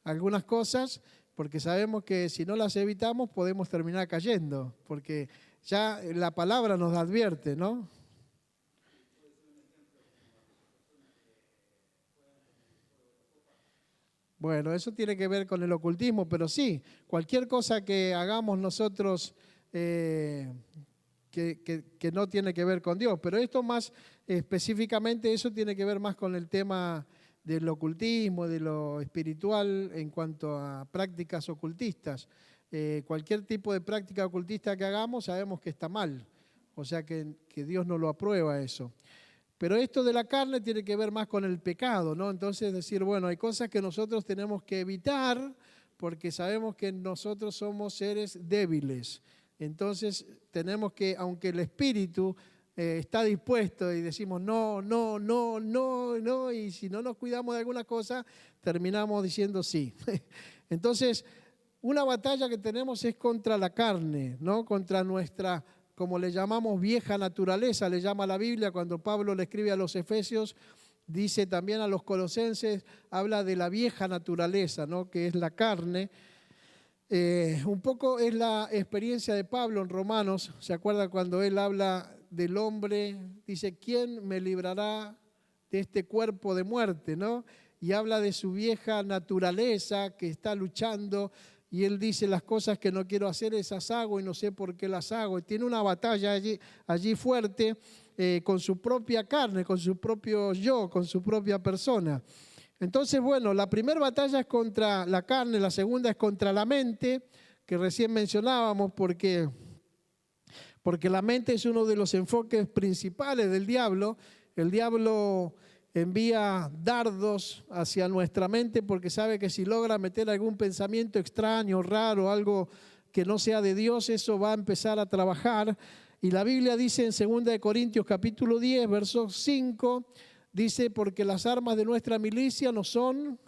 algunas cosas, porque sabemos que si no las evitamos podemos terminar cayendo, porque ya la palabra nos advierte, ¿no? Bueno, eso tiene que ver con el ocultismo, pero sí, cualquier cosa que hagamos nosotros que no tiene que ver con Dios, pero esto más específicamente, eso tiene que ver más con el tema del ocultismo, de lo espiritual en cuanto a prácticas ocultistas. Cualquier tipo de práctica ocultista que hagamos sabemos que está mal, o sea que Dios no lo aprueba eso. Pero esto de la carne tiene que ver más con el pecado, ¿no? Entonces decir, bueno, hay cosas que nosotros tenemos que evitar porque sabemos que nosotros somos seres débiles. Entonces tenemos que, aunque el espíritu está dispuesto y decimos no, no, no, no, no, y si no nos cuidamos de alguna cosa, terminamos diciendo sí. Entonces, una batalla que tenemos es contra la carne, ¿no? Contra nuestra, como le llamamos, vieja naturaleza, le llama la Biblia, cuando Pablo le escribe a los Efesios, dice también a los Colosenses, habla de la vieja naturaleza, ¿no? Que es la carne. Un poco es la experiencia de Pablo en Romanos, ¿se acuerda cuando él habla del hombre? Dice, ¿quién me librará de este cuerpo de muerte, ¿no? Y habla de su vieja naturaleza que está luchando. Y él dice, las cosas que no quiero hacer, esas hago y no sé por qué las hago. Y tiene una batalla allí fuerte con su propia carne, con su propio yo, con su propia persona. Entonces, bueno, la primera batalla es contra la carne, la segunda es contra la mente, que recién mencionábamos, porque la mente es uno de los enfoques principales del diablo. El diablo envía dardos hacia nuestra mente porque sabe que si logra meter algún pensamiento extraño, raro, algo que no sea de Dios, eso va a empezar a trabajar. Y la Biblia dice en 2 Corintios capítulo 10, verso 5, dice, porque las armas de nuestra milicia no son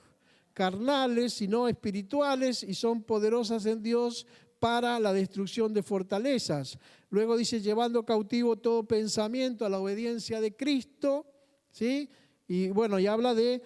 carnales, sino espirituales y son poderosas en Dios para la destrucción de fortalezas. Luego dice, llevando cautivo todo pensamiento a la obediencia de Cristo, ¿sí? Y bueno, y habla de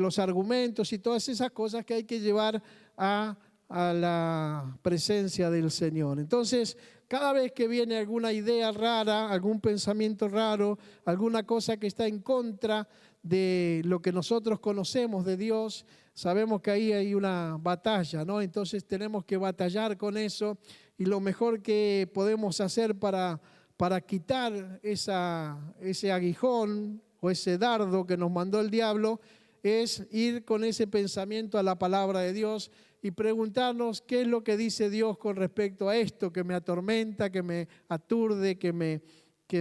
los argumentos y todas esas cosas que hay que llevar a la presencia del Señor. Entonces, cada vez que viene alguna idea rara, algún pensamiento raro, alguna cosa que está en contra de lo que nosotros conocemos de Dios, sabemos que ahí hay una batalla, ¿no? Entonces tenemos que batallar con eso y lo mejor que podemos hacer para quitar ese aguijón o ese dardo que nos mandó el diablo es ir con ese pensamiento a la palabra de Dios y preguntarnos qué es lo que dice Dios con respecto a esto que me atormenta, que me aturde, que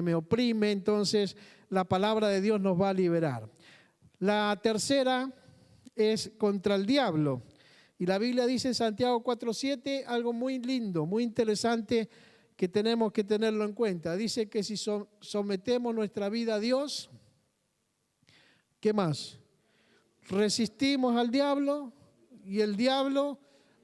me oprime. Entonces la palabra de Dios nos va a liberar. La tercera es contra el diablo. Y la Biblia dice en Santiago 4:7 algo muy lindo, muy interesante, que tenemos que tenerlo en cuenta. Dice que si sometemos nuestra vida a Dios, ¿qué más? Resistimos al diablo y el diablo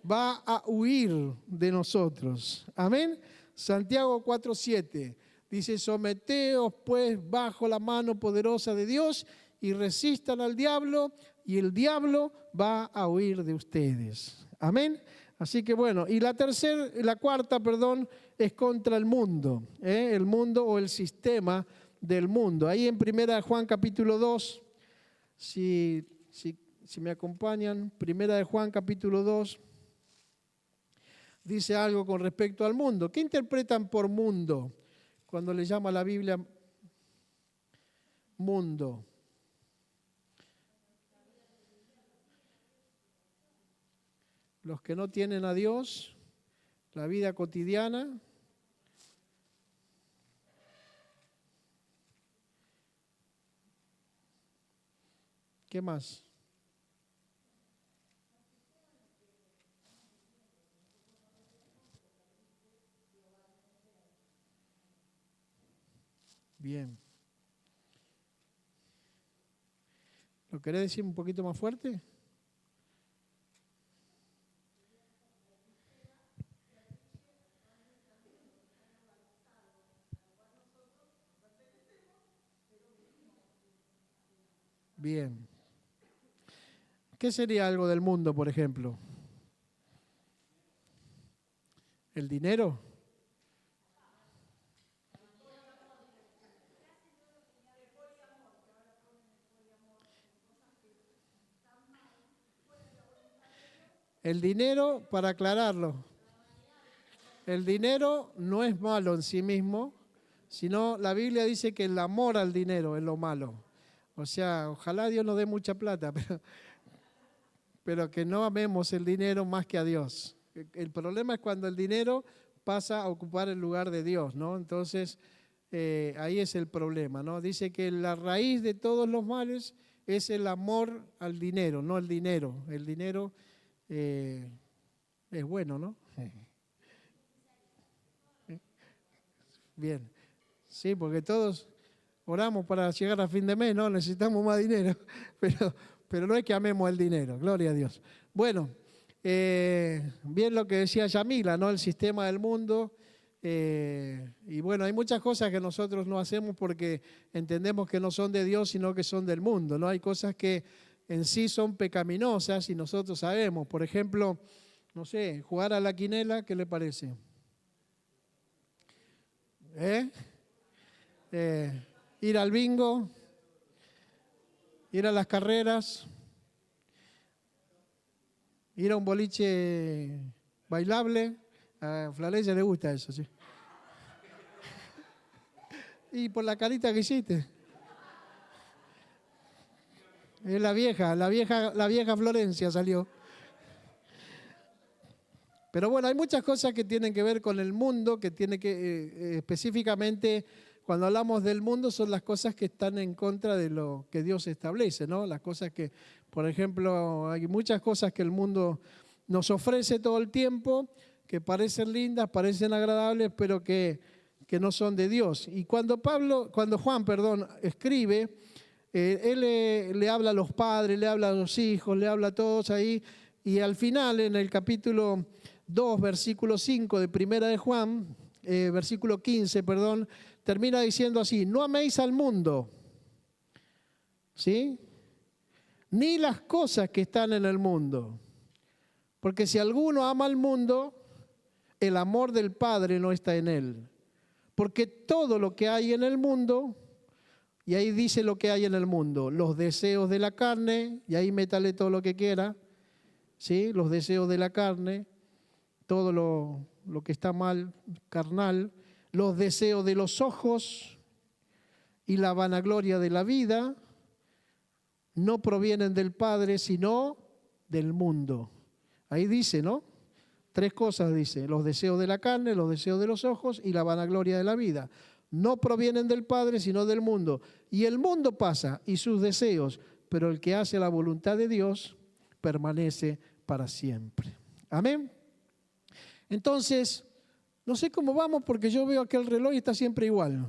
va a huir de nosotros. Amén. Santiago 4:7 dice: someteos pues bajo la mano poderosa de Dios y resistan al diablo y el diablo va a huir de ustedes. Amén. Así que bueno, y la cuarta, es contra el mundo, el mundo o el sistema del mundo. Ahí en 1 Juan capítulo 2, si me acompañan, 1 Juan capítulo 2, dice algo con respecto al mundo. ¿Qué interpretan por mundo cuando le llama la Biblia mundo? Los que no tienen a Dios, la vida cotidiana. ¿Qué más? Bien. ¿Lo querés decir un poquito más fuerte? Bien. ¿Qué sería algo del mundo, por ejemplo? ¿El dinero? El dinero, para aclararlo, el dinero no es malo en sí mismo, sino la Biblia dice que el amor al dinero es lo malo. O sea, ojalá Dios nos dé mucha plata, pero que no amemos el dinero más que a Dios. El problema es cuando el dinero pasa a ocupar el lugar de Dios, ¿no? Entonces, ahí es el problema, ¿no? Dice que la raíz de todos los males es el amor al dinero, no el dinero. El dinero es bueno, ¿no? Bien. Sí, porque todos oramos para llegar a fin de mes, ¿no? Necesitamos más dinero, pero no es que amemos el dinero, gloria a Dios. Bueno, bien lo que decía Yamila, ¿no? El sistema del mundo. Y bueno, hay muchas cosas que nosotros no hacemos porque entendemos que no son de Dios, sino que son del mundo, ¿no? Hay cosas que en sí son pecaminosas y nosotros sabemos. Por ejemplo, no sé, jugar a la quinela, ¿qué le parece? ¿Eh? Ir al bingo, ir a las carreras, ir a un boliche bailable. A Flalencia le gusta eso, sí. Y por la carita que hiciste. Es la vieja Florencia salió. Pero bueno, hay muchas cosas que tienen que ver con el mundo, que tiene que específicamente cuando hablamos del mundo son las cosas que están en contra de lo que Dios establece, ¿no? Las cosas que, por ejemplo, hay muchas cosas que el mundo nos ofrece todo el tiempo, que parecen lindas, parecen agradables, pero que no son de Dios. Y cuando Juan escribe, él le habla a los padres, le habla a los hijos, le habla a todos ahí, y al final, en el capítulo 2, versículo 5 de Primera de Juan, versículo 15, termina diciendo así: no améis al mundo, ¿sí? Ni las cosas que están en el mundo. Porque si alguno ama al mundo, el amor del Padre no está en él. Porque todo lo que hay en el mundo, y ahí dice lo que hay en el mundo, los deseos de la carne, y ahí métale todo lo que quiera, ¿sí? Los deseos de la carne, todo lo que está mal, carnal, los deseos de los ojos y la vanagloria de la vida, no provienen del Padre, sino del mundo. Ahí dice, ¿no? 3 cosas dice: los deseos de la carne, los deseos de los ojos y la vanagloria de la vida. No provienen del Padre, sino del mundo. Y el mundo pasa y sus deseos, pero el que hace la voluntad de Dios permanece para siempre. Amén. Entonces, no sé cómo vamos porque yo veo que el reloj está siempre igual.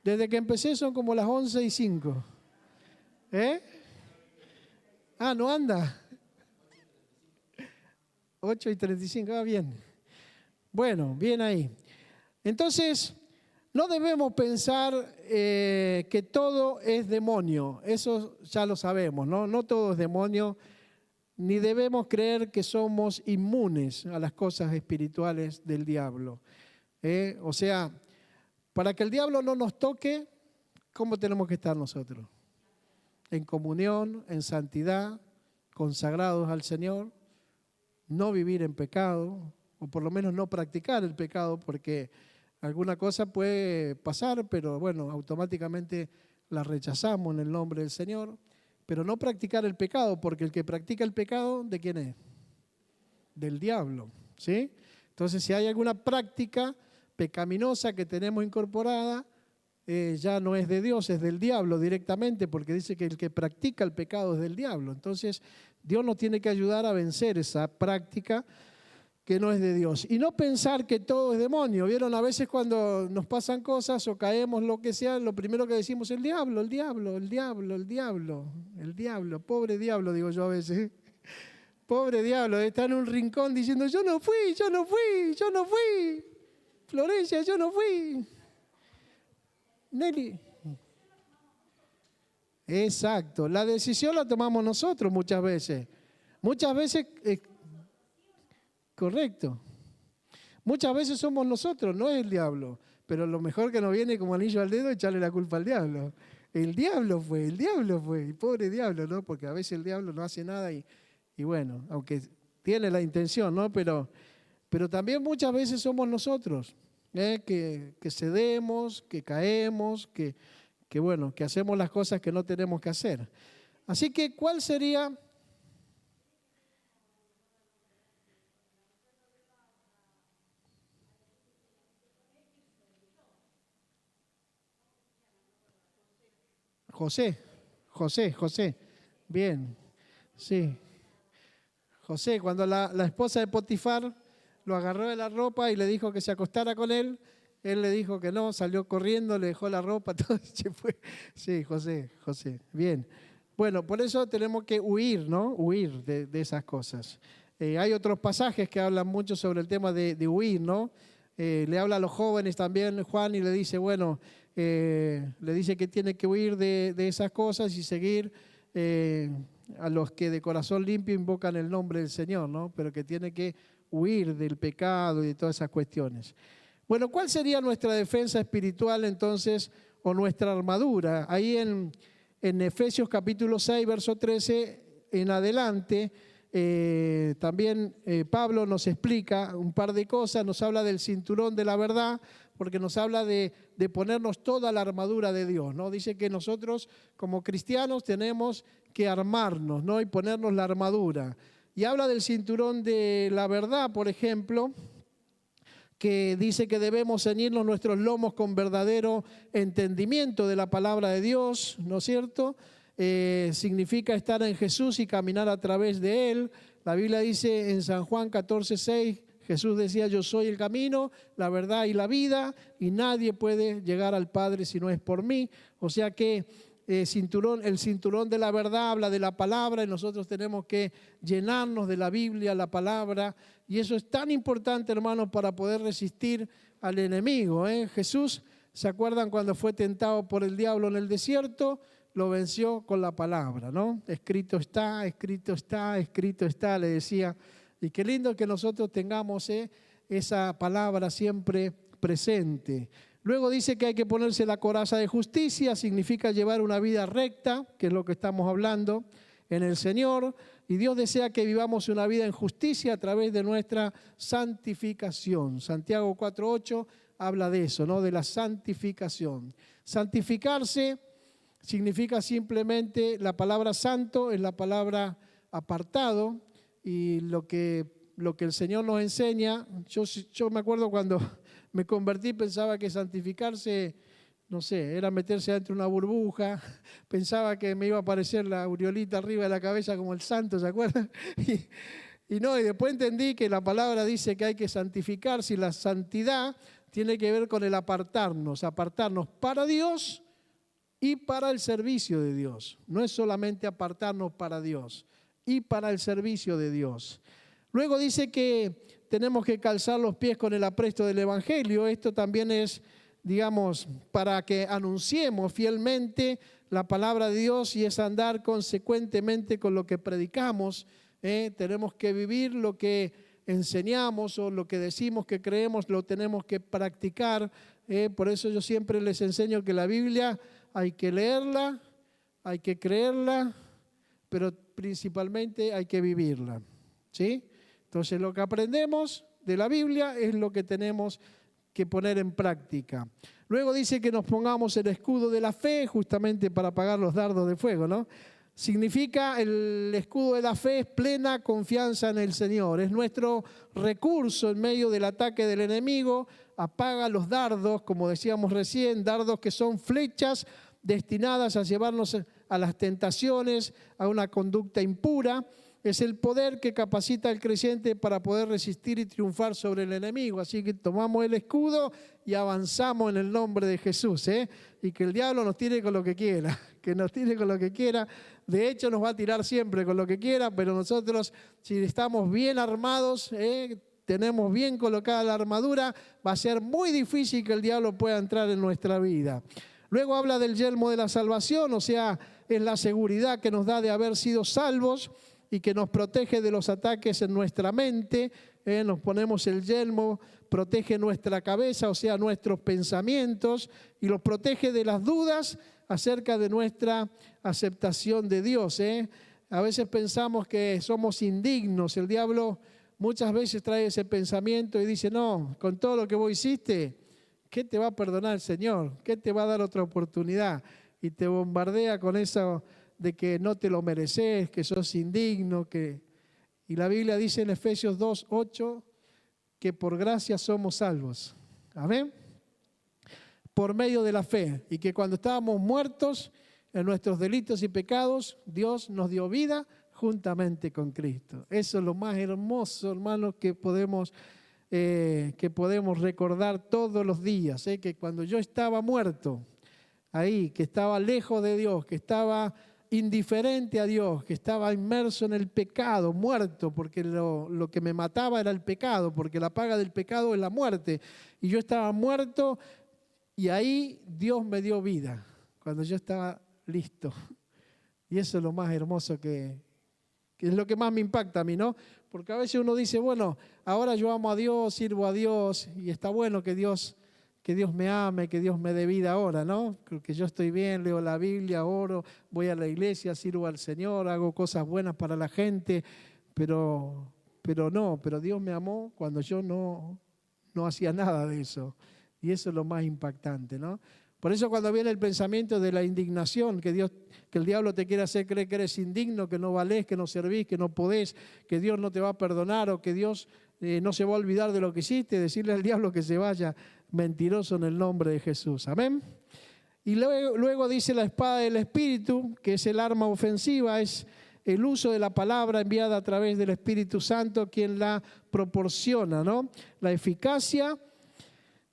Desde que empecé son como las 11:05. ¿Eh? Ah, ¿no anda? 8:35, bien. Bueno, bien ahí. Entonces, no debemos pensar que todo es demonio. Eso ya lo sabemos, ¿no? No todo es demonio. Ni debemos creer que somos inmunes a las cosas espirituales del diablo. O sea, para que el diablo no nos toque, ¿cómo tenemos que estar nosotros? En comunión, en santidad, consagrados al Señor, no vivir en pecado, o por lo menos no practicar el pecado, porque alguna cosa puede pasar, pero bueno, automáticamente la rechazamos en el nombre del Señor. Pero no practicar el pecado, porque el que practica el pecado, ¿de quién es? Del diablo, ¿sí? Entonces, si hay alguna práctica pecaminosa que tenemos incorporada, ya no es de Dios, es del diablo directamente, porque dice que el que practica el pecado es del diablo. Entonces, Dios nos tiene que ayudar a vencer esa práctica que no es de Dios. Y no pensar que todo es demonio. ¿Vieron? A veces cuando nos pasan cosas o caemos, lo que sea, lo primero que decimos es el diablo, el diablo, el diablo, el diablo, el diablo. Pobre diablo, digo yo a veces. Pobre diablo, está en un rincón diciendo, yo no fui, yo no fui, yo no fui. Florencia, yo no fui. Nelly. Exacto, la decisión la tomamos nosotros muchas veces. Muchas veces, correcto. Muchas veces somos nosotros, no es el diablo. Pero lo mejor que nos viene como anillo al dedo es echarle la culpa al diablo. El diablo fue, y pobre diablo, ¿no? Porque a veces el diablo no hace nada y bueno, aunque tiene la intención, ¿no? Pero también muchas veces somos nosotros, que cedemos, que caemos, que bueno, que hacemos las cosas que no tenemos que hacer. Así que, ¿cuál sería? José. Bien, sí. José, cuando la esposa de Potifar lo agarró de la ropa y le dijo que se acostara con él, él le dijo que no, salió corriendo, le dejó la ropa, todo y se fue. Sí, José, bien. Bueno, por eso tenemos que huir, ¿no? Huir de esas cosas. Hay otros pasajes que hablan mucho sobre el tema de huir, ¿no? Le habla a los jóvenes también Juan y le dice, bueno, le dice que tiene que huir de esas cosas y seguir a los que de corazón limpio invocan el nombre del Señor, ¿no? Pero que tiene que huir del pecado y de todas esas cuestiones. Bueno, ¿cuál sería nuestra defensa espiritual entonces o nuestra armadura? Ahí en Efesios capítulo 6, verso 13 en adelante, también Pablo nos explica un par de cosas, nos habla del cinturón de la verdad, porque nos habla de ponernos toda la armadura de Dios, ¿no? Dice que nosotros como cristianos tenemos que armarnos, ¿no? Y ponernos la armadura. Y habla del cinturón de la verdad, por ejemplo, que dice que debemos ceñirnos nuestros lomos con verdadero entendimiento de la palabra de Dios, ¿no es cierto? Significa estar en Jesús y caminar a través de Él. La Biblia dice en San Juan 14:6, Jesús decía, yo soy el camino, la verdad y la vida, y nadie puede llegar al Padre si no es por mí. O sea que el cinturón de la verdad habla de la palabra y nosotros tenemos que llenarnos de la Biblia, la palabra, y eso es tan importante, hermanos, para poder resistir al enemigo. Jesús, ¿se acuerdan cuando fue tentado por el diablo en el desierto? Lo venció con la palabra, ¿no? Escrito está, le decía. Y qué lindo que nosotros tengamos esa palabra siempre presente. Luego dice que hay que ponerse la coraza de justicia, significa llevar una vida recta, que es lo que estamos hablando, en el Señor. Y Dios desea que vivamos una vida en justicia a través de nuestra santificación. Santiago 4:8 habla de eso, ¿no? De la santificación. Santificarse significa simplemente, la palabra santo es la palabra apartado, y lo que el Señor nos enseña. Yo me acuerdo cuando me convertí, pensaba que santificarse, no sé, era meterse dentro de una burbuja, pensaba que me iba a aparecer la aureolita arriba de la cabeza como el santo, ¿se acuerdan? Y después entendí que la palabra dice que hay que santificarse y la santidad tiene que ver con el apartarnos para Dios y para el servicio de Dios. No es solamente apartarnos para Dios, y para el servicio de Dios. Luego dice que tenemos que calzar los pies con el apresto del Evangelio. Esto también es, digamos, para que anunciemos fielmente la palabra de Dios y es andar consecuentemente con lo que predicamos. Tenemos que vivir lo que enseñamos o lo que decimos que creemos, lo tenemos que practicar. Por eso yo siempre les enseño que la Biblia hay que leerla, hay que creerla, pero principalmente hay que vivirla, ¿sí? Entonces lo que aprendemos de la Biblia es lo que tenemos que poner en práctica. Luego dice que nos pongamos el escudo de la fe justamente para apagar los dardos de fuego, ¿no? Significa, el escudo de la fe es plena confianza en el Señor. Es nuestro recurso en medio del ataque del enemigo. Apaga los dardos, como decíamos recién, dardos que son flechas destinadas a llevarnos a las tentaciones, a una conducta impura. Es el poder que capacita al creyente para poder resistir y triunfar sobre el enemigo. Así que tomamos el escudo y avanzamos en el nombre de Jesús, y que el diablo nos tire con lo que quiera, que nos tire con lo que quiera. De hecho, nos va a tirar siempre con lo que quiera, pero nosotros, si estamos bien armados, tenemos bien colocada la armadura, va a ser muy difícil que el diablo pueda entrar en nuestra vida. Luego habla del yelmo de la salvación, o sea, es la seguridad que nos da de haber sido salvos y que nos protege de los ataques en nuestra mente. Nos ponemos el yelmo, protege nuestra cabeza, o sea, nuestros pensamientos, y los protege de las dudas acerca de nuestra aceptación de Dios. A veces pensamos que somos indignos. El diablo muchas veces trae ese pensamiento y dice, no, con todo lo que vos hiciste, ¿qué te va a perdonar el Señor? ¿Qué te va a dar otra oportunidad? Y te bombardea con eso de que no te lo mereces, que sos indigno. Y la Biblia dice en Efesios 2:8 que por gracia somos salvos. Amén. Por medio de la fe. Y que cuando estábamos muertos en nuestros delitos y pecados, Dios nos dio vida juntamente con Cristo. Eso es lo más hermoso, hermanos, que podemos recordar todos los días. Que cuando yo estaba muerto, ahí, que estaba lejos de Dios, que estaba indiferente a Dios, que estaba inmerso en el pecado, muerto, porque lo que me mataba era el pecado, porque la paga del pecado es la muerte. Y yo estaba muerto y ahí Dios me dio vida, cuando yo estaba listo. Y eso es lo más hermoso que es lo que más me impacta a mí, ¿no? Porque a veces uno dice, bueno, ahora yo amo a Dios, sirvo a Dios, y está bueno que Dios me ame, que Dios me dé vida ahora, ¿no? Que yo estoy bien, leo la Biblia, oro, voy a la iglesia, sirvo al Señor, hago cosas buenas para la gente, pero Dios me amó cuando yo no hacía nada de eso. Y eso es lo más impactante, ¿no? Por eso cuando viene el pensamiento de la indignación, que el diablo te quiere hacer creer que eres indigno, que no valés, que no servís, que no podés, que Dios no te va a perdonar o que Dios no se va a olvidar de lo que hiciste, decirle al diablo que se vaya, mentiroso, en el nombre de Jesús. Amén. Y luego dice la espada del Espíritu, que es el arma ofensiva, es el uso de la palabra enviada a través del Espíritu Santo, quien la proporciona, ¿no? La eficacia.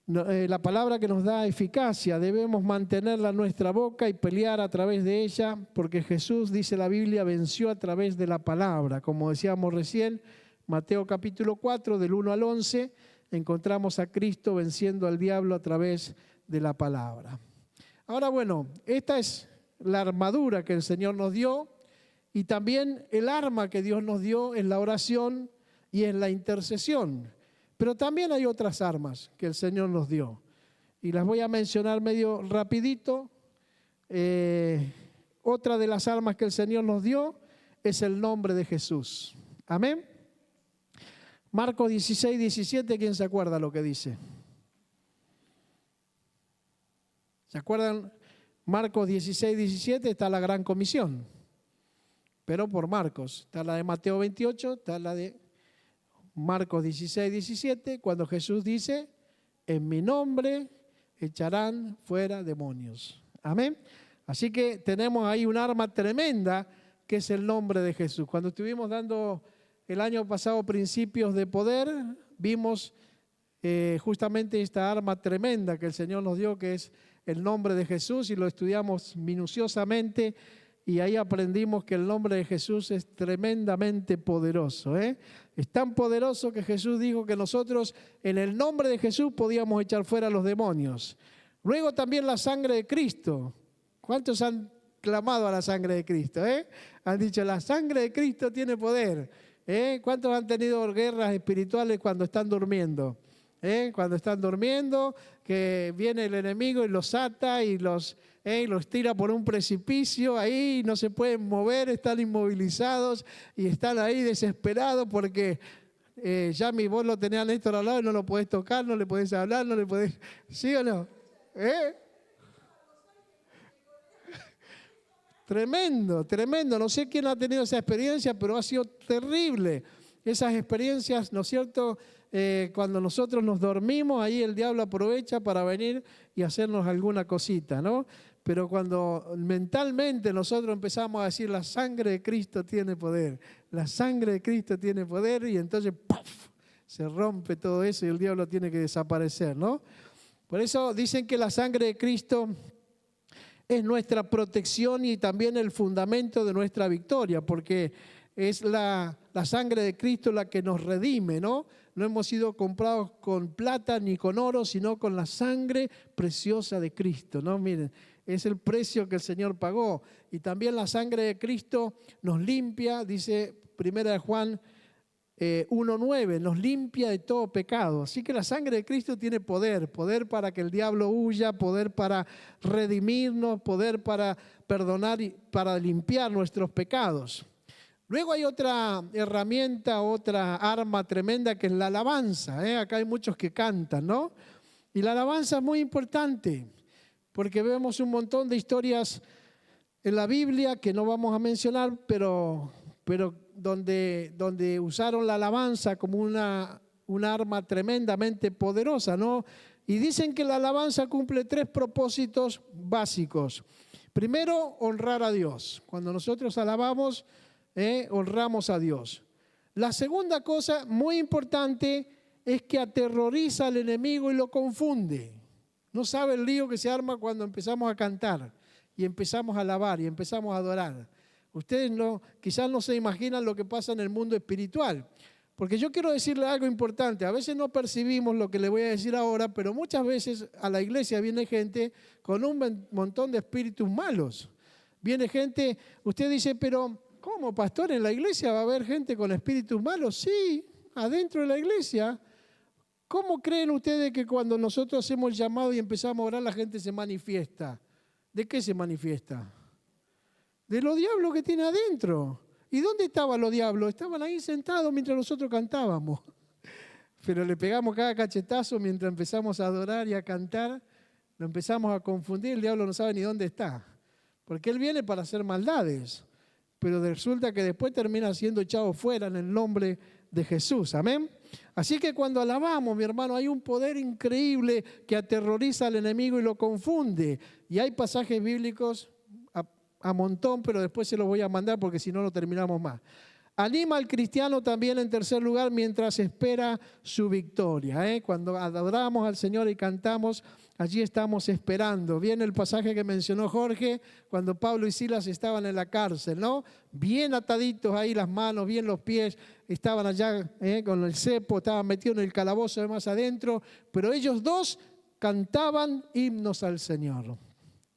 La palabra que nos da eficacia, debemos mantenerla en nuestra boca y pelear a través de ella, porque Jesús, dice la Biblia, venció a través de la palabra. Como decíamos recién, Mateo capítulo 4, del 1 al 11, encontramos a Cristo venciendo al diablo a través de la palabra. Ahora, bueno, esta es la armadura que el Señor nos dio, y también el arma que Dios nos dio es la oración y es la intercesión. Pero también hay otras armas que el Señor nos dio. Y las voy a mencionar medio rapidito. Otra de las armas que el Señor nos dio es el nombre de Jesús. Amén. Marcos 16:17, ¿quién se acuerda lo que dice? ¿Se acuerdan? Marcos 16:17 está la gran comisión. pero por Marcos. Está la de Mateo 28, está la de Marcos 16, 17, cuando Jesús dice, en mi nombre echarán fuera demonios. Amén. Así que tenemos ahí un arma tremenda que es el nombre de Jesús. Cuando estuvimos dando el año pasado principios de poder, vimos justamente esta arma tremenda que el Señor nos dio, que es el nombre de Jesús, y lo estudiamos minuciosamente, y ahí aprendimos que el nombre de Jesús es tremendamente poderoso. Es tan poderoso que Jesús dijo que nosotros en el nombre de Jesús podíamos echar fuera a los demonios. Luego también la sangre de Cristo. ¿Cuántos han clamado a la sangre de Cristo? Han dicho, la sangre de Cristo tiene poder. ¿Cuántos han tenido guerras espirituales cuando están durmiendo? Cuando están durmiendo, que viene el enemigo y los ata y los tira por un precipicio, ahí no se pueden mover, están inmovilizados y están ahí desesperados porque ya vos lo tenés a Néstor al lado y no lo podés tocar, no le podés hablar, no le podés... ¿Sí o no? Tremendo, tremendo. No sé quién ha tenido esa experiencia, pero ha sido terrible. Esas experiencias, ¿no es cierto? Cuando nosotros nos dormimos, ahí el diablo aprovecha para venir y hacernos alguna cosita, ¿no? Pero cuando mentalmente nosotros empezamos a decir, la sangre de Cristo tiene poder, la sangre de Cristo tiene poder, y entonces ¡puf!, se rompe todo eso y el diablo tiene que desaparecer, ¿no? Por eso dicen que la sangre de Cristo es nuestra protección y también el fundamento de nuestra victoria, porque es la sangre de Cristo la que nos redime, ¿no? No hemos sido comprados con plata ni con oro, sino con la sangre preciosa de Cristo, ¿no? Miren, es el precio que el Señor pagó. Y también la sangre de Cristo nos limpia, dice 1 Juan 1:9, nos limpia de todo pecado. Así que la sangre de Cristo tiene poder, poder para que el diablo huya, poder para redimirnos, poder para perdonar y para limpiar nuestros pecados. Luego hay otra herramienta, otra arma tremenda que es la alabanza. Acá hay muchos que cantan, ¿no? Y la alabanza es muy importante porque vemos un montón de historias en la Biblia que no vamos a mencionar, pero donde usaron la alabanza como una arma tremendamente poderosa, ¿no? Y dicen que la alabanza cumple 3 propósitos básicos. Primero, honrar a Dios. Cuando nosotros alabamos, honramos a Dios. La segunda cosa muy importante es que aterroriza al enemigo y lo confunde. No sabe el lío que se arma cuando empezamos a cantar y empezamos a alabar y empezamos a adorar. Ustedes quizás no se imaginan lo que pasa en el mundo espiritual. Porque yo quiero decirle algo importante. A veces no percibimos lo que le voy a decir ahora, pero muchas veces a la iglesia viene gente con un montón de espíritus malos. Viene gente, usted dice, pero ¿cómo, pastor? ¿En la iglesia va a haber gente con espíritus malos? Sí, adentro de la iglesia. ¿Cómo creen ustedes que cuando nosotros hacemos el llamado y empezamos a orar, la gente se manifiesta? ¿De qué se manifiesta? De los diablos que tiene adentro. ¿Y dónde estaban los diablos? Estaban ahí sentados mientras nosotros cantábamos. Pero le pegamos cada cachetazo mientras empezamos a adorar y a cantar. Lo empezamos a confundir, el diablo no sabe ni dónde está. Porque él viene para hacer maldades. Pero resulta que después termina siendo echado fuera en el nombre de Jesús. Amén. Así que cuando alabamos, mi hermano, hay un poder increíble que aterroriza al enemigo y lo confunde. Y hay pasajes bíblicos a montón, pero después se los voy a mandar porque si no, no terminamos más. Anima al cristiano también en tercer lugar mientras espera su victoria. Cuando adoramos al Señor y cantamos, allí estamos esperando. Viene el pasaje que mencionó Jorge, cuando Pablo y Silas estaban en la cárcel, ¿no? Bien ataditos ahí las manos, bien los pies, estaban allá con el cepo, estaban metidos en el calabozo de más adentro, pero ellos dos cantaban himnos al Señor.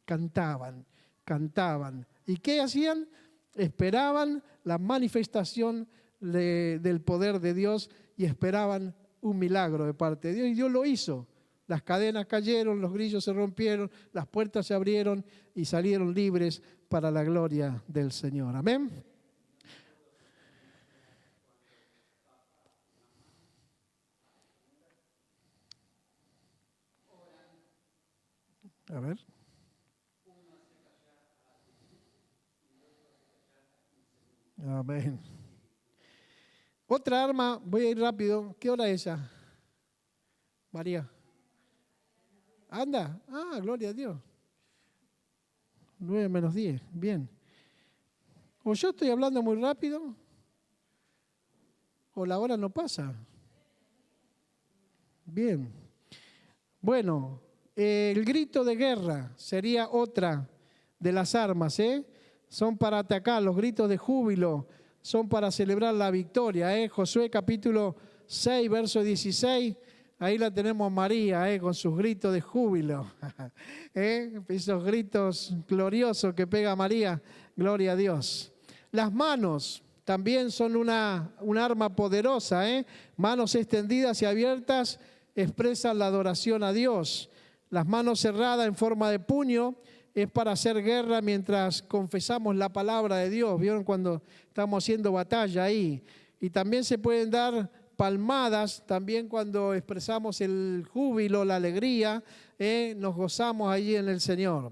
Cantaban. ¿Y qué hacían? Esperaban la manifestación del poder de Dios y esperaban un milagro de parte de Dios. Y Dios lo hizo. Las cadenas cayeron, los grillos se rompieron, las puertas se abrieron y salieron libres para la gloria del Señor. Amén. A ver. Amén. Otra arma, voy a ir rápido. ¿Qué hora es esa? María. ¿Anda? Ah, gloria a Dios. 9 menos 10, bien. O yo estoy hablando muy rápido, o la hora no pasa. Bien. Bueno, el grito de guerra sería otra de las armas, ¿eh? Son para atacar, los gritos de júbilo son para celebrar la victoria, ¿eh? Josué capítulo 6, verso 16, ahí la tenemos María, con sus gritos de júbilo, esos gritos gloriosos que pega María, gloria a Dios. Las manos también son una arma poderosa, manos extendidas y abiertas expresan la adoración a Dios. Las manos cerradas en forma de puño es para hacer guerra mientras confesamos la palabra de Dios. ¿Vieron cuando estamos haciendo batalla ahí? Y también se pueden dar palmadas, también cuando expresamos el júbilo, la alegría, nos gozamos allí en el Señor.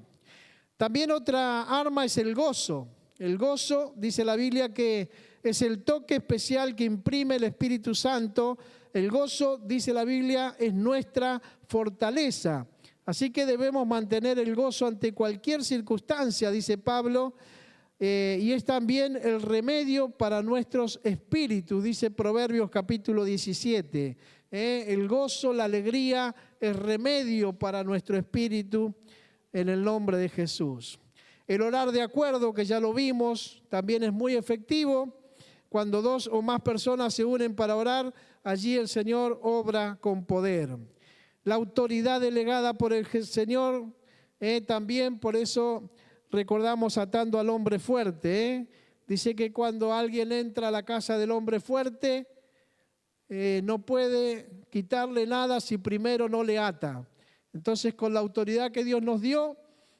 También otra arma es el gozo. El gozo, dice la Biblia, que es el toque especial que imprime el Espíritu Santo. El gozo, dice la Biblia, es nuestra fortaleza. Así que debemos mantener el gozo ante cualquier circunstancia, dice Pablo, y es también el remedio para nuestros espíritus, dice Proverbios capítulo 17. El gozo, la alegría, es remedio para nuestro espíritu en el nombre de Jesús. El orar de acuerdo, que ya lo vimos, también es muy efectivo. Cuando 2 o más personas se unen para orar, allí el Señor obra con poder. La autoridad delegada por el Señor, también por eso recordamos atando al hombre fuerte. Dice que cuando alguien entra a la casa del hombre fuerte, no puede quitarle nada si primero no le ata. Entonces, con la autoridad que Dios nos dio,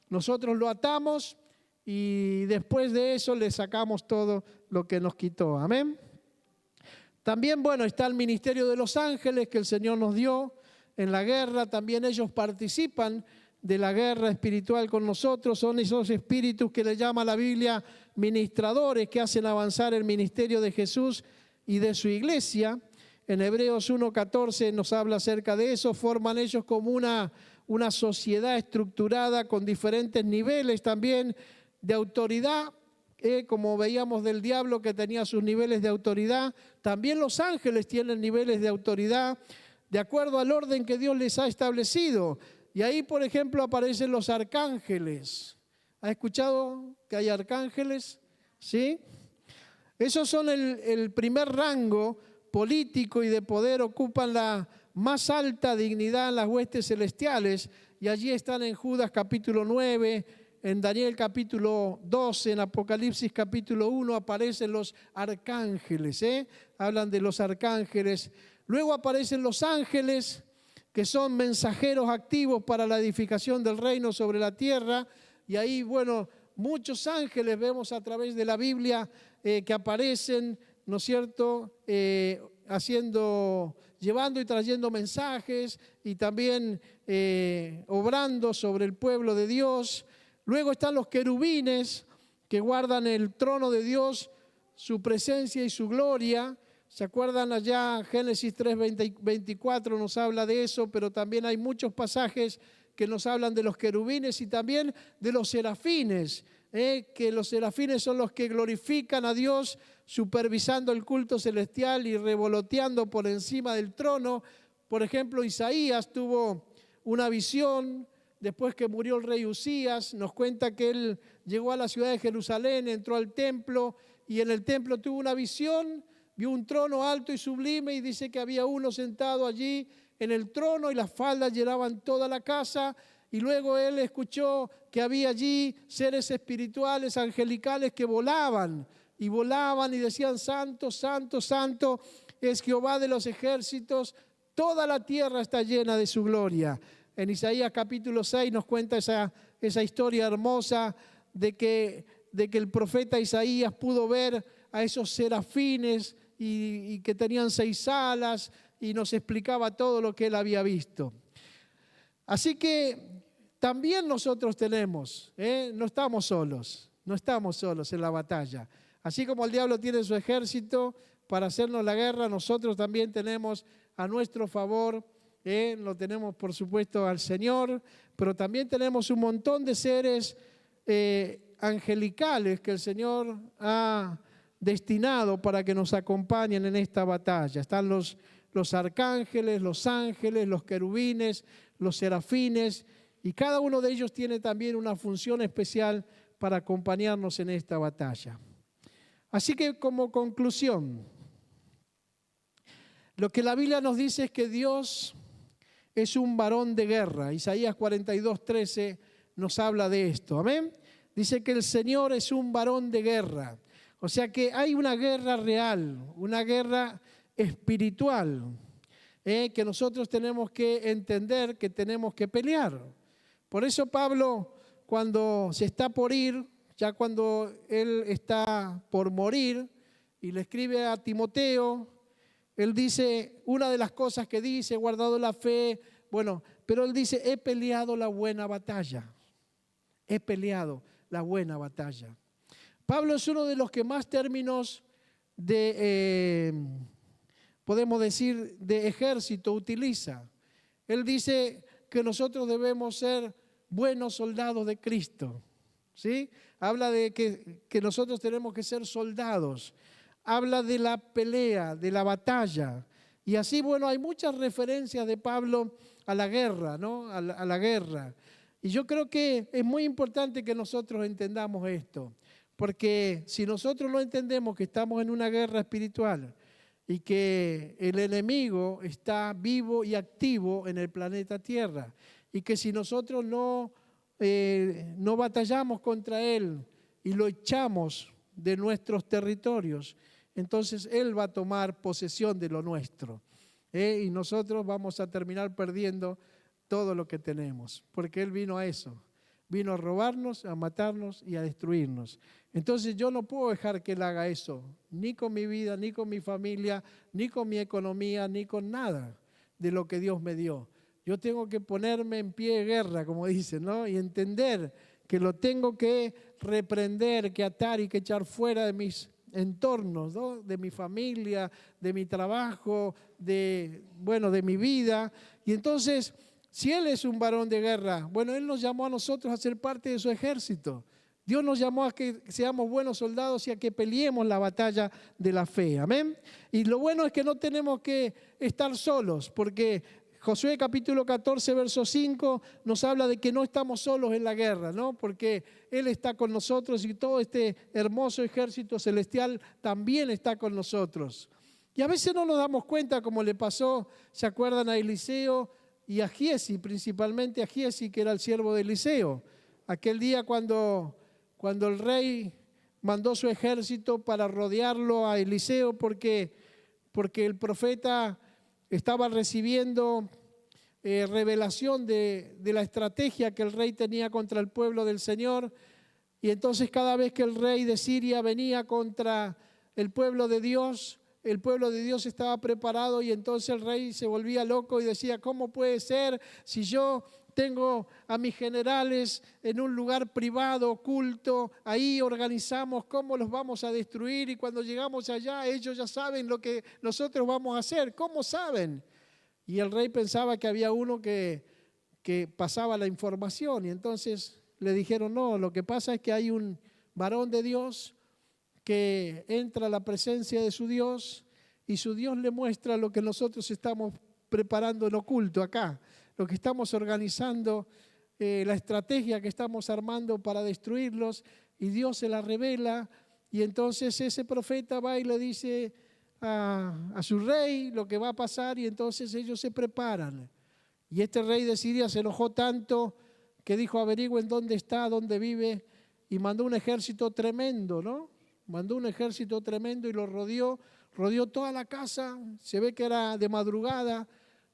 nosotros lo atamos y después de eso le sacamos todo lo que nos quitó. Amén. También, bueno, está el ministerio de los ángeles que el Señor nos dio en la guerra. También ellos participan de la guerra espiritual con nosotros. Son esos espíritus que le llama la Biblia ministradores, que hacen avanzar el ministerio de Jesús y de su iglesia. En Hebreos 1:14 nos habla acerca de eso. Forman ellos como una sociedad estructurada con diferentes niveles también de autoridad, como veíamos del diablo que tenía sus niveles de autoridad. También los ángeles tienen niveles de autoridad de acuerdo al orden que Dios les ha establecido. Y ahí, por ejemplo, aparecen los arcángeles. ¿Ha escuchado que hay arcángeles? ¿Sí? Esos son el primer rango político y de poder, ocupan la más alta dignidad en las huestes celestiales, y allí están en Judas capítulo 9, en Daniel capítulo 12, en Apocalipsis capítulo 1 aparecen los arcángeles, hablan de los arcángeles. Luego aparecen los ángeles, que son mensajeros activos para la edificación del reino sobre la tierra, y ahí, bueno, muchos ángeles vemos a través de la Biblia que aparecen, ¿no es cierto?, llevando y trayendo mensajes y también obrando sobre el pueblo de Dios. Luego están los querubines que guardan el trono de Dios, su presencia y su gloria. ¿Se acuerdan allá? Génesis 3:24 nos habla de eso, pero también hay muchos pasajes que nos hablan de los querubines y también de los serafines, que los serafines son los que glorifican a Dios, supervisando el culto celestial y revoloteando por encima del trono. Por ejemplo, Isaías tuvo una visión después que murió el rey Usías. Nos cuenta que él llegó a la ciudad de Jerusalén, entró al templo y en el templo tuvo una visión, vio un trono alto y sublime y dice que había uno sentado allí en el trono y las faldas llenaban toda la casa. Y luego él escuchó que había allí seres espirituales, angelicales que volaban y decían: Santo, Santo, Santo es Jehová de los ejércitos, toda la tierra está llena de su gloria. En Isaías capítulo 6 nos cuenta esa historia hermosa de que el profeta Isaías pudo ver a esos serafines y que tenían 6 alas y nos explicaba todo lo que él había visto. Así que también nosotros tenemos, no estamos solos en la batalla. Así como el diablo tiene su ejército para hacernos la guerra, nosotros también tenemos a nuestro favor, lo tenemos por supuesto al Señor, pero también tenemos un montón de seres angelicales que el Señor ha destinado para que nos acompañen en esta batalla. Están los arcángeles, los ángeles, los querubines, los serafines, y cada uno de ellos tiene también una función especial para acompañarnos en esta batalla. Así que como conclusión, lo que la Biblia nos dice es que Dios es un varón de guerra. Isaías 42:13 nos habla de esto, amén. Dice que el Señor es un varón de guerra. O sea que hay una guerra real, una guerra espiritual, que nosotros tenemos que entender que tenemos que pelear. Por eso Pablo, cuando se está por ir, ya cuando él está por morir, y le escribe a Timoteo, él dice, una de las cosas que dice, he guardado la fe, bueno, pero él dice, he peleado la buena batalla. He peleado la buena batalla. Pablo es uno de los que más términos podemos decir, de ejército utiliza. Él dice que nosotros debemos ser buenos soldados de Cristo, ¿sí? Habla de que nosotros tenemos que ser soldados. Habla de la pelea, de la batalla. Y así, bueno, hay muchas referencias de Pablo a la guerra, ¿no? A la guerra. Y yo creo que es muy importante que nosotros entendamos esto. Porque si nosotros no entendemos que estamos en una guerra espiritual y que el enemigo está vivo y activo en el planeta Tierra, y que si nosotros no batallamos contra él y lo echamos de nuestros territorios, entonces él va a tomar posesión de lo nuestro, y nosotros vamos a terminar perdiendo todo lo que tenemos, porque él vino a eso. Vino a robarnos, a matarnos y a destruirnos. Entonces yo no puedo dejar que él haga eso, ni con mi vida, ni con mi familia, ni con mi economía, ni con nada de lo que Dios me dio. Yo tengo que ponerme en pie de guerra, como dicen, ¿no? Y entender que lo tengo que reprender, que atar y que echar fuera de mis entornos, ¿no? De mi familia, de mi trabajo, de mi vida. Y entonces, si Él es un varón de guerra, bueno, Él nos llamó a nosotros a ser parte de su ejército. Dios nos llamó a que seamos buenos soldados y a que peleemos la batalla de la fe. Amén. Y lo bueno es que no tenemos que estar solos, porque Josué capítulo 14, verso 5 nos habla de que no estamos solos en la guerra, ¿no? Porque Él está con nosotros y todo este hermoso ejército celestial también está con nosotros. Y a veces no nos damos cuenta, como le pasó, ¿se acuerdan a Eliseo? Y a Giesi, principalmente a Giesi, que era el siervo de Eliseo. Aquel día cuando el rey mandó su ejército para rodearlo a Eliseo porque el profeta estaba recibiendo revelación de la estrategia que el rey tenía contra el pueblo del Señor. Y entonces cada vez que el rey de Siria venía contra el pueblo de Dios estaba preparado, y entonces el rey se volvía loco y decía, ¿cómo puede ser si yo tengo a mis generales en un lugar privado, oculto, ahí organizamos cómo los vamos a destruir y cuando llegamos allá ellos ya saben lo que nosotros vamos a hacer? ¿Cómo saben? Y el rey pensaba que había uno que pasaba la información, y entonces le dijeron, no, lo que pasa es que hay un varón de Dios que entra a la presencia de su Dios y su Dios le muestra lo que nosotros estamos preparando en oculto acá, lo que estamos organizando, la estrategia que estamos armando para destruirlos, y Dios se la revela. Y entonces ese profeta va y le dice a su rey lo que va a pasar, y entonces ellos se preparan. Y este rey de Siria se enojó tanto que dijo, averigüen dónde está, dónde vive, y mandó un ejército tremendo, ¿no? Mandó un ejército tremendo y lo rodeó toda la casa. Se ve que era de madrugada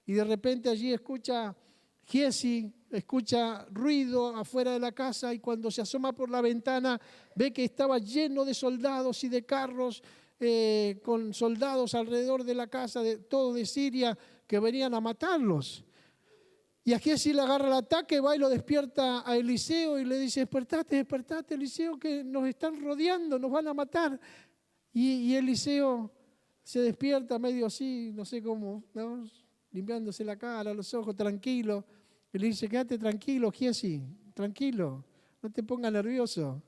y de repente allí escucha Giesi, escucha ruido afuera de la casa, y cuando se asoma por la ventana ve que estaba lleno de soldados y de carros con soldados alrededor de la casa, de todo de Siria, que venían a matarlos. Y Giezi le agarra el ataque, va y lo despierta a Eliseo y le dice, despertate, despertate, Eliseo, que nos están rodeando, nos van a matar. Y Eliseo se despierta medio así, no sé cómo, ¿no? Limpiándose la cara, los ojos, tranquilo. Y le dice, quédate tranquilo, Giezi, tranquilo, no te pongas nervioso,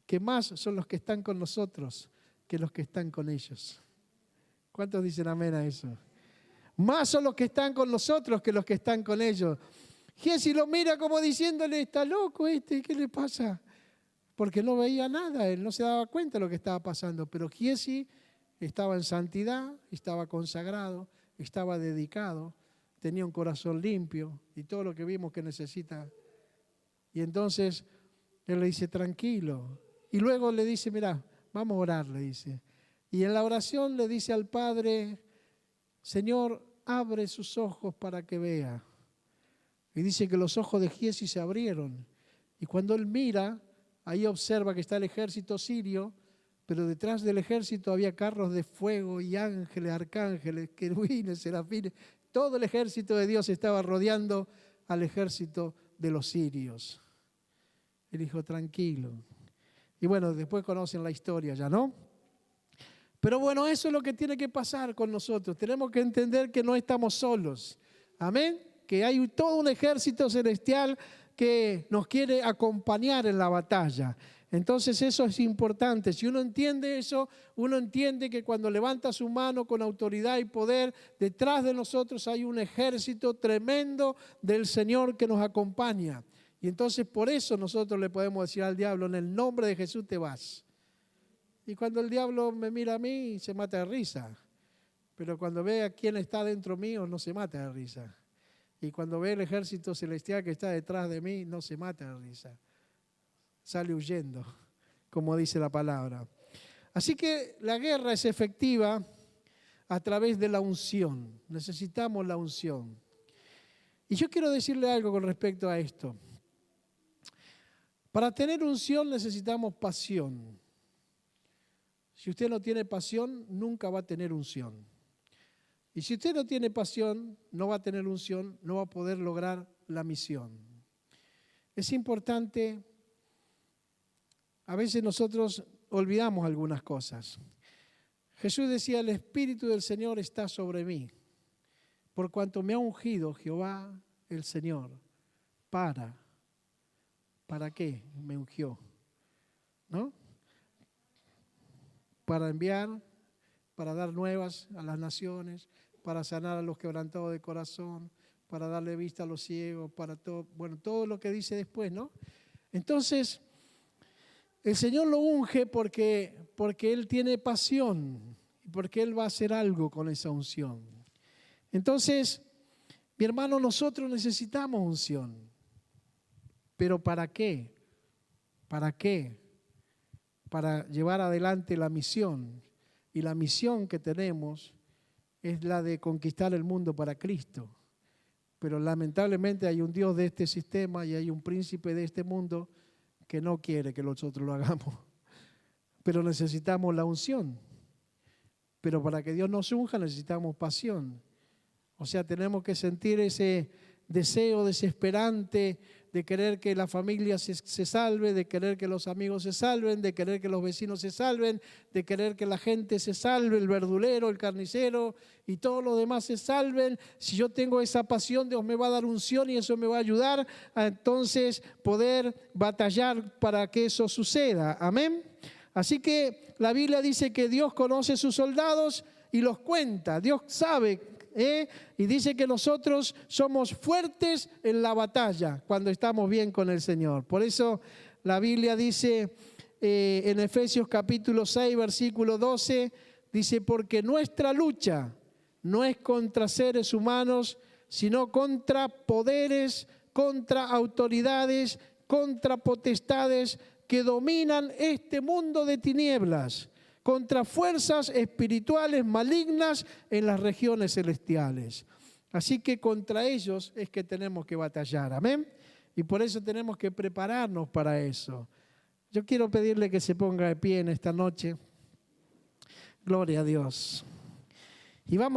que más son los que están con nosotros que los que están con ellos. ¿Cuántos dicen amén a eso? Más son los que están con nosotros que los que están con ellos. Giezi lo mira como diciéndole, está loco este, ¿qué le pasa? Porque no veía nada, él no se daba cuenta de lo que estaba pasando. Pero Giezi estaba en santidad, estaba consagrado, estaba dedicado, tenía un corazón limpio y todo lo que vimos que necesita. Y entonces él le dice, tranquilo. Y luego le dice, mira, vamos a orar, le dice. Y en la oración le dice al Padre, Señor, abre sus ojos para que vea. Y dice que los ojos de Giezi se abrieron. Y cuando él mira, ahí observa que está el ejército sirio, pero detrás del ejército había carros de fuego y ángeles, arcángeles, querubines, serafines. Todo el ejército de Dios estaba rodeando al ejército de los sirios. Él dijo, tranquilo. Y bueno, después conocen la historia ya, ¿no? Pero bueno, eso es lo que tiene que pasar con nosotros. Tenemos que entender que no estamos solos. Amén. Que hay todo un ejército celestial que nos quiere acompañar en la batalla. Entonces eso es importante. Si uno entiende eso, uno entiende que cuando levanta su mano con autoridad y poder, detrás de nosotros hay un ejército tremendo del Señor que nos acompaña. Y entonces por eso nosotros le podemos decir al diablo, en el nombre de Jesús te vas. Y cuando el diablo me mira a mí, se mata de risa. Pero cuando ve a quién está dentro mío, no se mata de risa. Y cuando ve el ejército celestial que está detrás de mí, no se mata de risa. Sale huyendo, como dice la palabra. Así que la guerra es efectiva a través de la unción. Necesitamos la unción. Y yo quiero decirle algo con respecto a esto. Para tener unción necesitamos pasión. Si usted no tiene pasión, nunca va a tener unción. Y si usted no tiene pasión, no va a tener unción, no va a poder lograr la misión. Es importante, a veces nosotros olvidamos algunas cosas. Jesús decía, el Espíritu del Señor está sobre mí, por cuanto me ha ungido Jehová el Señor. ¿Para qué me ungió? ¿No? Para enviar, para dar nuevas a las naciones, para sanar a los quebrantados de corazón, para darle vista a los ciegos, para todo, bueno, todo lo que dice después, ¿no? Entonces, el Señor lo unge porque Él tiene pasión y porque Él va a hacer algo con esa unción. Entonces, mi hermano, nosotros necesitamos unción. ¿Pero para qué? ¿Para qué? Para llevar adelante la misión. Y la misión que tenemos es la de conquistar el mundo para Cristo. Pero lamentablemente hay un Dios de este sistema y hay un príncipe de este mundo que no quiere que nosotros lo hagamos. Pero necesitamos la unción. Pero para que Dios nos unja necesitamos pasión. O sea, tenemos que sentir ese deseo desesperante de querer que la familia se salve, de querer que los amigos se salven, de querer que los vecinos se salven, de querer que la gente se salve, el verdulero, el carnicero y todos los demás se salven. Si yo tengo esa pasión, Dios me va a dar unción y eso me va a ayudar a entonces poder batallar para que eso suceda. Amén. Así que la Biblia dice que Dios conoce sus soldados y los cuenta. Dios sabe. Y dice que nosotros somos fuertes en la batalla cuando estamos bien con el Señor. Por eso la Biblia dice en Efesios capítulo 6, versículo 12, dice, porque nuestra lucha no es contra seres humanos, sino contra poderes, contra autoridades, contra potestades que dominan este mundo de tinieblas, contra fuerzas espirituales malignas en las regiones celestiales. Así que contra ellos es que tenemos que batallar, amén. Y por eso tenemos que prepararnos para eso. Yo quiero pedirle que se ponga de pie en esta noche. Gloria a Dios. Y vamos